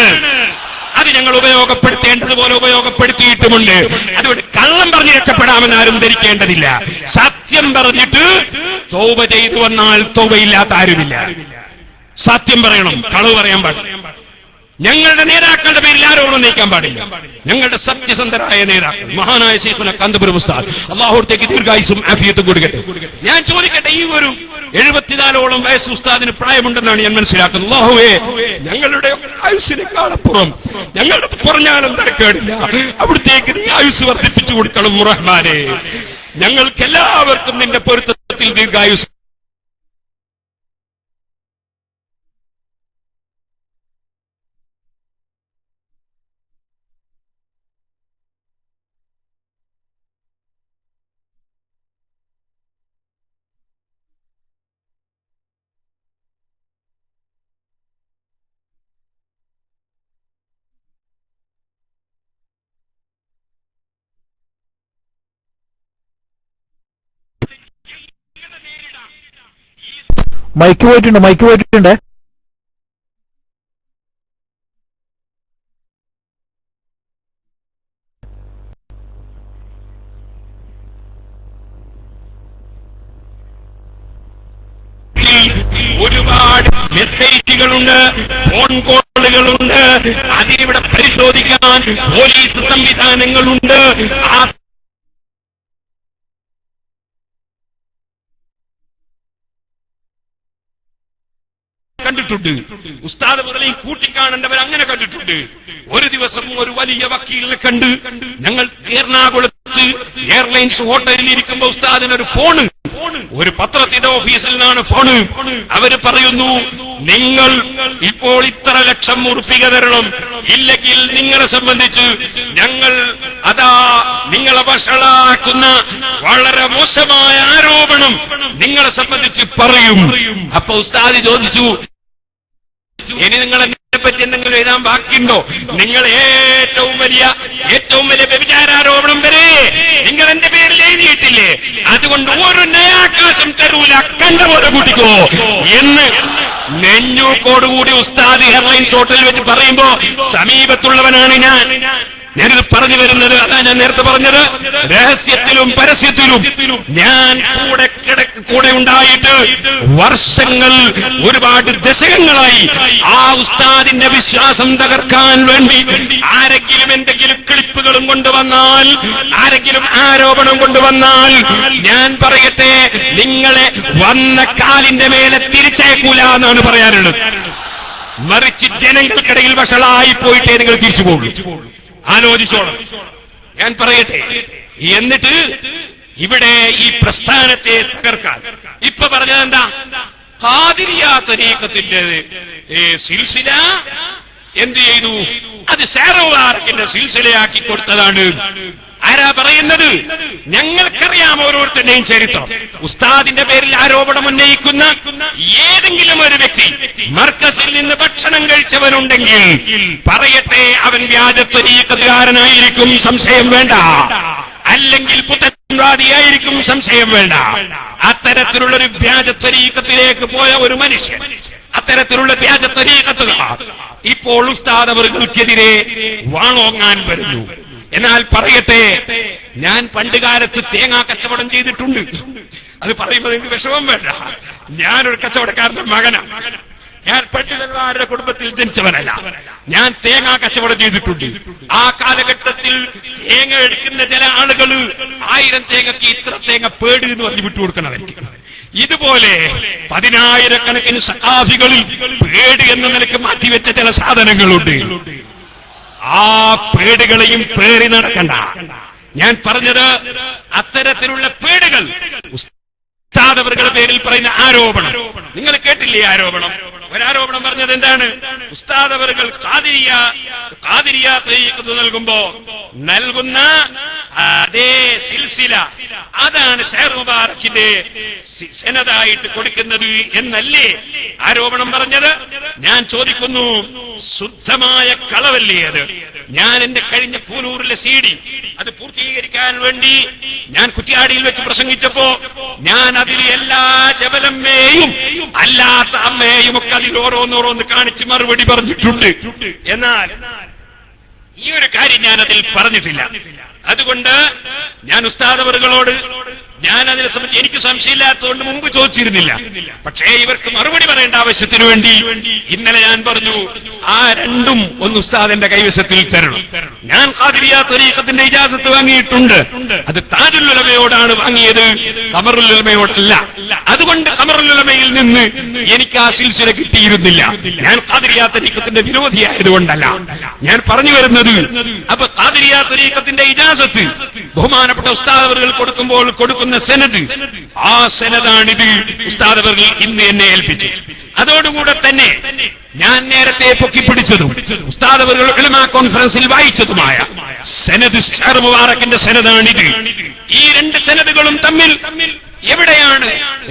അത് ഞങ്ങൾ ഉപയോഗപ്പെടുത്തേണ്ടതുപോലെ ഉപയോഗപ്പെടുത്തിയിട്ടുമുണ്ട്. അതുകൊണ്ട് കള്ളം പറഞ്ഞ് രക്ഷപ്പെടാമെന്ന് ആരും ധരിക്കേണ്ടതില്ല. സത്യം പറഞ്ഞിട്ട് തൗബ ചെയ്തു വന്നാൽ തൗബയില്ലാത്ത ആരുമില്ല. സത്യം പറയണം, കളവ് പറയാൻ പാടില്ല. ഞങ്ങളുടെ നേതാക്കളുടെ പേരിൽ ആരോടും നയിക്കാൻ പാടില്ല. ഞങ്ങളുടെ സത്യസന്ധരായ നേതാക്കൾ മഹാനായ ശൈഖുന കാന്തപുരം ഉസ്താദ്, അല്ലാഹുവിലേക്ക് ദീർഘായുസ്സും ആഫിയത്തും കൊടുക്കട്ടെ. ഞാൻ ചോദിക്കട്ടെ, ഈ ഒരു 74ഓളം വയസ്സ് ഉസ്താദിന് പ്രായമുണ്ടെന്നാണ് ഞാൻ മനസ്സിലാക്കുന്നത്. അല്ലാഹുവേ, ഞങ്ങളുടെ ആയുസ്സിനേക്കാളപ്പുറം ഞങ്ങളുടെ പറഞ്ഞാലും തരക്കേടില്ല, അവിടത്തേക്ക് നീ ആയുസ് വർദ്ധിപ്പിച്ചു കൊടുക്കണം റഹ്മാനെ. ഞങ്ങൾക്ക് എല്ലാവർക്കും നിന്റെ പൊരുത്തത്തിൽ ദീർഘായുസ്. മൈക്ക് പോയിട്ടുണ്ട്. ഒരുപാട് മെസ്സേജുകളുണ്ട്, ഫോൺ കോളുകളുണ്ട്. അതിനിവിടെ പരിശോധിക്കാൻ പോലീസ് സംവിധാനങ്ങളുണ്ട്. ആ കണ്ടിട്ടുണ്ട്. ഉസ്താദ് മുതലേയും കൂട്ടിക്കാണേണ്ടവർ അങ്ങനെ കണ്ടിട്ടുണ്ട്. ഒരു ദിവസം ഒരു വലിയ വക്കീലിനെ കണ്ട് ഞങ്ങൾ എറണാകുളത്ത് എയർലൈൻസ് ഹോട്ടലിൽ ഇരിക്കുമ്പോ ഉസ്താദിനൊരു ഫോണ്, ഒരു പത്രത്തിന്റെ ഓഫീസിൽ നിന്നാണ് ഫോണ്. അവര് പറയുന്നു, നിങ്ങൾ ഇപ്പോൾ ഇത്ര ലക്ഷം ഉറുപ്പിക തരണം, ഇല്ലെങ്കിൽ നിങ്ങളെ സംബന്ധിച്ച് ഞങ്ങൾ നിങ്ങളെ വഷളാക്കുന്ന വളരെ മോശമായ ആരോപണം നിങ്ങളെ സംബന്ധിച്ച് പറയും. അപ്പൊ ഉസ്താദ് ചോദിച്ചു, ഇനി നിങ്ങൾ എന്നെ പറ്റി എന്തെങ്കിലും എഴുതാൻ ബാക്കിയുണ്ടോ? നിങ്ങൾ ഏറ്റവും വലിയ വ്യഭിചാരാരോപണം വരെ നിങ്ങൾ എന്റെ പേരിൽ എഴുതിയിട്ടില്ലേ? അതുകൊണ്ട് ഒരു നയാകാശം തരൂല, കണ്ട പോലെ കൂട്ടിക്കോ എന്ന് നെഞ്ഞൂക്കോടുകൂടി ഉസ്താദ് എയർലൈൻസ് ഹോട്ടലിൽ വെച്ച് പറയുമ്പോ സമീപത്തുള്ളവനാണ് ഞാനിത് പറഞ്ഞു വരുന്നത്. അതാ ഞാൻ നേരത്തെ പറഞ്ഞത്, രഹസ്യത്തിലും പരസ്യത്തിലും ഞാൻ കൂടെ ഉണ്ടായിട്ട് വർഷങ്ങൾ, ഒരുപാട് ദശകങ്ങളായി ആ ഉസ്താദിന്റെ വിശ്വാസം തകർക്കാൻ വേണ്ടി ആരെങ്കിലും എന്തെങ്കിലും ക്ലിപ്പുകളും കൊണ്ടുവന്നാൽ, ആരെങ്കിലും ആരോപണം കൊണ്ടുവന്നാൽ ഞാൻ പറയട്ടെ, നിങ്ങളെ വന്ന കാലിന്റെ മേലെ തിരിച്ചേക്കൂല എന്നാണ് പറയാനുള്ളത്. മറിച്ച് ജനങ്ങൾക്കിടയിൽ വഷളായി പോയിട്ടേ നിങ്ങൾ തിരിച്ചു പോകും. ആലോചിച്ചോണം. ഞാൻ പറയട്ടെ, എന്നിട്ട് ഇവിടെ ഈ പ്രസ്ഥാനത്തെ തകർക്കാൻ ഇപ്പൊ പറഞ്ഞത് എന്താ? ഖാദിരിയ തരീഖത്തിന്റെ സിൽസില എന്ത് ചെയ്തു? അത് സാറോവാർക്കിന്റെ സിൽസിലയാക്കി കൊടുത്തതാണ്. ആരാ പറയുന്നത്? ഞങ്ങൾക്കറിയാം ഓരോരുത്തരുടെയും ചരിത്രം. ഉസ്താദിന്റെ പേരിൽ ആരോപണം ഉന്നയിക്കുന്ന ഏതെങ്കിലും ഒരു വ്യക്തി മർക്കസിൽ നിന്ന് ഭക്ഷണം കഴിച്ചവനുണ്ടെങ്കിൽ പറയട്ടെ, അവൻ വ്യാജ ത്വരീഖത്തുകാരനായിരിക്കും, സംശയം വേണ്ട. അല്ലെങ്കിൽ പുത്തൻവാദിയായിരിക്കും, സംശയം വേണ്ട. അത്തരത്തിലുള്ളൊരു വ്യാജ ത്വരീഖത്തിലേക്ക് പോയ ഒരു മനുഷ്യൻ, അത്തരത്തിലുള്ള വ്യാജ ത്വരീഖത്തുകാർ ഇപ്പോൾ ഉസ്താദ് അവർക്കെതിരെ വാളോങ്ങാൻ വരുന്നു. എന്നാൽ പറയട്ടെ, ഞാൻ പണ്ടുകാലത്ത് തേങ്ങാ കച്ചവടം ചെയ്തിട്ടുണ്ട്. അത് പറയുമ്പോൾ നിങ്ങൾക്ക് വിഷമം വേണ്ട. ഞാനൊരു കച്ചവടക്കാരന്റെ മകനാണ്. ഞാൻ പണ്ഡിതന്മാരുടെ കുടുംബത്തിൽ ജനിച്ചവനല്ല. ഞാൻ തേങ്ങാ കച്ചവടം ചെയ്തിട്ടുണ്ട്. ആ കാലഘട്ടത്തിൽ തേങ്ങ എടുക്കുന്ന ചില ആളുകൾ 1000 തേങ്ങയ്ക്ക് ഇത്ര തേങ്ങ പേട് എന്ന് പറഞ്ഞ് വിട്ടുകൊടുക്കണമായിരിക്കും. ഇതുപോലെ 10,000-കണക്കിന് സഖാഫികളിൽ പേട് എന്ന നിലയ്ക്ക് മാറ്റിവെച്ച ചില സാധനങ്ങളുണ്ട്. ആ പേടുകളെയും പേറി നടക്കണ്ട. ഞാൻ പറഞ്ഞത് അത്തരത്തിലുള്ള പേടുകൾ ഉസ്താദവരുടെ പേരിൽ പറയുന്ന ആരോപണം നിങ്ങൾ കേട്ടില്ലേ? ആരോപണം, ഒരാരോപണം പറഞ്ഞത് എന്താണ്? ഉസ്താദവറുകൾ ഖാദിരിയ തരീഖത്ത് നൽകുന്ന അതേ സിൽസില അതാണ് ഷെയ്ഖ് മുബാറക്കിന്റെ സെനദായിട്ട് കൊടുക്കുന്നത് എന്നല്ലേ ആരോപണം പറഞ്ഞത്? ഞാൻ ചോദിക്കുന്നു, ശുദ്ധമായ കളവല്ലേ അത്? ഞാൻ എന്റെ കഴിഞ്ഞ പൂനൂറിലെ CD അത് പൂർത്തീകരിക്കാൻ വേണ്ടി ഞാൻ കുറ്റ്യാടിയിൽ വെച്ച് പ്രസംഗിച്ചപ്പോ ഞാൻ അതിൽ എല്ലാ ജബലമ്മയും അല്ലാത്ത അമ്മയും ഒക്കെ അതിൽ ഓരോന്നോരോന്ന് കാണിച്ച് മറുപടി പറഞ്ഞിട്ടുണ്ട്. എന്നാൽ ഈ ഒരു കാര്യം ഞാൻ അതിൽ പറഞ്ഞിട്ടില്ല. അതുകൊണ്ട് ഞാൻ ഉസ്താദ് അവറുകളോട് ഞാൻ അതിനെ സംബന്ധിച്ച് എനിക്ക് സംശയമില്ലാത്തതുകൊണ്ട് മുമ്പ് ചോദിച്ചിരുന്നില്ല. പക്ഷേ ഇവർക്ക് മറുപടി പറയേണ്ട ആവശ്യത്തിന് വേണ്ടി ഇന്നലെ ഞാൻ പറഞ്ഞു, ആ രണ്ടും ഒന്ന് ഉസ്താദിന്റെ കൈവശത്തിൽ തരണം. ഞാൻ ഖാദിരിയ തരീഖത്തിന്റെ ഇജാസത്ത് വാങ്ങിയിട്ടുണ്ട്. അത് താജുൽ ഉലമയോടാണ് വാങ്ങിയത്, ഖമറുൽ ഉലമയോടല്ല. അതുകൊണ്ട് ഖമറുൽ ഉലമയിൽ നിന്ന് എനിക്ക് ആ സിൽസില കിട്ടിയിരുന്നില്ല. ഞാൻ ഖാദിരിയ തരീഖത്തിന്റെ വിരോധിയായതുകൊണ്ടല്ല. ഞാൻ പറഞ്ഞു വരുന്നത്, അപ്പൊ ഖാദിരിയ തരീഖത്തിന്റെ ഇജാസത്ത് ബഹുമാനപ്പെട്ട ഉസ്താദ് അവറുകൾ കൊടുക്കുമ്പോൾ കൊടുക്കുന്ന സെനദ്, ആ സെനദാണിത്. ഉസ്താദ് അവറുകൾ ഇന്ന് എന്നെ ഏൽപ്പിച്ചു. അതോടുകൂടെ തന്നെ ഞാൻ നേരത്തെ പൊക്കിപ്പിടിച്ചതും ഉസ്താദ് അവറുകൾ ഉലമാ കോൺഫറൻസിൽ വായിച്ചതുമായ സെനദ് ഷെയ്ഖ് മുബാറക്കിന്റെ സെനദാണിത്. ഈ രണ്ട് സെനദുകളും തമ്മിൽ എവിടെയാണ്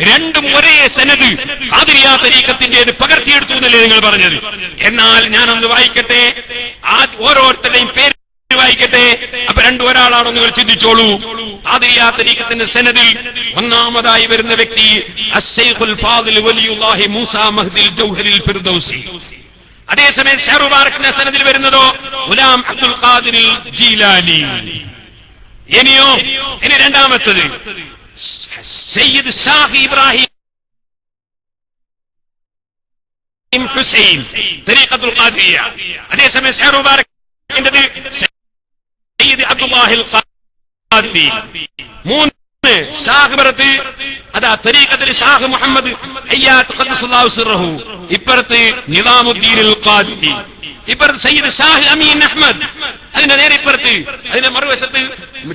രണ്ടും ഒരേ സെനദ് ഖാദിരിയ തരീഖത്തിന്റേത് പകർത്തിയെടുത്തു എന്നല്ലേ നിങ്ങൾ പറഞ്ഞത്? എന്നാൽ ഞാനൊന്ന് വായിക്കട്ടെ, ഓരോരുത്തരുടെയും പേര് വായിക്കട്ടെ. അപ്പൊ രണ്ടും ഒരാളാണോ നിങ്ങൾ ചിന്തിച്ചോളൂ. ഖാദിരിയ തരീഖത്തിന്റെ സെനദിൽ ഒന്നാമതായി വരുന്ന വ്യക്തി അശ്ശൈഖുൽ ഫാദിൽ വലിയുല്ലാഹി മൂസാ മഹ്ദിൽ ജൗഹരിൽ ഫിർദൗസി. അതേസമയം ഷെയ്ഖ് മുബാറക്കിന്റെ സെനദിൽ വരുന്നതോ ഗുലാം അബ്ദുൽ ഖാദിർ ജീലാനി. ഇനി രണ്ടാമത്തത് സയ്യിദ് ഷാഹ് ഇബ്രാഹിം ഹുസൈൻ തരീഖത്തുൽ ഖാദിരിയ. അതേസമയം ഷെയ്ഖ് മുബാറക്കിന്റെ സയ്യിദ് അബ്ദുല്ലാഹിൽ ഖാദിരി. മൂന്ന് ഷാഹ് ബറത്ത്, അതാ തരീഖത്തിൽ ഷാഹ് മുഹമ്മദ് അയ്യാത്ത് ഖദ്ദസല്ലാഹു സിർറഹു. ഇപ്പുറത്ത് നിസാമുദ്ദീനുൽ ഖാദിരി. ഇപ്പുറത്ത് സയ്യിദ് ഷാഹ് അമീൻ അഹ്മദ്. അതിന്റെ നേരെ ഇപ്പുറത്ത്, അതിന്റെ മറുവശത്ത്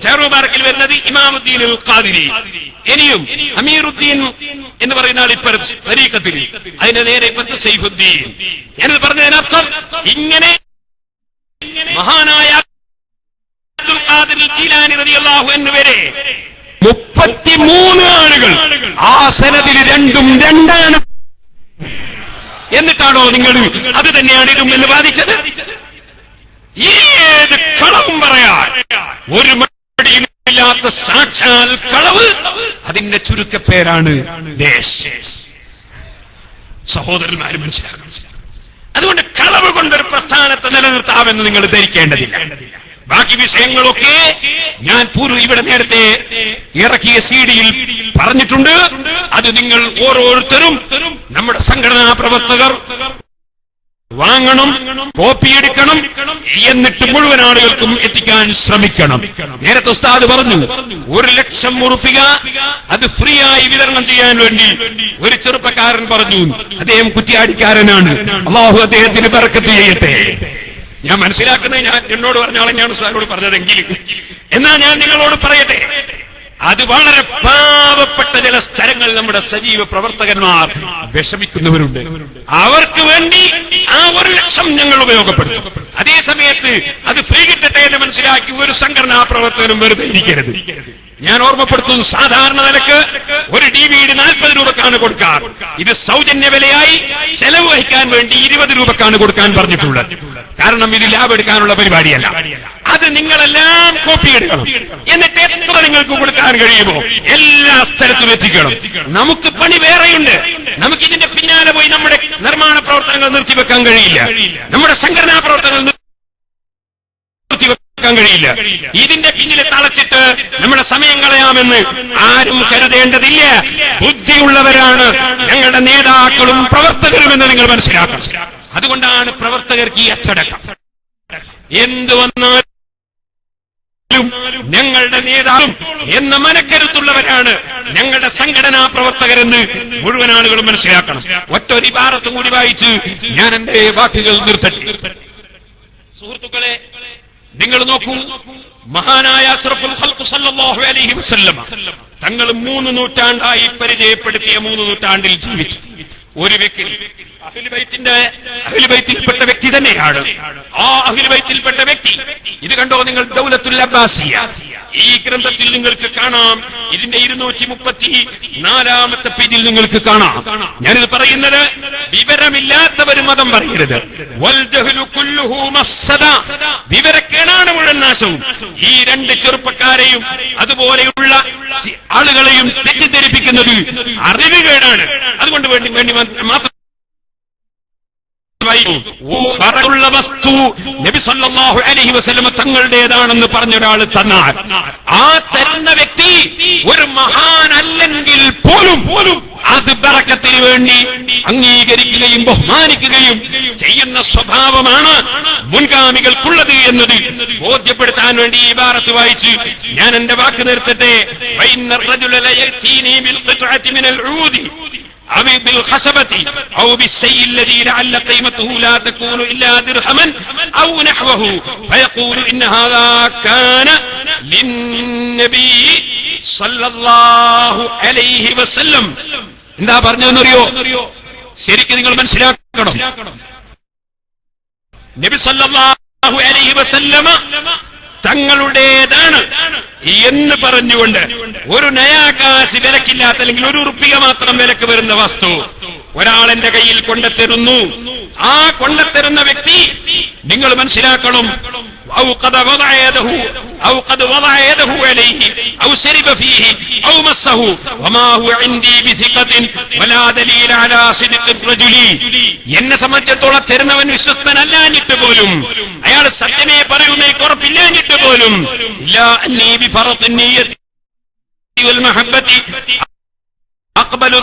ഷെയ്ഖ് മുബാറക്കിൽ വരുന്നത് ഇമാമുദ്ദീനുൽ ഖാദിരി. ഇനിയും അമീറുദ്ദീൻ എന്ന് പറയുന്ന ആൾ ഇപ്പുറത്ത് തരീഖത്തിൽ, അതിന്റെ നേരെ ഇപ്പുറത്ത് സൈഫുദ്ദീൻ. ഞാനിത് പറഞ്ഞതിനർത്ഥം ഇങ്ങനെ മഹാനായ അബ്ദുൽ ഖാദിർ ജീലാനി റളിയല്ലാഹു അൻഹു വരെ 33 ആളുകൾ ആ സനദിൽ രണ്ടും രണ്ടാണ്. എന്നിട്ടാണോ നിങ്ങൾ അത് തന്നെയാണ് ഇതും എന്ന് വാദിച്ചത്? ഏത് കളവും പറയാൻ ഒരു മടിയുമില്ലാത്ത സാക്ഷാൽ കളവ്, അതിന്റെ ചുരുക്കപ്പേരാണ് ദേശ്. സഹോദരന്മാര് മനസ്സിലാക്കണം. അതുകൊണ്ട് കളവ് കൊണ്ടൊരു പ്രസ്ഥാനത്തെ നിലനിർത്താമെന്ന് നിങ്ങൾ ധരിക്കേണ്ടതില്ല. ബാക്കി വിഷയങ്ങളൊക്കെ ഞാൻ ഇവിടെ നേരത്തെ ഇറക്കിയ CD-യിൽ പറഞ്ഞിട്ടുണ്ട്. അത് നിങ്ങൾ ഓരോരുത്തരും നമ്മുടെ സംഘടനാ പ്രവർത്തകർ വാങ്ങണം, കോപ്പിയെടുക്കണം, എന്നിട്ട് മുഴുവൻ ആളുകൾക്കും എത്തിക്കാൻ ശ്രമിക്കണം. നേരത്തെ ഉസ്താദ് പറഞ്ഞു 1,00,000 ഉറുപ്പിക അത് ഫ്രീ ആയി വിതരണം ചെയ്യാൻ വേണ്ടി ഒരു ചെറുപ്പക്കാരൻ പറഞ്ഞു. അദ്ദേഹം കുറ്റ്യാടിക്കാരനാണ്. അല്ലാഹു അദ്ദേഹത്തിന് ബർക്കത്ത് ചെയ്യട്ടെ. ഞാൻ മനസ്സിലാക്കുന്നത് ഞാൻ എന്നോട് പറഞ്ഞ ആളെ ഞാൻ ഉസ്താദിനോട് പറഞ്ഞതെങ്കിൽ, എന്നാൽ ഞാൻ നിങ്ങളോട് പറയട്ടെ, അത് വളരെ പാവപ്പെട്ട ചില സ്ഥലങ്ങളിൽ നമ്മുടെ സജീവ പ്രവർത്തകന്മാർ വിഷമിക്കുന്നവരുണ്ട്. അവർക്ക് വേണ്ടി ആ 1,00,000 ഞങ്ങൾ ഉപയോഗപ്പെടുത്തും. അതേ സമയത്ത് അത് ഫ്രീ കിട്ടട്ടെ എന്ന് മനസ്സിലാക്കി ഒരു സംഘടനാ പ്രവർത്തനം വെറുതെ ഇരിക്കരുത്. ഞാൻ ഓർമ്മപ്പെടുത്തുന്നു, സാധാരണ നിലക്ക് ഒരു DVD 40 രൂപക്കാണ് കൊടുക്കാറ്. ഇത് സൗജന്യ വിലയായി ചെലവ് വഹിക്കാൻ വേണ്ടി 20 രൂപക്കാണ് കൊടുക്കാൻ പറഞ്ഞിട്ടുള്ളത്. കാരണം ഇത് ലാഭം എടുക്കാനുള്ള പരിപാടിയല്ല. അത് നിങ്ങളെല്ലാം കോപ്പി എടുക്കണം. എന്നിട്ട് എത്ര നിങ്ങൾക്ക് കൊടുക്കാൻ കഴിയുമോ എല്ലാ സ്ഥലത്തും എത്തിക്കണം. നമുക്ക് പണി വേറെയുണ്ട്. നമുക്ക് ഇതിന്റെ പിന്നാലെ പോയി നമ്മുടെ നിർമ്മാണ പ്രവർത്തനങ്ങൾ നിർത്തിവെക്കാൻ കഴിയില്ല. നമ്മുടെ സംഘടനാ പ്രവർത്തനങ്ങൾ നിർത്തിവെക്കാൻ കഴിയില്ല. ഇതിന്റെ പിന്നിൽ തളച്ചിട്ട് നമ്മുടെ സമയം കളയാമെന്ന് ആരും കരുതേണ്ടതില്ല. ബുദ്ധിയുള്ളവരാണ് ഞങ്ങളുടെ നേതാക്കളും പ്രവർത്തകരുമെന്ന് നിങ്ങൾ മനസ്സിലാക്കണം. അതുകൊണ്ടാണ് പ്രവർത്തകർക്ക് ഈ അച്ചടക്കം. എന്ത് വന്നാലും ഞങ്ങളുടെ നേതാവും എന്ന മനക്കരുത്തുള്ളവരാണ് ഞങ്ങളുടെ സംഘടനാ പ്രവർത്തകരെന്ന് മുഴുവൻ ആളുകളും മനസ്സിലാക്കണം. ഒറ്റൊരു ഇബാറത്തും കൂടി വായിച്ച് ഞാൻ എന്റെ വാക്കുകൾ നിർത്തട്ടെ. സുഹൃത്തുക്കളെ, നിങ്ങൾ നോക്കൂ, മഹാനായ അഷ്റഫുൽ ഖൽഖ് സല്ലല്ലാഹു അലൈഹി വസല്ലം തങ്ങൾ 3 നൂറ്റാണ്ടായി പരിചയപ്പെടുത്തിയ 3 നൂറ്റാണ്ടിൽ ജീവിച്ചു ഒരു വ്യക്തി അഹ്ലുബൈത്തിൽപ്പെട്ട വ്യക്തി തന്നെയാണ്. ആ അഹ്ലുബൈത്തിൽപ്പെട്ട വ്യക്തി ഇത് കണ്ടോ നിങ്ങൾ, ദൗലത്തുൽ അബ്ബാസിയ ഈ ഗ്രന്ഥത്തിൽ നിങ്ങൾക്ക് കാണാം. ഇതിന്റെ 234-ാമത്തെ പേജിൽ നിങ്ങൾക്ക് കാണാം. ഞാനിത് പറയുന്നത് വിവരമില്ലാത്തവർ മതം പറയരുത്. വൽ ജഹ്ലു കുല്ലുഹു മഫ്സദ, വിവരക്കേടാണ് മുഴുവൻ നാശവും. ഈ 2 ചെറുപ്പക്കാരെയും അതുപോലെയുള്ള ആളുകളെയും തെറ്റിദ്ധരിപ്പിക്കുന്നത് അറിവുകേടാണ്. അതുകൊണ്ട് വേണ്ടി മാത്രം ുള്ള വസ്തു നബി സല്ലല്ലാഹു അലൈഹി വസല്ലം തങ്ങളുടേതാണെന്ന് പറഞ്ഞൊരാൾ തന്നാൽ ആ തരുന്ന വ്യക്തി ഒരു മഹാനല്ലെങ്കിൽ പോലും അത് ബറക്കത്തിന് വേണ്ടി അംഗീകരിക്കുകയും ബഹുമാനിക്കുകയും ചെയ്യുന്ന സ്വഭാവമാണ് മുൻഗാമികൾക്കുള്ളത് എന്നത് ബോധ്യപ്പെടുത്താൻ വേണ്ടി ഈ ഇബാറത്ത് വായിച്ച് ഞാൻ എന്റെ വാക്ക് നിർത്തട്ടെ. أو بالخشبة أو بالشيء الذي لعل قيمته لا تكون إلا درهما أو نحوه فيقول إن هذا كان للنبي صلى الله عليه وسلم. എന്താ പറഞ്ഞതെന്നറിയോ? ശരിക്കും നിങ്ങൾ മനസ്സിലാക്കണം. നബി സല്ലല്ലാഹു അലൈഹി വസല്ലമ തങ്ങളുടേതാണ് എന്ന് പറഞ്ഞുകൊണ്ട് ഒരു നയാകാശ് വിലക്കില്ലാത്ത, അല്ലെങ്കിൽ 1 റുപ്പിക മാത്രം വിലക്ക് വരുന്ന വസ്തു ഒരാളെന്റെ കയ്യിൽ കൊണ്ടെത്തരുന്നു. ആ കൊണ്ടെത്തരുന്ന വ്യക്തി നിങ്ങൾ മനസ്സിലാക്കണം, أو قد وضع يده عليه أو شرب فيه أو مسه وما هو عندي بثقة ولا دليل على صدق الرجل. എന്നെ സംബന്ധിച്ചിടത്തോളം തരുന്നവൻ വിശ്വസ്തനല്ലാഞ്ഞിട്ട് പോലും, അയാൾ സത്യമേ പറയുന്നേക്ക് ഉറപ്പില്ലാഞ്ഞിട്ട് പോലും لا أني بفرط النية والمحبة أقبل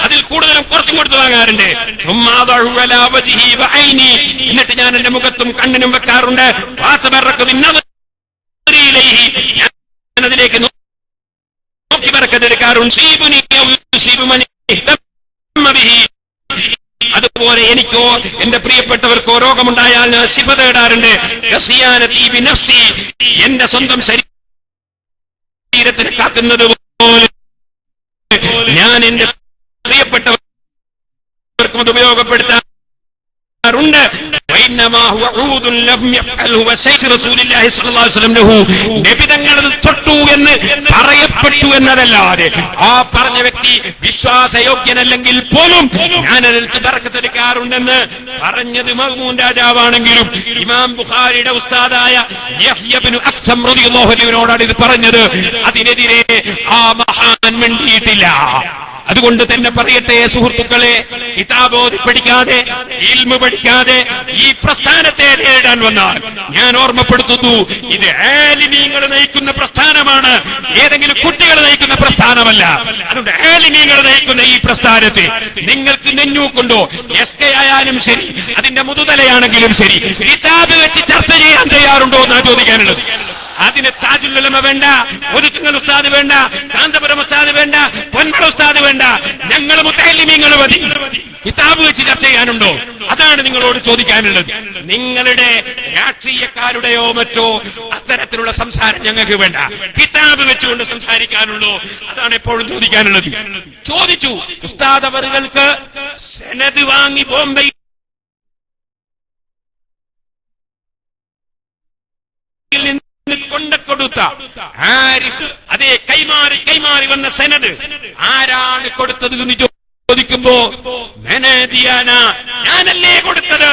അതിൽ കൂടുതലും കുറച്ചും കൊടുത്തു വാങ്ങാറുണ്ട്. എന്നിട്ട് ഞാൻ എന്റെ മുഖത്തും കണ്ണിനും വെക്കാറുണ്ട്. അതിലേക്ക് നോക്കി ബറക്കത്തെടുക്കാറുണ്ട്. അതുപോലെ എനിക്കോ എന്റെ പ്രിയപ്പെട്ടവർക്കോ രോഗമുണ്ടായാൽ ഞാൻ ശിഫ തേടാറുണ്ട്. എന്റെ സ്വന്തം ശരീരത്തിന് കാക്കുന്നത് പോലെ ഞാൻ എന്റെ പ്രിയപ്പെട്ടവർക്കും അത് ഉപയോഗപ്പെടുത്താറുണ്ട്. നബിതങ്ങളത് തൊട്ടു എന്ന് പറയപ്പെട്ടു എന്നതല്ലാതെ ആ പറഞ്ഞ വ്യക്തി വിശ്വാസയോഗ്യനല്ലെങ്കിൽ പോലും ഞാനതിൽ ബറക്കത്തെടുക്കാറുണ്ടെന്ന് പറഞ്ഞത് മഅ്മൂൻ രാജാവാണെങ്കിലും ഇമാം ബുഖാരിയുടെ ഉസ്താദായ യഹ്യ ഇബ്നു അഖ്സം റളിയല്ലാഹു അൻഹുവിനോടാണ് ഇത് പറഞ്ഞത്. അതിനെതിരെ ആ മഹാൻ മിണ്ടിയിട്ടില്ല. അതുകൊണ്ട് തന്നെ പറയട്ടെ സുഹൃത്തുക്കളെ, കിതാബോധി പഠിക്കാതെ ഇൽമു പഠിക്കാതെ ഈ പ്രസ്ഥാനത്തെ നേരിടാൻ വന്നാൽ ഞാൻ ഓർമ്മപ്പെടുത്തുന്നു, ഇത് ആലിമീങ്ങൾ നയിക്കുന്ന പ്രസ്ഥാനമാണ്, ഏതെങ്കിലും കുട്ടികൾ നയിക്കുന്ന പ്രസ്ഥാനമല്ല. അതുകൊണ്ട് ആലിമീങ്ങൾ നയിക്കുന്ന ഈ പ്രസ്ഥാനത്തെ നിങ്ങൾക്ക് നെഞ്ഞൂക്കുണ്ടോ? SK ആയാലും ശരി, അതിന്റെ മുതുതലയാണെങ്കിലും ശരി, കിതാബ് വെച്ച് ചർച്ച ചെയ്യാൻ തയ്യാറുണ്ടോ എന്നാണ് ചോദിക്കാനുള്ളത്. അതിന് താജുൽ ഉലമ വേണ്ട, ഒതുക്കുങ്ങൽ ഉസ്താദ് വേണ്ട, കാന്തപുരം ഉസ്താദ് വേണ്ട, പൊന്മള ഉസ്താദ് വേണ്ട. ഞങ്ങൾ മുത്തഅല്ലിമീങ്ങൾ മതി. കിതാബ് വെച്ച് ചർച്ച ചെയ്യാനുണ്ടോ? അതാണ് നിങ്ങളോട് ചോദിക്കാനുള്ളത്. നിങ്ങളുടെ രാഷ്ട്രീയക്കാരുടെയോ മറ്റോ അത്തരത്തിലുള്ള സംസാരം ഞങ്ങൾക്ക് വേണ്ട. കിതാബ് വെച്ചുകൊണ്ട് സംസാരിക്കാനുള്ളോ? അതാണ് എപ്പോഴും ചോദിക്കാനുള്ളത്. ചോദിച്ചു, ഉസ്താദ് അവറുകൾക്ക് സനദ് വാങ്ങി ബോംബെ കൊണ്ടുകൊടുത്ത ആരിഫ്, അതേ കൈമാറി വന്ന സനദ് ആരാണ് കൊടുത്തത് എന്ന് ചോദിക്കുമ്പോ മെനദിയാന, ഞാനല്ലേ കൊടുത്തത്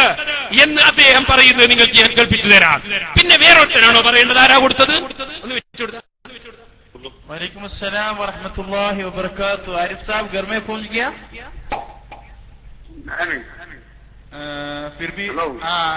എന്ന് അദ്ദേഹം പറയുന്നത് നിങ്ങൾക്ക് ഞാൻ കേൾപ്പിച്ചു തരാം. പിന്നെ വേറൊരുത്തനാണോ പറയേണ്ടത് ആരാ കൊടുത്തത്? ഒന്ന് വെച്ചുകൊടുത്ത. वालेकुम अस्सलाम वरहमतुल्लाहि वबरकातुहू। आरिफ साहब घर में पहुंच गया? फिर भी हाँ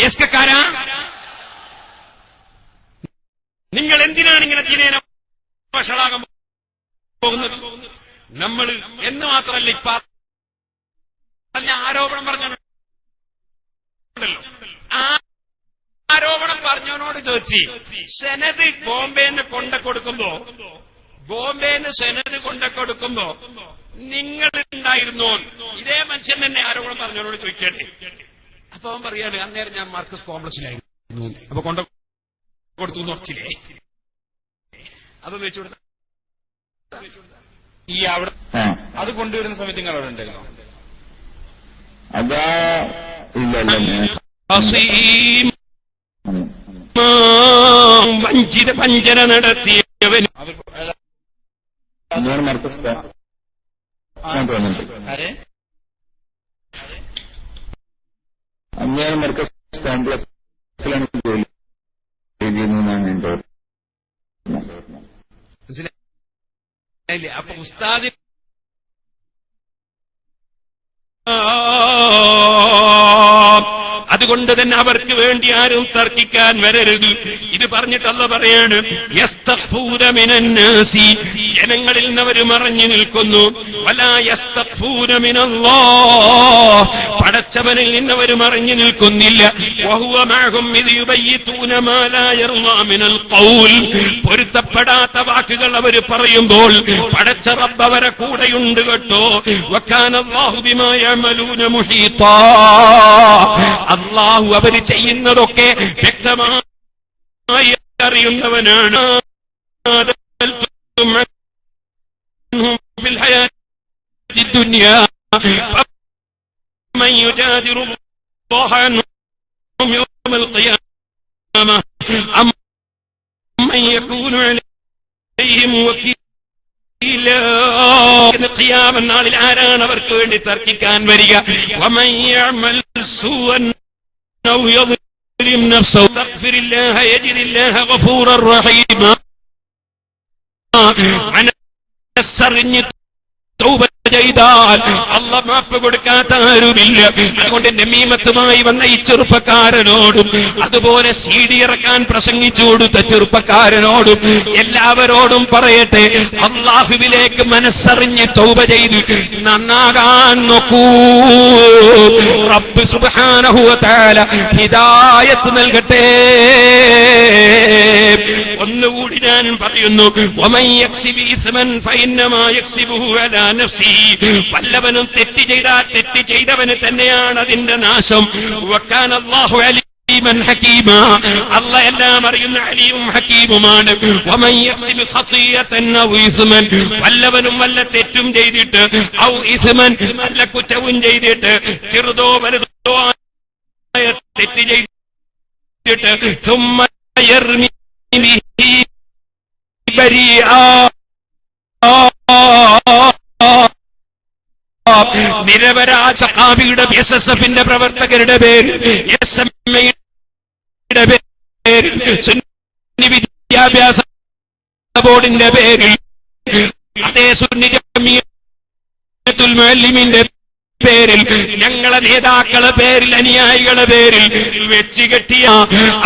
എസ്കക്കാരാ, നിങ്ങൾ എന്തിനാണ് ഇങ്ങനെ ദിനേന വഷളാകാൻ പോകുന്നത്? നമ്മൾ എന്ന് മാത്രമല്ല ഇപ്പൊ ആരോപണം പറഞ്ഞല്ലോ, ആരോപണം പറഞ്ഞവനോട് ചോദിച്ച് സെനത് ബോംബെന്ന് കൊണ്ടുകൊടുക്കുമ്പോ നിങ്ങൾ ഉണ്ടായിരുന്നോ? ഇതേ മനുഷ്യൻ തന്നെ ആരോപണം പറഞ്ഞവനോട് ചോദിക്കട്ടെ. അപ്പൊ അവൻ പറയാണ്, അന്നേരം ഞാൻ മാർക്കസ് കോംപ്ലക്സിലായിരുന്നു, അപ്പൊ കൊടുത്തു ഉറച്ചില്ലേ? അതൊന്ന് വെച്ചു കൊടുത്ത ഈ അവിടെ അത് കൊണ്ടുവരുന്ന സമയത്ത് നിങ്ങൾ അവിടെ ഉണ്ടായിരുന്നോ? അതാ ഇല്ല വഞ്ചന നടത്തിയവൻ ഞാൻ മാർക്കസ് അന്നേരം മർക്കസ് കോംപ്ലക്സിലാണ് ജോലി ചെയ്യുന്നതാണ് എന്റെ മനസ്സിലായില്ലേ? അപ്പൊ ഉസ്താദ് അതുകൊണ്ട് തന്നെ അവർക്ക് വേണ്ടി ആരും തർക്കിക്കാൻ വരരുത്. ഇത് പറഞ്ഞിട്ട് അല്ലാഹു പറയാണ്, യസ്തഖ്ഫൂന മിനന്നാസി, ജനങ്ങളിൽ നിന്ന് അവർ മറഞ്ഞു നിൽക്കുന്നു. വലാ യസ്തഖ്ഫൂന മിനല്ലാഹ്, പടച്ചവനിൽ നിന്നവർ മറിഞ്ഞു നിൽക്കുന്നില്ല. വഹുവ മഅഹും ഇദ് യുബയ്യിതൂന മാ ലാ യർളാ മിനൽ ഖൗൽ, പൊരുത്തപ്പെടാത്ത വാക്കുകൾ അവർ പറയുമ്പോൾ പടച്ച റബ്ബ് അവരെ കൂടെയുണ്ട് കേട്ടോ. വകാന അല്ലാഹു ബിമാ യഅമലൂന മുഹീതാ, അല്ലാഹു അവർ ചെയ്യുന്നതൊക്കെ വ്യക്തമായി അറിയുന്നവനാണ്. في الحياة الدنيا فمن يجادل الله عنهم يوم القيامة أم من يكون عليهم وكيلا. قيام النار الآن بركون تركيكان مريا. ومن يعمل سوءا أو يظلم نفسه تغفر الله يجد الله غفورا رحيما. മനസ്സറിഞ്ഞ് തൗബ ചെയ്താൽ അല്ലാഹ് മാപ്പ് കൊടുക്കാത്ത ആരുമില്ല. അതുകൊണ്ട് നമീമത്തുമായി വന്ന ഈ ചെറുപ്പക്കാരനോടും അതുപോലെ CD ഇറക്കാൻ പ്രസംഗിച്ചു കൊടുത്ത ചെറുപ്പക്കാരനോടും എല്ലാവരോടും പറയട്ടെ, അല്ലാഹുവിലേക്ക് മനസ്സറിഞ്ഞ് തൗബ ചെയ്ത് നന്നാകാൻ നോക്കൂ. റബ്ബ് സുബ്ഹാനഹു വ തആല ഹിദായത്ത് നൽകട്ടെ. ഒന്നുകൂടി ഞാൻ പറയുന്നു, വമൻ യക്സിബ് ഇസ്മൻ ഫഇന്നമാ യക്സിബുഹു അലാ നഫ്സിഹി, വല്ലവനും തെറ്റ് ചെയ്താൽ തെറ്റ് ചെയ്തവന് തന്നെയാണ് അതിന്റെ നാശം. വകാന അല്ലാഹു അലീമൻ ഹകീമ, അല്ലാഹ് എല്ലാം അറിയുന്ന അലീമും ഹകീമുമാണ്. വമൻ യക്സിബ് ഖതിയതൻ ഔ ഇസ്മൻ, വല്ലവനും വല്ല തെറ്റും ചെയ്തിട്ട് ഔ ഇസ്മൻ വല്ല കുറ്റവും ചെയ്തിട്ട് ചെറുതോ വലുതോ ആയ തെറ്റ് ചെയ്തിട്ട് സുമ്മ യർമി നിരപരാധ കാവിയുടെ SSFന്റെ പ്രവർത്തകരുടെ പേരിൽ, SMAയുടെ പേരിൽ, സുന്നി വിദ്യാഭ്യാസ ബോർഡിന്റെ പേരിൽ, അതേ സുന്നി ജമിയത്തുൽ മുഅല്ലിമീന്റെ പേരിൽ, ഞങ്ങളെ നേതാക്കളെ പേരിൽ, അനുയായികളെ പേരിൽ വെച്ച് കെട്ടിയ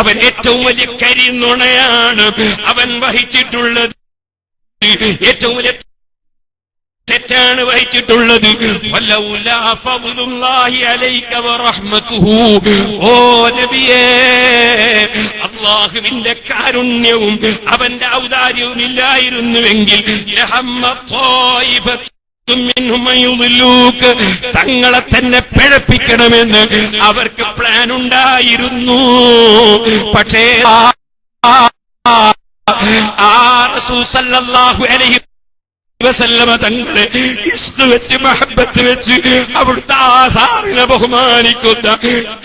അവൻ ഏറ്റവും വലിയ കരിനുണയാണ് അവൻ വഹിച്ചിട്ടുള്ളത്. ഏറ്റവും വലിയ തെറ്റാണ് വഹിച്ചിട്ടുള്ളത്. വലൗലാ ഫദ്ലുല്ലാഹി അലൈക വറഹ്മതുഹു, ഓ നബിയേ, അല്ലാഹുവിന്റെ കാരുണ്യവും അവന്റെ ഔദാര്യവും ഇല്ലായിരുന്നുവെങ്കിൽ ലഹമ്മ ത്വായിഫത്ത് തങ്ങളെ തന്നെ പിഴപ്പിക്കണമെന്ന് അവർക്ക് പ്ലാൻ ഉണ്ടായിരുന്നു. പക്ഷേ റസൂൽ സല്ലല്ലാഹു അലൈഹി വസല്ലമ തങ്ങളെ ഇഷ്ട് വെച്ച് മഹബത്ത് വെച്ച് അവിടുത്തെ ആധാറിനെ ബഹുമാനിക്കുന്ന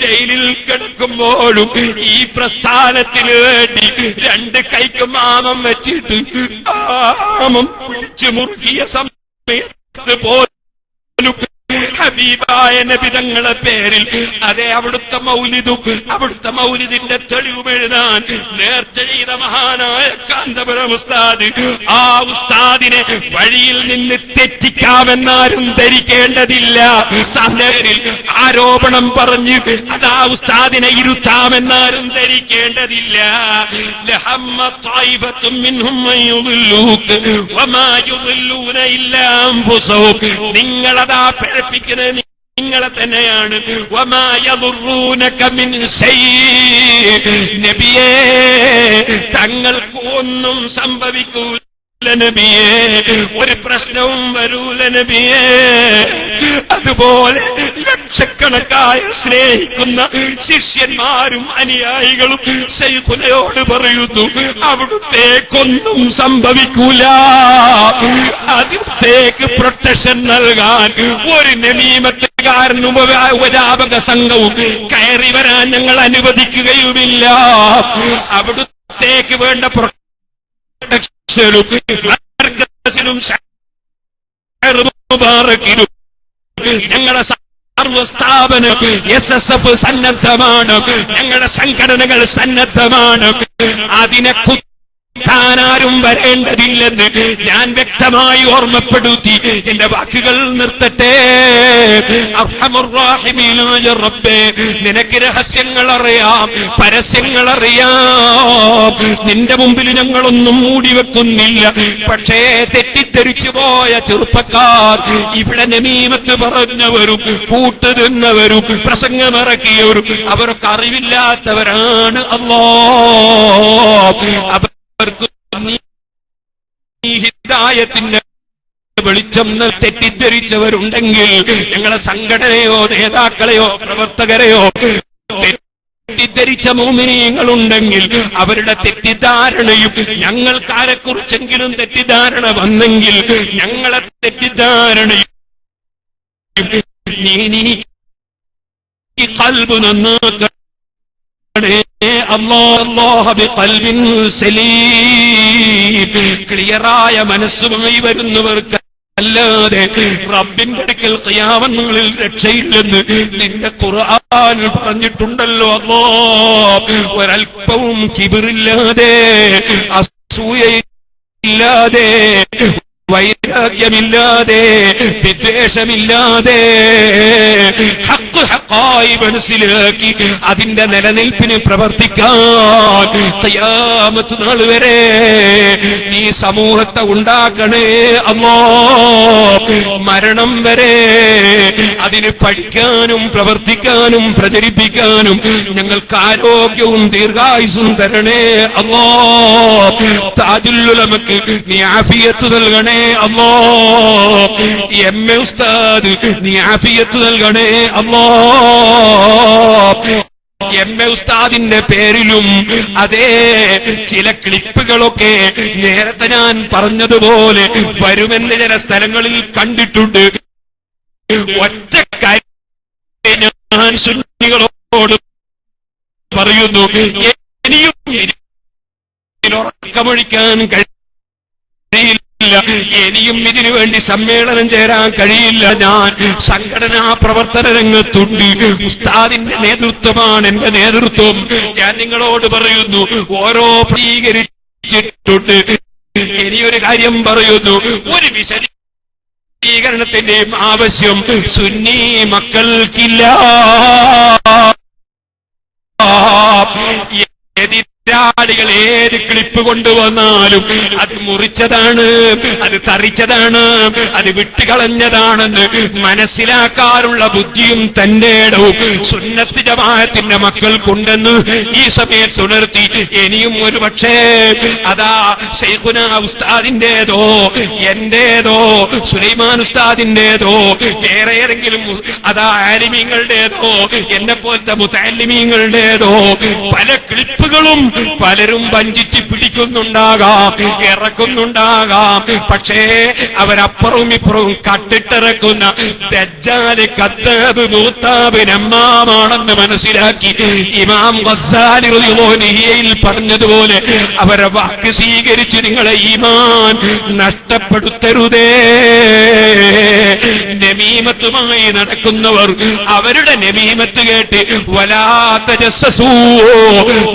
ജയിലിൽ കിടക്കുമ്പോഴും ഈ പ്രസ്ഥാനത്തിന് വേണ്ടി രണ്ട് കൈക്ക് മാമം വെച്ചിട്ട് ആമം പിടിച്ചു മുറുകിയ സമയത്ത് പോലും ഹബീബായ നബി തങ്ങളെ പേരിൽ അതേ അവിടുത്തെ മൗലിദും അവിടുത്തെ മൗലിദിന്റെ തെളിവും എഴുതാൻ നേർച്ച ചെയ്ത മഹാനായ കാന്തപുരം ഉസ്താദ്, ആ ഉസ്താദിനെ വഴിയിൽ നിന്ന് തെറ്റിക്കാമെന്നാരും ധരിക്കേണ്ടതില്ല. ഉസ്താദിന്റെ പേരിൽ ആരോപണം പറഞ്ഞ് അതാ ഉസ്താദിനെ ഇരുത്താമെന്നാരും ധരിക്കേണ്ടതില്ല. ലഹമ്മ ത്വായിഫത്തും മിൻഹും മൻ യുദില്ലൂക വമാ യുദില്ലൂന ഇല്ലാ അൻഫുസഹും, നിങ്ങളതാ പിഴപ്പിക്കുന്നത് നിങ്ങളെ തന്നെയാണ്. വമാ യദുറൂനക മിൻ ശൈഇ, നബിയേ തങ്ങൾക്ക് ഒന്നും സംഭവിക്കൂല നബിയേ, ഒരു പ്രശ്നവും വരൂല നബിയേ. അതുപോലെ ലക്ഷക്കണക്കായ സ്നേഹിക്കുന്ന ശിഷ്യന്മാരും അനുയായികളും ശൈഖുനയോട് പറയുന്നു, അവിടുത്തേക്കൊന്നും സംഭവിക്കൂല. അവിടുത്തേക്ക് പ്രൊട്ടക്ഷൻ നൽകാൻ ഒരു നമീമത്തുകാരനും ഉപജാപക സംഘവും കയറി വരാൻ ഞങ്ങൾ അനുവദിക്കുകയുമില്ല. അവിടുത്തേക്ക് വേണ്ട പ്രൊട്ടക്ഷനും ഞങ്ങളുടെ സർവസ്ഥാപന SSF സന്നദ്ധമാണ്, ഞങ്ങളുടെ സംഘടനകൾ സന്നദ്ധമാണ്. അതിനെ കാണാൻ ആരും വരേണ്ടതില്ലെന്ന് ഞാൻ വ്യക്തമായി ഓർമ്മപ്പെടുത്തി എന്റെ വാക്കുകൾ നിർത്തട്ടെ. അർഹമുർ റഹീമീനായ റബ്ബേ, നിനക്ക് രഹസ്യങ്ങൾ അറിയാം, പരസ്യങ്ങൾ അറിയാം. നിന്റെ മുമ്പിൽ ഞങ്ങളൊന്നും മൂടി വെക്കുന്നില്ല. പക്ഷേ തെറ്റിദ്ധരിച്ചു പോയ ചെറുപ്പക്കാർ, ഇവിടെ നമീമത്ത് പറഞ്ഞവരും കൂട്ടുതിന്നവരും പ്രസംഗമിറക്കിയവരും അവർക്ക് അറിവില്ലാത്തവരാണ്. അല്ലാഹ് അവർക്ക് ഹിദായത്തിന്റെ വെളിച്ചം തെറ്റിദ്ധരിച്ചവരുണ്ടെങ്കിൽ, ഞങ്ങളെ സംഘടനയോ നേതാക്കളെയോ പ്രവർത്തകരെയോ തെറ്റിദ്ധരിച്ച മോമിനീങ്ങളുണ്ടെങ്കിൽ അവരുടെ തെറ്റിദ്ധാരണയും ഞങ്ങൾക്കാരെക്കുറിച്ചെങ്കിലും തെറ്റിദ്ധാരണ വന്നെങ്കിൽ ഞങ്ങളെ തെറ്റിദ്ധാരണയും നീ ഖൽബ് നന്നാക്കണേ അല്ലാഹ് ബിഖൽബിൻ സലീം. ക്ലിയറായ മനസ്സുമായി വരുന്നവർക്ക് അല്ലാതെ റബ്ബിന്റെ അടുക്കൽ ഖിയാമങ്ങളിൽ രക്ഷയില്ലെന്ന് നിന്റെ ഖുർആൻ പറഞ്ഞിട്ടുണ്ടല്ലോ. അല്ലാഹ് ഒരൽപ്പവും കിബിറില്ലാതെ, അസൂയയില്ലാതെ, വൈരാഗ്യമില്ലാതെ, വിദ്വേഷമില്ലാതെ ഹഖ് ഹഖായി മനസ്സിലാക്കി അതിന്റെ നിലനിൽപ്പിന് പ്രവർത്തിക്കാൻ ഖിയാമത്ത് നാൾ വരെ നീ സമൂഹത്തെ ഉണ്ടാക്കണേ അല്ലാഹ്. മരണം വരെ അതിന് പഠിക്കാനും പ്രവർത്തിക്കാനും പ്രചരിപ്പിക്കാനും ഞങ്ങൾക്ക് ആരോഗ്യവും ദീർഘായുസ്സും തരണേ അല്ലാഹ്. താജുൽ ഉലമക്ക് നീ ആഫിയത്ത് നൽകണേ അല്ലാഹ്. എം.എ. ഉസ്താദ് നീ ആഫിയത്ത് നൽകണേ അല്ലാഹ്. എം.എ. ഉസ്താദിന്റെ പേരിലും അതേ ചില ക്ലിപ്പുകളൊക്കെ നേരത്തെ ഞാൻ പറഞ്ഞതുപോലെ വരുമെന്ന് ചില സ്ഥലങ്ങളിൽ കണ്ടിട്ടുണ്ട്. ഒറ്റ കാര്യം ഞാൻ സുന്നികളോട് പറയുന്നു, ഇനിയും ഉറക്കമൊഴിക്കാൻ കഴിയില്ല, ഇനിയും ഇതിനു വേണ്ടി സമ്മേളനം ചേരാൻ കഴിയില്ല. ഞാൻ സംഘടനാ പ്രവർത്തന രംഗത്തുണ്ട്. ഉസ്താദിന്റെ നേതൃത്വമാണ് എന്റെ നേതൃത്വം. ഞാൻ നിങ്ങളോട് പറയുന്നു, ഓരോ പ്രതികരിച്ചിട്ടുണ്ട്. ഇനിയൊരു കാര്യം പറയുന്നു, ഒരു വിശദീകരണത്തിന്റെയും ആവശ്യം സുന്നി മക്കൾക്കില്ല. എതിരാളികൾ ഏത് ക്ലിപ്പ് കൊണ്ടുവന്നാലും അത് മുറിച്ചതാണ്, അത് തറിച്ചതാണ്, അത് വിട്ടുകളഞ്ഞതാണെന്ന് മനസ്സിലാക്കാനുള്ള ബുദ്ധിയും തന്റെ ഇടവും സുന്നത്ത് ജമാഅത്തിന്റെ മക്കൾക്കുണ്ടെന്ന് ഈ സമയത്ത് ഉണർത്തി. ഇനിയും ഒരു പക്ഷേ അതാ ശൈഖുന ഉസ്താദിന്റേതോ എന്റേതോ സുലൈമാൻ ഉസ്താദിന്റേതോ വേറെ ഏതെങ്കിലും അതാ ആലിമീങ്ങളുടേതോ എന്നെ പോലത്തെ മുതഅല്ലിമീങ്ങളുടേതോ പല ക്ലിപ്പുകളും പലരും വഞ്ചിച്ച് പിടിക്കുന്നുണ്ടാകാം, ഇറക്കുന്നുണ്ടാകാം. പക്ഷേ അവരപ്പുറവും ഇപ്പുറവും കട്ടിട്ടിറക്കുന്ന ദജ്ജാല് കദ്ദാബ് മൂത്താബ് നമ്മാമാണെന്ന് മനസ്സിലാക്കി ഇമാം ഗസ്സാലി റളിയല്ലാഹു അൻഹു പറഞ്ഞതുപോലെ അവരെ വാക്ക് സ്വീകരിച്ച് നിങ്ങളെ ഈമാൻ നഷ്ടപ്പെടുത്തരുതേ. നമീമത്തുമായി നടക്കുന്നവർ അവരുടെ നമീമത്ത് കേട്ട് വലാ തജസ്സസൂ,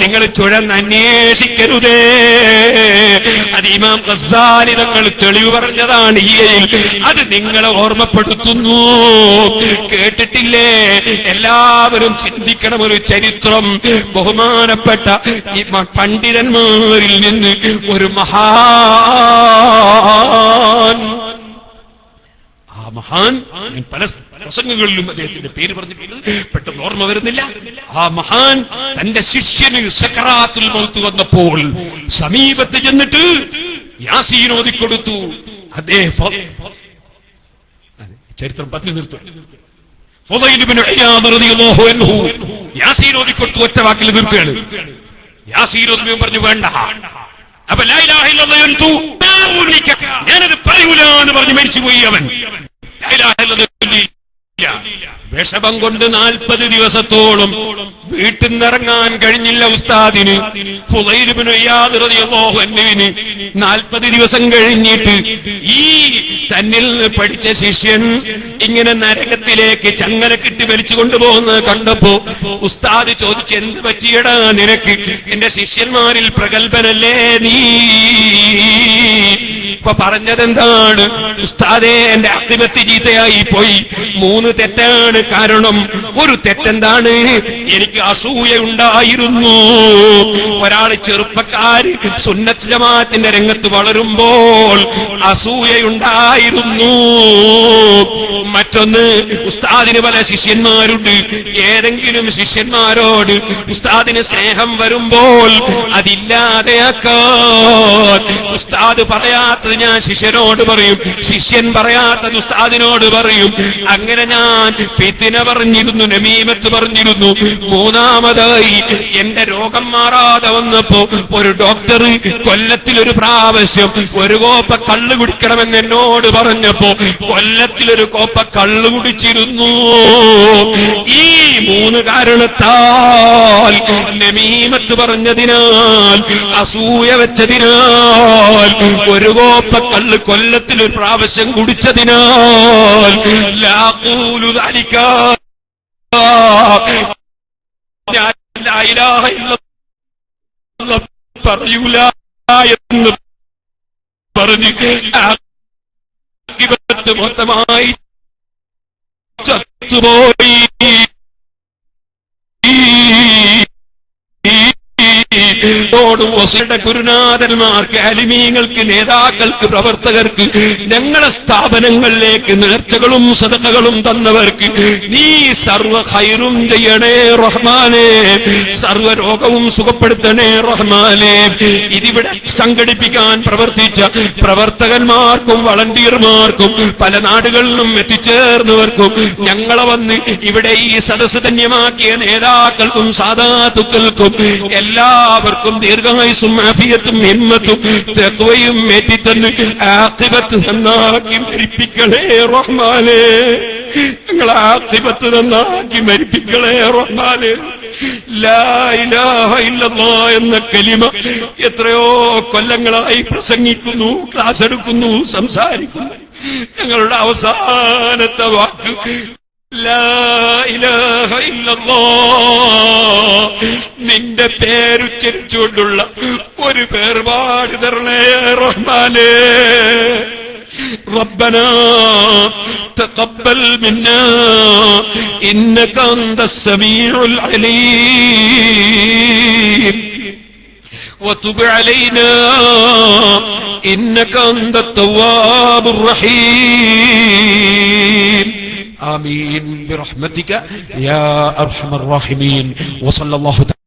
നിങ്ങൾ ചുഴന്നന്വേഷിക്കരുതേ. അത് ഇമാം ഗസ്സാലി തങ്ങൾ തെളിവ് പറഞ്ഞതാണ്. അത് നിങ്ങളെ ഓർമ്മപ്പെടുത്തുന്നു. കേട്ടിട്ടില്ലേ? എല്ലാവരും ചിന്തിക്കണം. ഒരു ചരിത്രം ബഹുമാനപ്പെട്ട പണ്ഡിതന്മാരിൽ നിന്ന് ഒരു മഹാൻ, ആ മഹാൻ ഞാൻ പല പ്രസംഗങ്ങളിലും അദ്ദേഹത്തിന്റെ പേര് പറഞ്ഞിട്ടുണ്ട്, പെട്ടെന്ന് ഓർമ്മ വരുന്നില്ല. ആ മഹാൻ തന്റെ ശിഷ്യന് സക്കറാത്തുൽ മൗത്ത് വന്നപ്പോൾ സമീപത്ത് ചെന്നിട്ട് യാസീൻ ഓതിക്കൊടുത്തു. അദ്ദേഹം ചരിത്രം പറഞ്ഞു നിർത്തും. ഫുളൈൽ ഇബ്നു ഇയാദ് റളിയല്ലാഹു അൻഹു യാസീൻ ഓതിക്കൊടുത്തു, ഒറ്റ വാക്കിൽ നിർത്തുകയാണ്. യാസീൻ ഓതുമ്പോൾ പറഞ്ഞു വേണ്ട, അപ്പൊ ലാ ഇലാഹ ഇല്ലല്ലാഹ് അൻതു ഞാനത് പറയൂല എന്ന് പറഞ്ഞ് മരിച്ചുപോയി. അവൻ ലാ ഇലാഹ ഇല്ലല്ലാഹ് വിഷമം കൊണ്ട് 40 ദിവസത്തോളം വീട്ടിൽ നിന്നിറങ്ങാൻ കഴിഞ്ഞില്ല ഉസ്താദിന്. ഫുളൈൽ ഇബ്നു ഇയാദ് റളിയല്ലാഹു അൻഹുവിന് 40 ദിവസം കഴിഞ്ഞിട്ട് ഈ തന്നിൽ നിന്ന് പഠിച്ച ശിഷ്യൻ ഇങ്ങനെ നരകത്തിലേക്ക് ചങ്ങലക്കിട്ട് വലിച്ചു കൊണ്ടുപോകുന്നത് കണ്ടപ്പോ ഉസ്താദ് ചോദിച്ചു, എന്ത് പറ്റിയടാ നിനക്ക്? എന്റെ ശിഷ്യന്മാരിൽ പ്രഗത്ഭനല്ലേ നീ? ഇപ്പൊ പറഞ്ഞതെന്താണ്? ഉസ്താദേ, എന്റെ അഖിബത്ത് ചീത്തയായി പോയി. 3 തെറ്റാണ് കാരണം. ഒരു തെറ്റെന്താണ്? എനിക്ക് അസൂയയുണ്ടായിരുന്നു. ഒരാൾ ചെറുപ്പക്കാര് സുന്നത്ത് ജമാഅത്തിന്റെ രംഗത്ത് വളരുമ്പോൾ അസൂയയുണ്ടായിരുന്നു. മറ്റൊന്ന്, ഉസ്താദിന് പല ശിഷ്യന്മാരുണ്ട്. ഏതെങ്കിലും ശിഷ്യന്മാരോട് ഉസ്താദിന് സ്നേഹം വരുമ്പോൾ അതില്ലാതെയാക്കാൻ ഉസ്താദ് പറയാത്തത് ഞാൻ ശിഷ്യനോട് പറയും, ശിഷ്യൻ പറയാത്തത് ഉസ്താദിനോട് പറയും. അങ്ങനെ ഞാൻ ഫിത്ന പറഞ്ഞിരുന്നു, നമീമത്ത് പറഞ്ഞിരുന്നു. 3-മതായി എന്റെ രോഗം മാറാതെ വന്നപ്പോ ഒരു ഡോക്ടർ കൊല്ലത്തിലൊരു പ്രാവശ്യം 1 കോപ്പ കള്ള് കുടിക്കണമെന്ന് എന്നോട് പറഞ്ഞപ്പോ കൊല്ലത്തിലൊരു കോപ്പ കള്ള് കുടിച്ചിരുന്നു. ഈ 3 കാരണത്താൽ, നമീമത്ത് പറഞ്ഞതിനാൽ, അസൂയ വെച്ചതിനാൽ, 1 കോപ്പ കള്ള് കൊല്ലത്തിലൊരു പ്രാവശ്യം കുടിച്ചതിനാൽ ലാഖൂലു ദാലിക, ഞാൻ ലാ ഇലാഹ ഇല്ലല്ലാഹ് പറയൂല എന്ന് പറഞ്ഞ് ആഖിബത്ത് മൊത്തമായി ചത്തുപോയി. ഗുരുനാഥന്മാർക്ക്, അലിമീങ്ങൾക്ക്, നേതാക്കൾക്ക്, പ്രവർത്തകർക്ക്, ഞങ്ങളെ സ്ഥാപനങ്ങളിലേക്ക് നേർച്ചകളും സദഖകളും തന്നവർക്ക് നീ സർവ ഖൈറും ചെയ്യണേ റഹ്മാനേ, സർവ രോഗവും സുഖപ്പെടുത്തണേ റഹ്മാനേ. ഇതിവിടെ സംഘടിപ്പിക്കാൻ പ്രവർത്തിച്ച പ്രവർത്തകന്മാർക്കും വളണ്ടിയർമാർക്കും പല നാടുകളിലും എത്തിച്ചേർന്നവർക്കും ഞങ്ങളെ വന്ന് ഇവിടെ ഈ സദസ്സ് ധന്യമാക്കിയ നേതാക്കൾക്കും സാദാത്തുക്കൾക്കും എല്ലാവർക്കും ദീർഘായുസ്സും ആഫിയത്തും ഹിമ്മത്തും തഖ്വയും ഏറ്റിത്തന്ന് ആഖിബത്ത് നന്നാക്കി മരിപ്പിക്കണേ റഹ്മാനേ. ഞങ്ങളെ ആഖിബത്ത് നന്നാക്കി മരിപ്പിക്കണേ റഹ്മാനേ. ലാ ഇലാഹ ഇല്ലല്ലാഹ് എന്ന കലിമ എത്രയോ കൊല്ലങ്ങളായി പ്രസംഗിക്കുന്നു, ക്ലാസ് എടുക്കുന്നു, സംസാരിക്കുന്നു. ഞങ്ങളുടെ അവസാനത്തെ വാക്ക് ലാ ഇലാഹ ഇല്ലല്ലാഹ്, നിന്റെ പേരുച്ചരിച്ചുകൊണ്ടുള്ള ഒരു വേർപാട് തരണേ റഹ്മാനേ. ربنا تقبل منا إنك أنت السميع العليم وتب علينا إنك أنت التواب الرحيم آمين برحمتك يا أرحم الراحمين وصلى الله تعالى